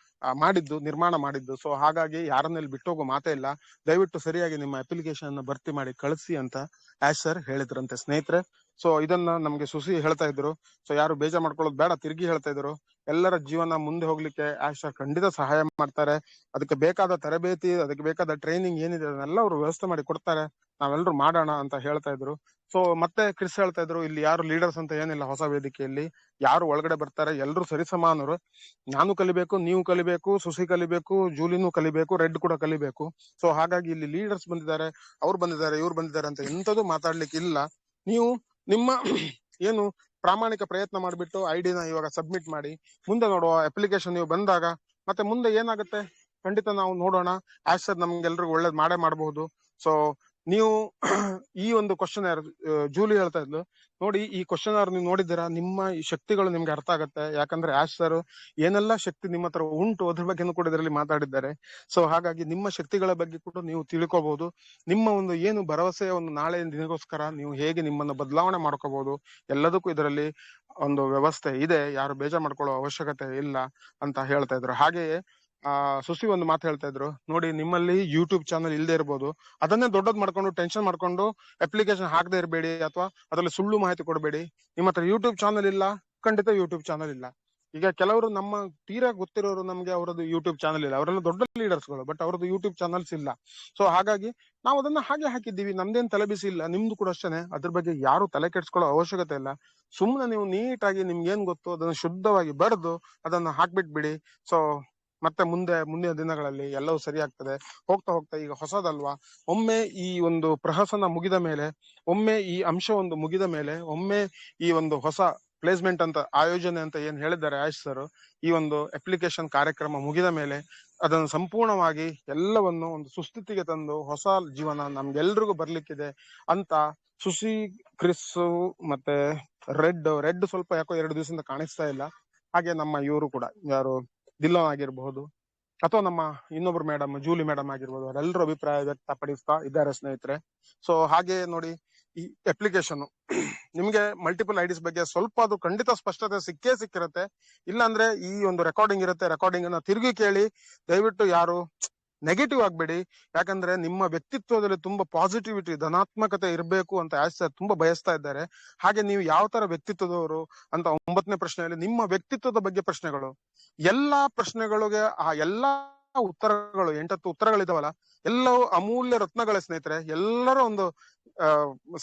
ನಿರ್ಮಾಣ ಮಾಡಿದ್ದು. ಸೊ ಹಾಗಾಗಿ ಯಾರನ್ನೆಲ್ಲಿ ಬಿಟ್ಟೋಗೋ ಮಾತೇ ಇಲ್ಲ. ದಯವಿಟ್ಟು ಸರಿಯಾಗಿ ನಿಮ್ಮ ಅಪ್ಲಿಕೇಶನ್ ಅನ್ನ ಭರ್ತಿ ಮಾಡಿ ಕಳಿಸಿ ಅಂತ ಆಶ್ ಸರ್ ಹೇಳಿದ್ರಂತೆ ಸ್ನೇಹಿತರೆ. ಸೊ ಇದನ್ನ ನಮ್ಗೆ ಸುಸಿ ಹೇಳ್ತಾ ಇದ್ರು. ಸೊ ಯಾರು ಬೇಜಾರ್ ಮಾಡ್ಕೊಳ್ಳೋದು ಬೇಡ, ತಿರುಗಿ ಹೇಳ್ತಾ ಇದ್ರು. ಎಲ್ಲರ ಜೀವನ ಮುಂದೆ ಹೋಗ್ಲಿಕ್ಕೆ ಆಶ್ ಸರ್ ಖಂಡಿತ ಸಹಾಯ ಮಾಡ್ತಾರೆ. ಅದಕ್ಕೆ ಬೇಕಾದ ತರಬೇತಿ, ಅದಕ್ಕೆ ಬೇಕಾದ ಟ್ರೈನಿಂಗ್ ಏನಿದೆ ಅದನ್ನೆಲ್ಲ ಅವರು ವ್ಯವಸ್ಥೆ ಮಾಡಿ ಕೊಡ್ತಾರೆ. ನಾವೆಲ್ಲರೂ ಮಾಡೋಣ ಅಂತ ಹೇಳ್ತಾ ಇದ್ರು. ಸೊ ಮತ್ತೆ ಕ್ರಿಸ್ ಹೇಳ್ತಾ ಇದ್ರು, ಇಲ್ಲಿ ಯಾರು ಲೀಡರ್ಸ್ ಅಂತ ಏನಿಲ್ಲ, ಹೊಸ ವೇದಿಕೆಯಲ್ಲಿ ಯಾರು ಒಳಗಡೆ ಬರ್ತಾರೆ ಎಲ್ಲರೂ ಸರಿಸಮಾನರು. ನಾನು ಕಲಿಬೇಕು, ನೀವು ಕಲಿಬೇಕು, ಸುಸಿ ಕಲಿಬೇಕು, ಜೂಲಿನೂ ಕಲಿಬೇಕು, ರೆಡ್ ಕೂಡ ಕಲಿಬೇಕು. ಸೊ ಹಾಗಾಗಿ ಇಲ್ಲಿ ಲೀಡರ್ಸ್ ಬಂದಿದ್ದಾರೆ, ಅವ್ರು ಬಂದಿದ್ದಾರೆ, ಇವ್ರು ಬಂದಿದ್ದಾರೆ ಅಂತ ಎಂತದೂ ಮಾತಾಡ್ಲಿಕ್ಕೆ ಇಲ್ಲ. ನೀವು ನಿಮ್ಮ ಏನು ಪ್ರಾಮಾಣಿಕ ಪ್ರಯತ್ನ ಮಾಡ್ಬಿಟ್ಟು ಐಡಿನ ಇವಾಗ ಸಬ್ಮಿಟ್ ಮಾಡಿ, ಮುಂದೆ ನೋಡುವ. ಅಪ್ಲಿಕೇಶನ್ ನೀವು ಬಂದಾಗ ಮತ್ತೆ ಮುಂದೆ ಏನಾಗುತ್ತೆ ಖಂಡಿತ ನಾವು ನೋಡೋಣ. ಆಶ್ ಸರ್ ನಮ್ಗೆಲ್ರಿಗೂ ಒಳ್ಳೇದ್ ಮಾಡಬಹುದು. ಸೊ ನೀವು ಈ ಒಂದು ಕ್ವಶನ್ ಜೂಲಿ ಹೇಳ್ತಾ ಇದ್ಲು ನೋಡಿ, ಈ ಕ್ವಶನ್ ನೀವು ನೋಡಿದ್ದೀರಾ, ನಿಮ್ಮ ಈ ಶಕ್ತಿಗಳು ನಿಮ್ಗೆ ಅರ್ಥ ಆಗತ್ತೆ. ಯಾಕಂದ್ರೆ ಆಶ್ ಸರ್ ಏನೆಲ್ಲ ಶಕ್ತಿ ನಿಮ್ಮ ಹತ್ರ ಉಂಟು ಅದ್ರ ಬಗ್ಗೆನೂ ಕೂಡ ಇದರಲ್ಲಿ ಮಾತಾಡಿದ್ದಾರೆ. ಸೊ ಹಾಗಾಗಿ ನಿಮ್ಮ ಶಕ್ತಿಗಳ ಬಗ್ಗೆ ಕೂಡ ನೀವು ತಿಳ್ಕೋಬಹುದು. ನಿಮ್ಮ ಒಂದು ಏನು ಭರವಸೆಯ ಒಂದು ನಾಳೆ ದಿನಗೋಸ್ಕರ ನೀವು ಹೇಗೆ ನಿಮ್ಮನ್ನು ಬದಲಾವಣೆ ಮಾಡ್ಕೋಬಹುದು, ಎಲ್ಲದಕ್ಕೂ ಇದರಲ್ಲಿ ಒಂದು ವ್ಯವಸ್ಥೆ ಇದೆ. ಯಾರು ಬೇಜಾರ್ ಮಾಡ್ಕೊಳ್ಳೋ ಅವಶ್ಯಕತೆ ಇಲ್ಲ ಅಂತ ಹೇಳ್ತಾ ಇದ್ರು. ಹಾಗೆಯೇ ಸುಸಿ ಒಂದು ಮಾತು ಹೇಳ್ತಾ ಇದ್ರು, ನೋಡಿ ನಿಮ್ಮಲ್ಲಿ ಯೂಟ್ಯೂಬ್ ಚಾನಲ್ ಇಲ್ಲದೆ ಇರ್ಬೋದು, ಅದನ್ನೇ ದೊಡ್ಡದ್ ಮಾಡ್ಕೊಂಡು ಟೆನ್ಷನ್ ಮಾಡ್ಕೊಂಡು ಅಪ್ಲಿಕೇಶನ್ ಹಾಕದೇ ಇರಬೇಡಿ ಅಥವಾ ಅದರಲ್ಲಿ ಸುಳ್ಳು ಮಾಹಿತಿ ಕೊಡಬೇಡಿ. ನಿಮ್ಮ ಹತ್ರ ಯೂಟ್ಯೂಬ್ ಚಾನಲ್ ಇಲ್ಲ, ಖಂಡಿತ ಯೂಟ್ಯೂಬ್ ಚಾನಲ್ ಇಲ್ಲ. ಈಗ ಕೆಲವರು ನಮ್ಮ ತೀರಾ ಗೊತ್ತಿರೋರು, ನಮ್ಗೆ ಅವರದ್ದು ಯೂಟ್ಯೂಬ್ ಚಾನಲ್ ಇಲ್ಲ, ಅವರೆಲ್ಲ ದೊಡ್ಡ ಲೀಡರ್ಸ್ಗಳು, ಬಟ್ ಅವ್ರದ್ದು ಯೂಟ್ಯೂಬ್ ಚಾನಲ್ಸ್ ಇಲ್ಲ. ಸೊ ಹಾಗಾಗಿ ನಾವು ಅದನ್ನ ಹಾಗೆ ಹಾಕಿದ್ದೀವಿ, ನಮ್ದೇನ್ ತಲೆಬಿಸಿ ಇಲ್ಲ. ನಿಮ್ದು ಕೂಡ ಅಷ್ಟೇನೆ, ಅದ್ರ ಬಗ್ಗೆ ಯಾರು ತಲೆ ಕೆಡ್ಸ್ಕೊಳ್ಳೋ ಅವಶ್ಯಕತೆ ಇಲ್ಲ. ಸುಮ್ಮನೆ ನೀವು ನೀಟಾಗಿ ನಿಮ್ಗೇನ್ ಗೊತ್ತು ಅದನ್ನ ಶುದ್ಧವಾಗಿ ಬರೆದು ಅದನ್ನ ಹಾಕ್ಬಿಟ್ಬಿಡಿ. ಸೊ ಮತ್ತೆ ಮುಂದಿನ ದಿನಗಳಲ್ಲಿ ಎಲ್ಲವೂ ಸರಿ ಆಗ್ತದೆ. ಹೋಗ್ತಾ ಹೋಗ್ತಾ ಈಗ ಹೊಸದಲ್ವಾ, ಒಮ್ಮೆ ಈ ಒಂದು ಪ್ರಹಸನ ಮುಗಿದ ಮೇಲೆ, ಒಮ್ಮೆ ಈ ಅಂಶ ಒಂದು ಮುಗಿದ ಮೇಲೆ, ಒಮ್ಮೆ ಈ ಒಂದು ಹೊಸ ಪ್ಲೇಸ್ಮೆಂಟ್ ಅಂತ ಆಯೋಜನೆ ಅಂತ ಏನ್ ಹೇಳಿದ್ದಾರೆ ಆಯುಷ್ ಸರ್, ಈ ಒಂದು ಅಪ್ಲಿಕೇಶನ್ ಕಾರ್ಯಕ್ರಮ ಮುಗಿದ ಮೇಲೆ ಅದನ್ನು ಸಂಪೂರ್ಣವಾಗಿ ಎಲ್ಲವನ್ನು ಒಂದು ಸುಸ್ಥಿತಿಗೆ ತಂದು ಹೊಸ ಜೀವನ ನಮ್ಗೆಲ್ರಿಗೂ ಬರ್ಲಿಕ್ಕಿದೆ ಅಂತ ಸುಶಿ, ಕ್ರಿಸ್ ಮತ್ತೆ ರೆಡ್ ಸ್ವಲ್ಪ ಯಾಕೋ 2 ದಿವಸದಿಂದ ಕಾಣಿಸ್ತಾ ಇಲ್ಲ. ಹಾಗೆ ನಮ್ಮ ಇವರು ಕೂಡ ಯಾರು ದಿಲ್ಲೋನ್ ಆಗಿರ್ಬಹುದು ಅಥವಾ ನಮ್ಮ ಇನ್ನೊಬ್ರು ಮೇಡಮ್ ಜೂಲಿ ಮೇಡಮ್ ಆಗಿರ್ಬೋದು, ಅವರೆಲ್ಲರೂ ಅಭಿಪ್ರಾಯ ವ್ಯಕ್ತಪಡಿಸ್ತಾ ಇದ್ದಾರೆ ಸ್ನೇಹಿತರೆ. ಸೊ ಹಾಗೆ ನೋಡಿ, ಈ ಅಪ್ಲಿಕೇಶನ್ ನಿಮ್ಗೆ ಮಲ್ಟಿಪಲ್ ಐಡಿಸ್ ಬಗ್ಗೆ ಸ್ವಲ್ಪ ಅದು ಖಂಡಿತ ಸ್ಪಷ್ಟತೆ ಸಿಕ್ಕಿರತ್ತೆ. ಇಲ್ಲಾಂದ್ರೆ ಈ ಒಂದು ರೆಕಾರ್ಡಿಂಗ್ ಇರುತ್ತೆ, ರೆಕಾರ್ಡಿಂಗ್ ಅನ್ನ ತಿರುಗಿ ಕೇಳಿ. ದಯವಿಟ್ಟು ಯಾರು ನೆಗೆಟಿವ್ ಆಗ್ಬೇಡಿ, ಯಾಕಂದ್ರೆ ನಿಮ್ಮ ವ್ಯಕ್ತಿತ್ವದಲ್ಲಿ ತುಂಬಾ ಪಾಸಿಟಿವಿಟಿ, ಧನಾತ್ಮಕತೆ ಇರಬೇಕು ಅಂತ ಆಶ್ ಸರ್ ತುಂಬಾ ಬಯಸ್ತಾ ಇದ್ದಾರೆ. ಹಾಗೆ ನೀವು ಯಾವ ತರ ವ್ಯಕ್ತಿತ್ವದವರು ಅಂತ 9ನೇ ಪ್ರಶ್ನೆಯಲ್ಲಿ ನಿಮ್ಮ ವ್ಯಕ್ತಿತ್ವದ ಬಗ್ಗೆ ಪ್ರಶ್ನೆಗಳು, ಎಲ್ಲಾ ಪ್ರಶ್ನೆಗಳಿಗೆ ಆ ಎಲ್ಲಾ ಉತ್ತರಗಳು 8 ಉತ್ತರಗಳಿದಾವಲ್ಲ, ಎಲ್ಲವೂ ಅಮೂಲ್ಯ ರತ್ನಗಳ ಸ್ನೇಹಿತರೆ. ಎಲ್ಲರ ಒಂದು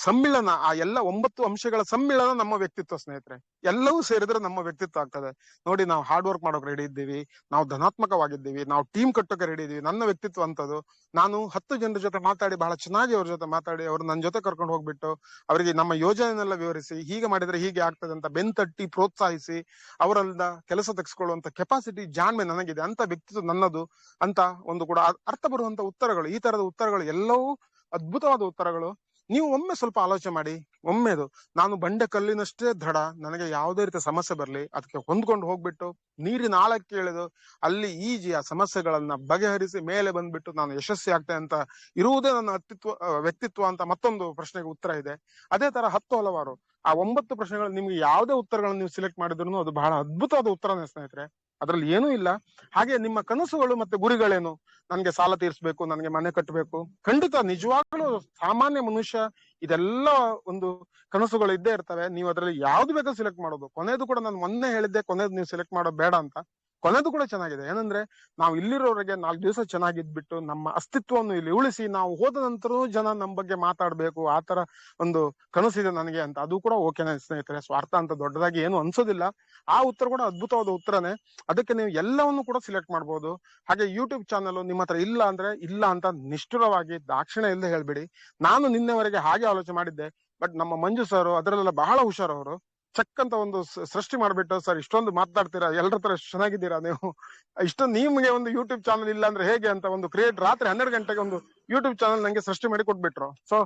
ಸಮ್ಮಿಳನ, ಆ ಎಲ್ಲ 9 ಅಂಶಗಳ ಸಮ್ಮಿಳನ ನಮ್ಮ ವ್ಯಕ್ತಿತ್ವ ಸ್ನೇಹಿತರೆ. ಎಲ್ಲವೂ ಸೇರಿದ್ರೆ ನಮ್ಮ ವ್ಯಕ್ತಿತ್ವ ಆಗ್ತದೆ. ನೋಡಿ, ನಾವು ಹಾರ್ಡ್ ವರ್ಕ್ ಮಾಡೋಕೆ ರೆಡಿ ಇದ್ದೀವಿ, ನಾವು ಧನಾತ್ಮಕವಾಗಿದ್ದೀವಿ, ನಾವು ಟೀಮ್ ಕಟ್ಟೋಕೆ ರೆಡಿ ಇದೀವಿ. ನನ್ನ ವ್ಯಕ್ತಿತ್ವ ಅಂತದ್ದು. ನಾನು 10 ಜನರ ಜೊತೆ ಮಾತಾಡಿ, ಬಹಳ ಚೆನ್ನಾಗಿ ಅವ್ರ ಜೊತೆ ಮಾತಾಡಿ, ಅವ್ರು ನನ್ನ ಜೊತೆ ಕರ್ಕೊಂಡು ಹೋಗ್ಬಿಟ್ಟು ಅವರಿಗೆ ನಮ್ಮ ಯೋಜನೆಯನ್ನೆಲ್ಲ ವಿವರಿಸಿ, ಹೀಗೆ ಮಾಡಿದ್ರೆ ಹೀಗೆ ಆಗ್ತದೆ ಅಂತ ಬೆನ್ತಟ್ಟಿ ಪ್ರೋತ್ಸಾಹಿಸಿ ಅವರಿಂದ ಕೆಲಸ ತೆಗೆಸ್ಕೊಳ್ಳುವಂತ ಕೆಪಾಸಿಟಿ, ಜಾಣ್ಮೆ ನನಗಿದೆ. ಅಂತ ವ್ಯಕ್ತಿತ್ವ ನನ್ನದು ಅಂತ ಒಂದು ಕೂಡ ಅರ್ಥ ಬರುವಂತ ಉತ್ತರಗಳು, ಈ ತರದ ಉತ್ತರಗಳು ಎಲ್ಲವೂ ಅದ್ಭುತವಾದ ಉತ್ತರಗಳು. ನೀವು ಒಮ್ಮೆ ಸ್ವಲ್ಪ ಆಲೋಚನೆ ಮಾಡಿ. ಒಮ್ಮೆದು ನಾನು ಬಂಡೆ ಕಲ್ಲಿನಷ್ಟೇ ದೃಢ, ನನಗೆ ಯಾವುದೇ ರೀತಿಯ ಸಮಸ್ಯೆ ಬರ್ಲಿ ಅದಕ್ಕೆ ಹೊಂದ್ಕೊಂಡು ಹೋಗ್ಬಿಟ್ಟು ನೀರಿನ ಆಳಕ್ಕೆ ಇಳಿದು ಅಲ್ಲಿ ಈಜಿ ಆ ಸಮಸ್ಯೆಗಳನ್ನ ಬಗೆಹರಿಸಿ ಮೇಲೆ ಬಂದ್ಬಿಟ್ಟು ನಾನು ಯಶಸ್ವಿ ಆಗ್ತೇನೆ ಅಂತ ಇರುವುದೇ ನನ್ನ ವ್ಯಕ್ತಿತ್ವ ಅಂತ ಮತ್ತೊಂದು ಪ್ರಶ್ನೆಗೆ ಉತ್ತರ ಇದೆ. ಅದೇ ತರ 10 ಹಲವಾರು ಆ 9 ಪ್ರಶ್ನೆಗಳು ನಿಮ್ಗೆ ಯಾವುದೇ ಉತ್ತರಗಳನ್ನು ನೀವು ಸಿಲೆಕ್ಟ್ ಮಾಡಿದ್ರು ಅದು ಬಹಳ ಅದ್ಭುತವಾದ ಉತ್ತರನೇ ಸ್ನೇಹಿತರೆ, ಅದ್ರಲ್ಲಿ ಏನೂ ಇಲ್ಲ. ಹಾಗೆ ನಿಮ್ಮ ಕನಸುಗಳು ಮತ್ತೆ ಗುರಿಗಳೇನು? ನನ್ಗೆ ಸಾಲ ತೀರಿಸ್ಬೇಕು, ನನ್ಗೆ ಮನೆ ಕಟ್ಟಬೇಕು, ಖಂಡಿತ ನಿಜವಾಗ್ಲೂ ಸಾಮಾನ್ಯ ಮನುಷ್ಯ ಇದೆಲ್ಲ ಒಂದು ಕನಸುಗಳು ಇದ್ದೇ ಇರ್ತವೆ. ನೀವು ಅದ್ರಲ್ಲಿ ಯಾವ್ದು ಬೇಕಾದ್ರೂ ಸಿಲೆಕ್ಟ್ ಮಾಡೋದು. ಕೊನೆಯದು ಕೂಡ ನಾನು ಮೊನ್ನೆ ಹೇಳಿದ್ದೆ, ಕೊನೆಯದು ನೀವು ಸಿಲೆಕ್ಟ್ ಮಾಡೋದು ಬೇಡ ಅಂತ. ಕೊನೆದು ಕೂಡ ಚೆನ್ನಾಗಿದೆ. ಏನಂದ್ರೆ ನಾವು ಇಲ್ಲಿರೋರಿಗೆ 4 ದಿವಸ ಚೆನ್ನಾಗಿದ್ಬಿಟ್ಟು ನಮ್ಮ ಅಸ್ತಿತ್ವವನ್ನು ಇಲ್ಲಿ ಉಳಿಸಿ ನಾವು ಹೋದ ನಂತರ ಜನ ನಮ್ಮ ಬಗ್ಗೆ ಮಾತಾಡ್ಬೇಕು, ಆತರ ಒಂದು ಕನಸಿದೆ ನನಗೆ ಅಂತ. ಅದು ಕೂಡ ಓಕೆನೆ ಸ್ನೇಹಿತರೆ, ಸ್ವಾರ್ಥ ಅಂತ ದೊಡ್ಡದಾಗಿ ಏನು ಅನ್ಸೋದಿಲ್ಲ. ಆ ಉತ್ತರ ಕೂಡ ಅದ್ಭುತವಾದ ಉತ್ತರನೇ. ಅದಕ್ಕೆ ನೀವು ಎಲ್ಲವನ್ನು ಕೂಡ ಸಿಲೆಕ್ಟ್ ಮಾಡ್ಬೋದು. ಹಾಗೆ ಯೂಟ್ಯೂಬ್ ಚಾನಲ್ ನಿಮ್ಮ ಹತ್ರ ಇಲ್ಲ ಅಂದ್ರೆ ಇಲ್ಲ ಅಂತ ನಿಷ್ಠುರವಾಗಿ ದಾಕ್ಷಿಣ್ಯ ಇಲ್ಲದೆ ಹೇಳ್ಬಿಡಿ. ನಾನು ನಿನ್ನೆವರೆಗೆ ಹಾಗೆ ಆಲೋಚನೆ ಮಾಡಿದ್ದೆ, ಬಟ್ ನಮ್ಮ ಮಂಜು ಸರ್ ಅದರಲ್ಲೆಲ್ಲ ಬಹಳ ಹುಷಾರವರು. ಚೆಕ್ ಅಂತ ಒಂದು ಸೃಷ್ಟಿ ಮಾಡ್ಬಿಟ್ಟು, ಸರ್ ಇಷ್ಟೊಂದು ಮಾತಾಡ್ತೀರಾ, ಎಲ್ಲರ ತರ ಚೆನ್ನಾಗಿದ್ದೀರಾ ನೀವು, ಇಷ್ಟೊಂದು ನಿಮ್ಗೆ ಒಂದು ಯೂಟ್ಯೂಬ್ ಚಾನಲ್ ಇಲ್ಲ ಅಂದ್ರೆ ಹೇಗೆ ಅಂತ ಒಂದು ಕ್ರಿಯೇಟ್ ರಾತ್ರಿ 12 ಗಂಟೆಗೆ ಒಂದು ಯೂಟ್ಯೂಬ್ ಚಾನಲ್ ನಂಗೆ ಸೃಷ್ಟಿ ಮಾಡಿ ಕೊಟ್ಬಿಟ್ರು. ಸೊ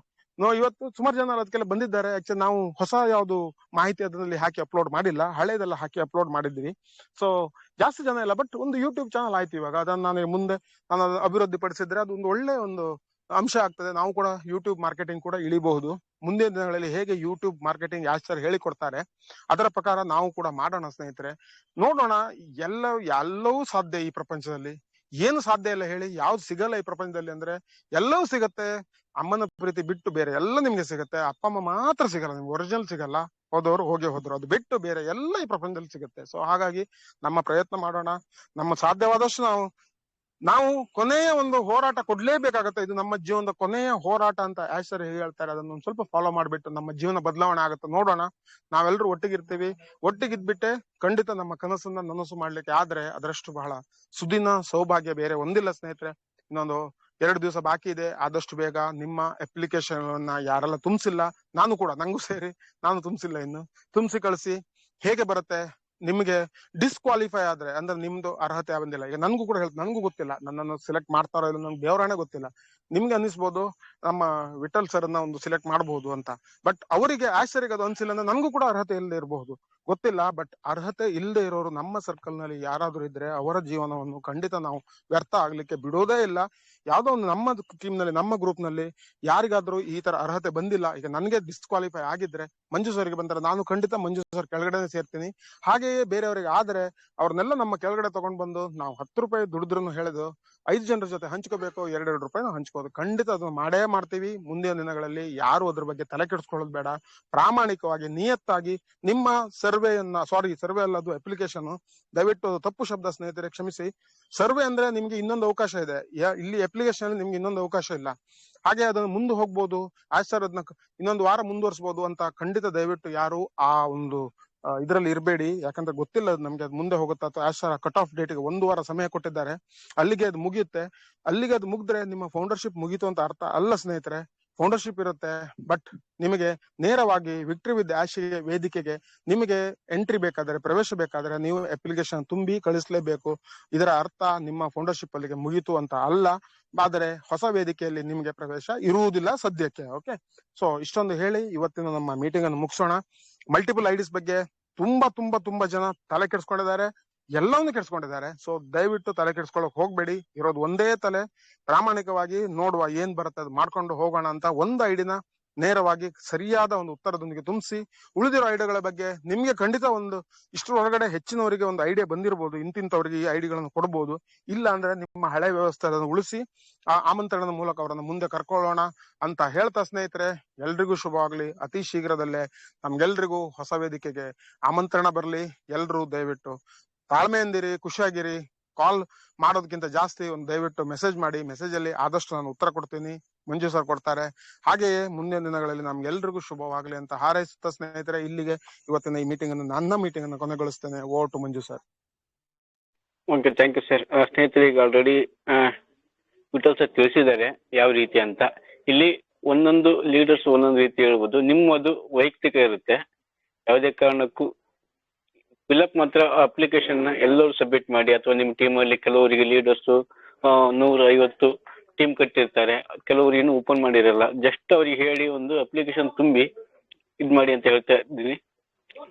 ಇವತ್ತು ಸುಮಾರು ಜನ ಅದಕ್ಕೆಲ್ಲ ಬಂದಿದ್ದಾರೆ. ಆಕ್ಚುಲಿ ನಾವು ಹೊಸ ಯಾವ್ದು ಮಾಹಿತಿ ಅದರಲ್ಲಿ ಹಾಕಿ ಅಪ್ಲೋಡ್ ಮಾಡಿಲ್ಲ, ಹಳೇದೆಲ್ಲ ಹಾಕಿ ಅಪ್ಲೋಡ್ ಮಾಡಿದ್ವಿ. ಸೊ ಜಾಸ್ತಿ ಜನ ಇಲ್ಲ, ಬಟ್ ಒಂದು ಯೂಟ್ಯೂಬ್ ಚಾನಲ್ ಆಯ್ತು ಇವಾಗ. ಅದನ್ನ ನಾನು ಮುಂದೆ ನಾನು ಅಭಿವೃದ್ಧಿ ಪಡಿಸಿದ್ರೆ ಅದು ಒಂದು ಒಳ್ಳೆ ಒಂದು ಅಂಶ ಆಗ್ತದೆ. ನಾವು ಕೂಡ ಯೂಟ್ಯೂಬ್ ಮಾರ್ಕೆಟಿಂಗ್ ಕೂಡ ಇಳಿಬಹುದು. ಮುಂದಿನ ದಿನಗಳಲ್ಲಿ ಹೇಗೆ ಯೂಟ್ಯೂಬ್ ಮಾರ್ಕೆಟಿಂಗ್ ಯಾರು ಹೇಳಿಕೊಡ್ತಾರೆ ಅದರ ಪ್ರಕಾರ ನಾವು ಕೂಡ ಮಾಡೋಣ ಸ್ನೇಹಿತರೆ. ನೋಡೋಣ. ಎಲ್ಲವೂ ಸಾಧ್ಯ ಈ ಪ್ರಪಂಚದಲ್ಲಿ. ಏನು ಸಾಧ್ಯ ಇಲ್ಲ ಹೇಳಿ? ಯಾವ್ದು ಸಿಗಲ್ಲ ಈ ಪ್ರಪಂಚದಲ್ಲಿ ಅಂದ್ರೆ ಎಲ್ಲವೂ ಸಿಗತ್ತೆ. ಅಮ್ಮನ ಪ್ರೀತಿ ಬಿಟ್ಟು ಬೇರೆ ಎಲ್ಲ ನಿಮ್ಗೆ ಸಿಗತ್ತೆ. ಅಪ್ಪ ಅಮ್ಮ ಮಾತ್ರ ಸಿಗಲ್ಲ ನಿಮ್ಗೆ, ಒರಿಜಿನಲ್ ಸಿಗಲ್ಲ. ಹೋದವರು ಹೋದ್ರು, ಅದು ಬಿಟ್ಟು ಬೇರೆ ಎಲ್ಲ ಈ ಪ್ರಪಂಚದಲ್ಲಿ ಸಿಗುತ್ತೆ. ಸೊ ಹಾಗಾಗಿ ನಮ್ಮ ಪ್ರಯತ್ನ ಮಾಡೋಣ. ನಮ್ಮ ಸಾಧ್ಯವಾದಷ್ಟು ನಾವು ಕೊನೆಯ ಒಂದು ಹೋರಾಟ ಕೊಡ್ಲೇಬೇಕಾಗತ್ತೆ. ಇದು ನಮ್ಮ ಜೀವನದ ಕೊನೆಯ ಹೋರಾಟ ಅಂತ ಆಶರ್ ಹೇಳ್ತಾರೆ. ಅದನ್ನ ಸ್ವಲ್ಪ ಫಾಲೋ ಮಾಡ್ಬಿಟ್ಟು ನಮ್ಮ ಜೀವನ ಬದಲಾವಣೆ ಆಗುತ್ತೆ. ನೋಡೋಣ. ನಾವೆಲ್ಲರೂ ಒಟ್ಟಿಗಿರ್ತೀವಿ. ಒಟ್ಟಿಗಿದ್ಬಿಟ್ಟೆ ಖಂಡಿತ ನಮ್ಮ ಕನಸನ್ನ ನನಸು ಮಾಡ್ಲಿಕ್ಕೆ ಆದ್ರೆ ಅದರಷ್ಟು ಬಹಳ ಸುದಿನ ಸೌಭಾಗ್ಯ ಬೇರೆ ಒಂದಿಲ್ಲ ಸ್ನೇಹಿತರೆ. ಇನ್ನೊಂದು 2 ದಿವಸ ಬಾಕಿ ಇದೆ. ಆದಷ್ಟು ಬೇಗ ನಿಮ್ಮ ಅಪ್ಲಿಕೇಶನ್ ಯಾರೆಲ್ಲ ತುಂಬಿಸಿಲ್ಲ, ನಂಗೂ ಸೇರಿ ನಾನು ತುಂಬಿಸಿಲ್ಲ ಇನ್ನು, ತುಂಬಿಸಿ ಕಳಿಸಿ. ಹೇಗೆ ಬರುತ್ತೆ ನಿಮ್ಗೆ ಡಿಸ್ಕ್ವಾಲಿಫೈ ಆದ್ರೆ ಅಂದ್ರೆ ನಿಮ್ದು ಅರ್ಹತೆ ಬಂದಿಲ್ಲ. ಈಗ ನನ್ಗೂ ಕೂಡ ನನಗೂ ಗೊತ್ತಿಲ್ಲ ನನ್ನನ್ನು ಸೆಲೆಕ್ಟ್ ಮಾಡ್ತಾರೋ ಇಲ್ಲ, ನನ್ಗೆ ದೇವರಾಣೆ ಗೊತ್ತಿಲ್ಲ. ನಿಮ್ಗೆ ಅನಿಸ್ಬೋದು ನಮ್ಮ ವಿಠಲ್ ಸರ್ ಅನ್ನ ಒಂದು ಸೆಲೆಕ್ಟ್ ಮಾಡಬಹುದು ಅಂತ, ಬಟ್ ಅವರಿಗೆ ಆಶ್ಚರ್ಯಕ್ಕೆ ಅದು ಅನ್ಸಿಲ್ಲ ಅಂದ್ರೆ ನನಗೂ ಕೂಡ ಅರ್ಹತೆ ಇಲ್ಲದೆ ಇರಬಹುದು, ಗೊತ್ತಿಲ್ಲ. ಬಟ್ ಅರ್ಹತೆ ಇಲ್ಲದೆ ಇರೋರು ನಮ್ಮ ಸರ್ಕಲ್ ನಲ್ಲಿ ಯಾರಾದ್ರೂ ಇದ್ರೆ ಅವರ ಜೀವನವನ್ನು ಖಂಡಿತ ನಾವು ವ್ಯರ್ಥ ಆಗ್ಲಿಕ್ಕೆ ಬಿಡೋದೇ ಇಲ್ಲ. ಯಾವ್ದೋ ಒಂದು ನಮ್ಮ ಟೀಮ್ ನಲ್ಲಿ, ನಮ್ಮ ಗ್ರೂಪ್ ನಲ್ಲಿ ಯಾರಿಗಾದ್ರೂ ಈ ತರ ಅರ್ಹತೆ ಬಂದಿಲ್ಲ, ಈಗ ನನಗೆ ಡಿಸ್ಕ್ವಾಲಿಫೈ ಆಗಿದ್ರೆ ಮಂಜು ಸರ್ಗೆ ಬಂದರೆ ನಾನು ಖಂಡಿತ ಮಂಜು ಸರ್ ಕೆಳಗಡೆ ಸೇರ್ತೀನಿ. ಹಾಗೆಯೇ ಬೇರೆಯವರಿಗೆ ಆದ್ರೆ ಅವ್ರನ್ನೆಲ್ಲ ನಮ್ಮ ಕೆಳಗಡೆ ತಗೊಂಡ್ ಬಂದು ನಾವು 10 ರೂಪಾಯಿ ದುಡಿದ್ರು ಹೇಳಿದ್ರು 5 ಜನರ ಜೊತೆ ಹಂಚ್ಕೋಬೇಕು, 2 ರೂಪಾಯಿ ನಾವು ಹಂಚ್ಕೋದು. ಖಂಡಿತ ಅದನ್ನ ಮಾಡೇ ಮಾಡ್ತೀವಿ. ಮುಂದಿನ ದಿನಗಳಲ್ಲಿ ಯಾರು ಅದ್ರ ಬಗ್ಗೆ ತಲೆ ಕೆಡಿಸ್ಕೊಳ್ಳೋದು ಬೇಡ. ಪ್ರಾಮಾಣಿಕವಾಗಿ ನಿಯತ್ತಾಗಿ ನಿಮ್ಮ ಸರ್ವೆ ಅಲ್ಲ, ಅದು ಅಪ್ಲಿಕೇಶನ್. ದಯವಿಟ್ಟು ತಪ್ಪು ಶಬ್ದ ಸ್ನೇಹಿತರೆ, ಕ್ಷಮಿಸಿ. ಸರ್ವೆ ಅಂದ್ರೆ ನಿಮ್ಗೆ ಇನ್ನೊಂದು ಅವಕಾಶ ಇದೆ, ಇಲ್ಲಿ ಅಪ್ಲಿಕೇಶನ್ ನಿಮ್ಗೆ ಇನ್ನೊಂದು ಅವಕಾಶ ಇಲ್ಲ. ಹಾಗೆ ಅದನ್ನು ಮುಂದೆ ಹೋಗ್ಬೋದು. ಸರ್ ಅದನ್ನ ಇನ್ನೊಂದು ವಾರ ಮುಂದುವರಿಸಬಹುದು ಅಂತ ಖಂಡಿತ ದಯವಿಟ್ಟು ಯಾರು ಆ ಒಂದು ಇದ್ರಲ್ಲಿ ಇರಬೇಡಿ. ಯಾಕಂದ್ರೆ ಗೊತ್ತಿಲ್ಲ ನಮ್ಗೆ ಅದು ಮುಂದೆ ಹೋಗುತ್ತಾ ಅಥವಾ ಸರ್ ಕಟ್ ಆಫ್ ಡೇಟ್ಗೆ 1 ವಾರ ಸಮಯ ಕೊಟ್ಟಿದ್ದಾರೆ, ಅಲ್ಲಿಗೆ ಅದು ಮುಗಿಯುತ್ತೆ. ಅಲ್ಲಿಗೆ ಅದು ಮುಗಿದ್ರೆ ನಿಮ್ಮ ಫೌಂಡರ್ಶಿಪ್ ಮುಗೀತು ಅಂತ ಅರ್ಥ ಅಲ್ಲ ಸ್ನೇಹಿತರೆ. ಫೌಂಡರ್ಶಿಪ್ ಇರುತ್ತೆ, ಬಟ್ ನಿಮಗೆ ನೇರವಾಗಿ ವಿಕ್ಟ್ರಿ ವಿತ್ ಆಶಿಗೆ ವೇದಿಕೆಗೆ ನಿಮಗೆ ಎಂಟ್ರಿ ಬೇಕಾದ್ರೆ, ಪ್ರವೇಶ ಬೇಕಾದ್ರೆ ನೀವು ಅಪ್ಲಿಕೇಶನ್ ತುಂಬಿ ಕಳಿಸ್ಲೇಬೇಕು. ಇದರ ಅರ್ಥ ನಿಮ್ಮ ಫೌಂಡರ್ಶಿಪ್ ಅಲ್ಲಿಗೆ ಮುಗೀತು ಅಂತ ಅಲ್ಲ, ಆದರೆ ಹೊಸ ವೇದಿಕೆಯಲ್ಲಿ ನಿಮಗೆ ಪ್ರವೇಶ ಇರುವುದಿಲ್ಲ ಸದ್ಯಕ್ಕೆ. ಓಕೆ, ಸೊ ಇಷ್ಟೊಂದು ಹೇಳಿ ಇವತ್ತಿನ ನಮ್ಮ ಮೀಟಿಂಗ್ ಅನ್ನು ಮುಗಿಸೋಣ. ಮಲ್ಟಿಪಲ್ ಐಡಿಸ್ ಬಗ್ಗೆ ತುಂಬಾ ಜನ ತಲೆ ಕೆಡಿಸ್ಕೊಂಡಿದ್ದಾರೆ, ಎಲ್ಲವನ್ನು ಕೆಡಿಸ್ಕೊಂಡಿದ್ದಾರೆ. ಸೊ ದಯವಿಟ್ಟು ತಲೆ ಕೆಡಿಸ್ಕೊಳಕ್ ಹೋಗ್ಬೇಡಿ. ಇರೋದು ಒಂದೇ ತಲೆ. ಪ್ರಾಮಾಣಿಕವಾಗಿ ನೋಡುವ ಏನ್ ಬರುತ್ತೆ ಅದು ಮಾಡ್ಕೊಂಡು ಹೋಗೋಣ ಅಂತ ಒಂದು ಐಡಿನ ನೇರವಾಗಿ ಸರಿಯಾದ ಒಂದು ಉತ್ತರದೊಂದಿಗೆ ತುಂಬಿಸಿ, ಉಳಿದಿರೋ ಐಡಿಯಾಗಳ ಬಗ್ಗೆ ನಿಮ್ಗೆ ಖಂಡಿತ ಒಂದು ಇಷ್ಟರೊಳಗಡೆ ಹೆಚ್ಚಿನವರಿಗೆ ಒಂದು ಐಡಿಯಾ ಬಂದಿರಬಹುದು, ಇಂತಿಂತವರಿಗೆ ಈ ಐಡಿಯಾಗಳನ್ನು ಕೊಡಬಹುದು. ಇಲ್ಲ ಅಂದ್ರೆ ನಿಮ್ಮ ಹಳೆ ವ್ಯವಸ್ಥೆ ಅದನ್ನು ಉಳಿಸಿ ಆ ಆಮಂತ್ರಣದ ಮೂಲಕ ಅವರನ್ನು ಮುಂದೆ ಕರ್ಕೊಳ್ಳೋಣ ಅಂತ ಹೇಳ್ತಾ ಸ್ನೇಹಿತರೆ, ಎಲ್ರಿಗೂ ಶುಭವಾಗ್ಲಿ. ಅತಿ ಶೀಘ್ರದಲ್ಲೇ ನಮ್ಗೆಲ್ರಿಗೂ ಹೊಸ ವೇದಿಕೆಗೆ ಆಮಂತ್ರಣ ಬರ್ಲಿ. ಎಲ್ರು ದಯವಿಟ್ಟು ತಾಳ್ಮೆಯಿಂದಿರಿ, ಖುಷಿಯಾಗಿರಿ. ಕಾಲ್ ಮಾಡೋದಕ್ಕಿಂತ ಜಾಸ್ತಿ ಒಂದು ದಯವಿಟ್ಟು ಮೆಸೇಜ್ ಮಾಡಿ. ಮೆಸೇಜ್ ಅಲ್ಲಿ ಆದಷ್ಟು ನಾನು ಉತ್ತರ ಕೊಡ್ತೀನಿ, ಮಂಜು ಸರ್ ಕೊಡ್ತಾರೆ. ಹಾಗೆಯೇ ಮುಂದಿನ ದಿನಗಳಲ್ಲಿ ನಮ್ಗೆಲ್ರಿಗೂ ಶುಭವಾಗ್ಲಿ ಅಂತ ಹಾರೈಸುತ್ತಾ ಸ್ನೇಹಿತರೆ, ಇಲ್ಲಿಗೆ ಇವತ್ತಿನ ಈ ಮೀಟಿಂಗ್ ಅನ್ನು, ನನ್ನ ಮೀಟಿಂಗ್ ಅನ್ನು ಕೊನೆಗೊಳಿಸ್ತೇನೆ. Over to Manju sir. Okay, thank you sir. ಸ್ನೇಹಿತರೆ, ಈಗ ಆಲ್ರೆಡಿ ವಿಠಲ್ ಸರ್ ತಿಳಿಸಿದ್ದಾರೆ ಯಾವ ರೀತಿ ಅಂತ. ಇಲ್ಲಿ ಒಂದೊಂದು ಲೀಡರ್ಸ್ ಒಂದೊಂದು ರೀತಿ ಹೇಳ್ಬೋದು. ನಿಮ್ಮದು ವೈಯಕ್ತಿಕ ಇರುತ್ತೆ. ಯಾವುದೇ ಕಾರಣಕ್ಕೂ ಫಿಲಪ್ ಮಾತ್ರ ಅಪ್ಲಿಕೇಶನ್ ನ ಎಲ್ಲರೂ ಸಬ್ಮಿಟ್ ಮಾಡಿ, ಅಥವಾ ನಿಮ್ಮ ಟೀಮ್ ಅಲ್ಲಿ ಕೆಲವರಿಗೆ ಲೀಡರ್ಸ್ 150 ಟೀಮ್ ಕಟ್ಟಿರ್ತಾರೆ, ಕೆಲವರು ಇನ್ನೂ ಓಪನ್ ಮಾಡಿರಲ್ಲ. ಜಸ್ಟ್ ಅವ್ರಿಗೆ ಹೇಳಿ ಒಂದು ಅಪ್ಲಿಕೇಶನ್ ತುಂಬಿ ಇದ್ ಮಾಡಿ ಅಂತ ಹೇಳ್ತಾ ಇದ್ದೀನಿ.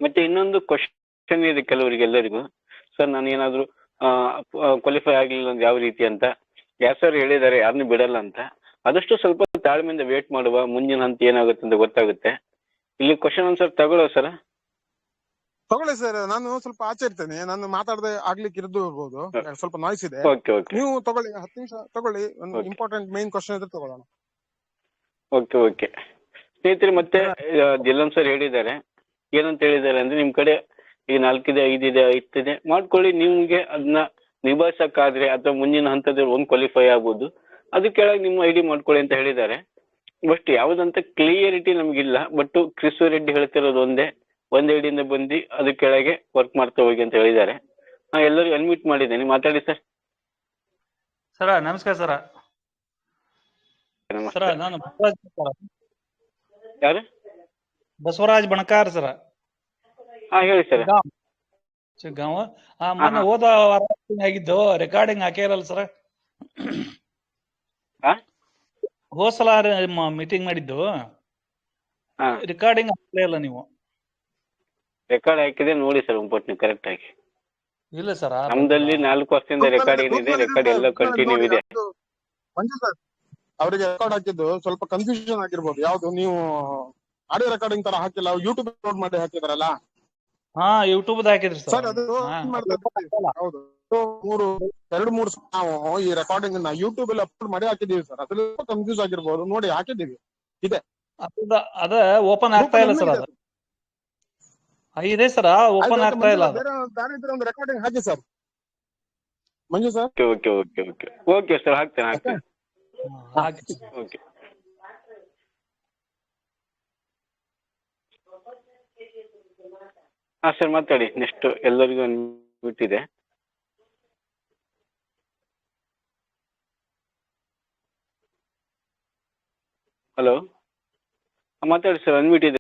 ಮತ್ತೆ ಇನ್ನೊಂದು ಕ್ವಶನ್ ಇದೆ ಕೆಲವರಿಗೆ, ಎಲ್ಲರಿಗೂ, ಸರ್ ನಾನು ಏನಾದ್ರು ಕ್ವಾಲಿಫೈ ಆಗ್ಲಿಲ್ಲ ಅಂದ್ರೆ ಯಾವ ರೀತಿ ಅಂತ. ಸರ್ ಹೇಳಿದ್ದಾರೆ ಯಾರನ್ನೂ ಬಿಡಲ್ಲ ಅಂತ. ಆದಷ್ಟು ಸ್ವಲ್ಪ ತಾಳ್ಮೆಯಿಂದ ವೇಟ್ ಮಾಡುವ, ಮುಂದಿನ ಹಂತ ಏನಾಗುತ್ತೆ ಅಂತ ಗೊತ್ತಾಗುತ್ತೆ. ಇಲ್ಲಿ ಕ್ವಶನ್ ಆನ್ಸರ್ ತಗೊಳ್ಳೋ ಸರ್? ತಗೊಳ್ಳಿ ಸರ್, ನಾನು ಸ್ವಲ್ಪ ಆಚೆ ಇರ್ತೇನೆ, ನಾನು ಮಾತಾಡದೆ ಆಗ್ಲಿಕ್ಕೆ ಇರ್ಬೋದು, ಸ್ವಲ್ಪ ನಾಯ್ಸ್ ಇದೆ. ನೀವು ತಗೊಳ್ಳಿ, 10 ನಿಮಿಷ ತಗೊಳ್ಳಿ. ಒಂದು ಇಂಪಾರ್ಟೆಂಟ್ ಮೇನ್ ಕ್ವಶನ್ ಇದ್ರೆ ತಗೊಳ್ಳೋಣ. ಓಕೆ ಸ್ನೇಹಿತರೆ, ಮತ್ತೆ ದಿಲ್ಲನ್ ಸರ್ ಹೇಳಿದ್ದಾರೆ. ಏನಂತ ಹೇಳಿದ್ದಾರೆ ಅಂದ್ರೆ, ನಿಮ್ ಕಡೆ ಈಗ 4 ಇದೆ, 5 ಇದೆ, 10 ಇದೆ ಮಾಡ್ಕೊಳ್ಳಿ. ನಿಮ್ಗೆ ಅದನ್ನ ನಿಭಾಯಿಸಕ್ಕಾದ್ರೆ ಅಥವಾ ಮುಂದಿನ ಹಂತದಲ್ಲಿ ಒಂದು ಕ್ವಾಲಿಫೈ ಆಗ್ಬೋದು, ಅದು ಕೆಳಗೆ ನಿಮ್ಮ ಐಡಿ ಮಾಡ್ಕೊಳ್ಳಿ ಅಂತ ಹೇಳಿದ್ದಾರೆ. ಬಟ್ ಯಾವ್ದಂತ ಕ್ಲಿಯರಿಟಿ ನಮಗಿಲ್ಲ. ಬಟ್ ಕ್ರಿಸ್ತು ರೆಡ್ಡಿ ಹೇಳ್ತಿರೋದು ಒಂದ್ ಐಡಿಯಿಂದ ಬಂದು ಅದು ಕೆಳಗೆ ವರ್ಕ್ ಮಾಡ್ತಾ ಹೋಗಿ ಅಂತ ಹೇಳಿದ್ದಾರೆ. ನಾ ಎಲ್ಲರಿಗೂ ಅನ್ಮ್ಯೂಟ್ ಮಾಡಿದ್ದೇನೆ, ಮಾತಾಡಿ ಸರ್. ಸರ ನಮಸ್ಕಾರ ಸರ. ಸರ ನಮಸ್ತೆ. ನಾನು ಬಸವರಾಜ್ ಸರ. ಯಾರು? ಬಸವರಾಜ್ ಬಣಕಾರ್ ಸರ. ಹಾ ಹೇಳಿ ಸರ್. ಶಿಗ್ಗಾಂವ. ಮೊನ್ನೆ ಹೋದ ವಾರ ಆಗಿದ್ದು ರೆಕಾರ್ಡಿಂಗ್ ಹಾಕ್ಯಾರಲ್ಲ ಸರ. ಹೋದ್ ಸಲ ಮೀಟಿಂಗ್ ಮಾಡಿದ್ದು ರೆಕಾರ್ಡಿಂಗ್ ಹಾಕ್ಲೇ ಇಲ್ಲ ನೀವು. ರೆಕಾರ್ಡ್ ಹಾಕಿದೆ ನೋಡಿ ಸರ್, ಒಂಪಟ್ಟು ನೀವು ಕರೆಕ್ಟ್ ಆಗಿ. ಇಲ್ಲ ಸರ್, ನಮ್ದಲ್ಲಿ 4 ವರ್ಷದಿಂದ ರೆಕಾರ್ಡ್ ಏನಿದೆ, ರೆಕಾರ್ಡ್ ಎಲ್ಲ ಕಂಟಿನ್ಯೂ ಇದೆ. ಮಂಜು ಸರ್, ಅವರಿಗೆ ರೆಕಾರ್ಡ್ ಹಾಕಿದ್ದು ಸ್ವಲ್ಪ ಕನ್ಫ್ಯೂಷನ್ ಆಗಿರ್ಬೋದು. ಯಾವ್ದು ನೀವು ಆಡಿಯೋ ರೆಕಾರ್ಡಿಂಗ್ ತರ ಹಾಕಿಲ್ಲ, ಯೂಟ್ಯೂಬ್ ಅಪ್ಲೋಡ್ ಮಾಡಿ ಹಾಕಿದಾರಲ್ಲ. ಹಾ ಯೂಟ್ಯೂಬ್ ಹಾಕಿದ್ರಿ ಸರ್. ಅದು ಹೌದು, 2-3 ನಾವು ಈ ರೆಕಾರ್ಡಿಂಗ್ ನ ಯೂಟ್ಯೂಬ್ ಅಲ್ಲಿ ಅಪ್ಲೋಡ್ ಮಾಡಿ ಹಾಕಿದೀವಿ ಸರ್. ಅದ್ರಲ್ಲಿ ಕನ್ಫ್ಯೂಸ್ ಆಗಿರ್ಬೋದು, ನೋಡಿ ಹಾಕಿದೀವಿ. ಇದೆ ಅದ ಓಪನ್ ಆಗ್ತಾ ಇಲ್ಲ ಸರ್. ಅದು ಇದೆ ಸರ್, ಓಪನ್ ಆಗ್ತಾ ಇಲ್ಲ. ಬೇರೆ ಒಂದು ರೆಕಾರ್ಡಿಂಗ್ ಹಾಕಿ sir. Manju sir. Okay okay okay okay sir, ಹಾಕ್ತೇನೆ. ಓಕೆ. ಹಾ ಸರ್ ಮಾತಾಡಿ. ನೆಕ್ಸ್ಟ್ ಎಲ್ಲರಿಗೂ ಬಿಟ್ಟಿದೆ. ಹಲೋ, ಮಾತಾಡಿ ಸರ್, ಅನ್ಮ್ಯೂಟ್ ಇದೆ.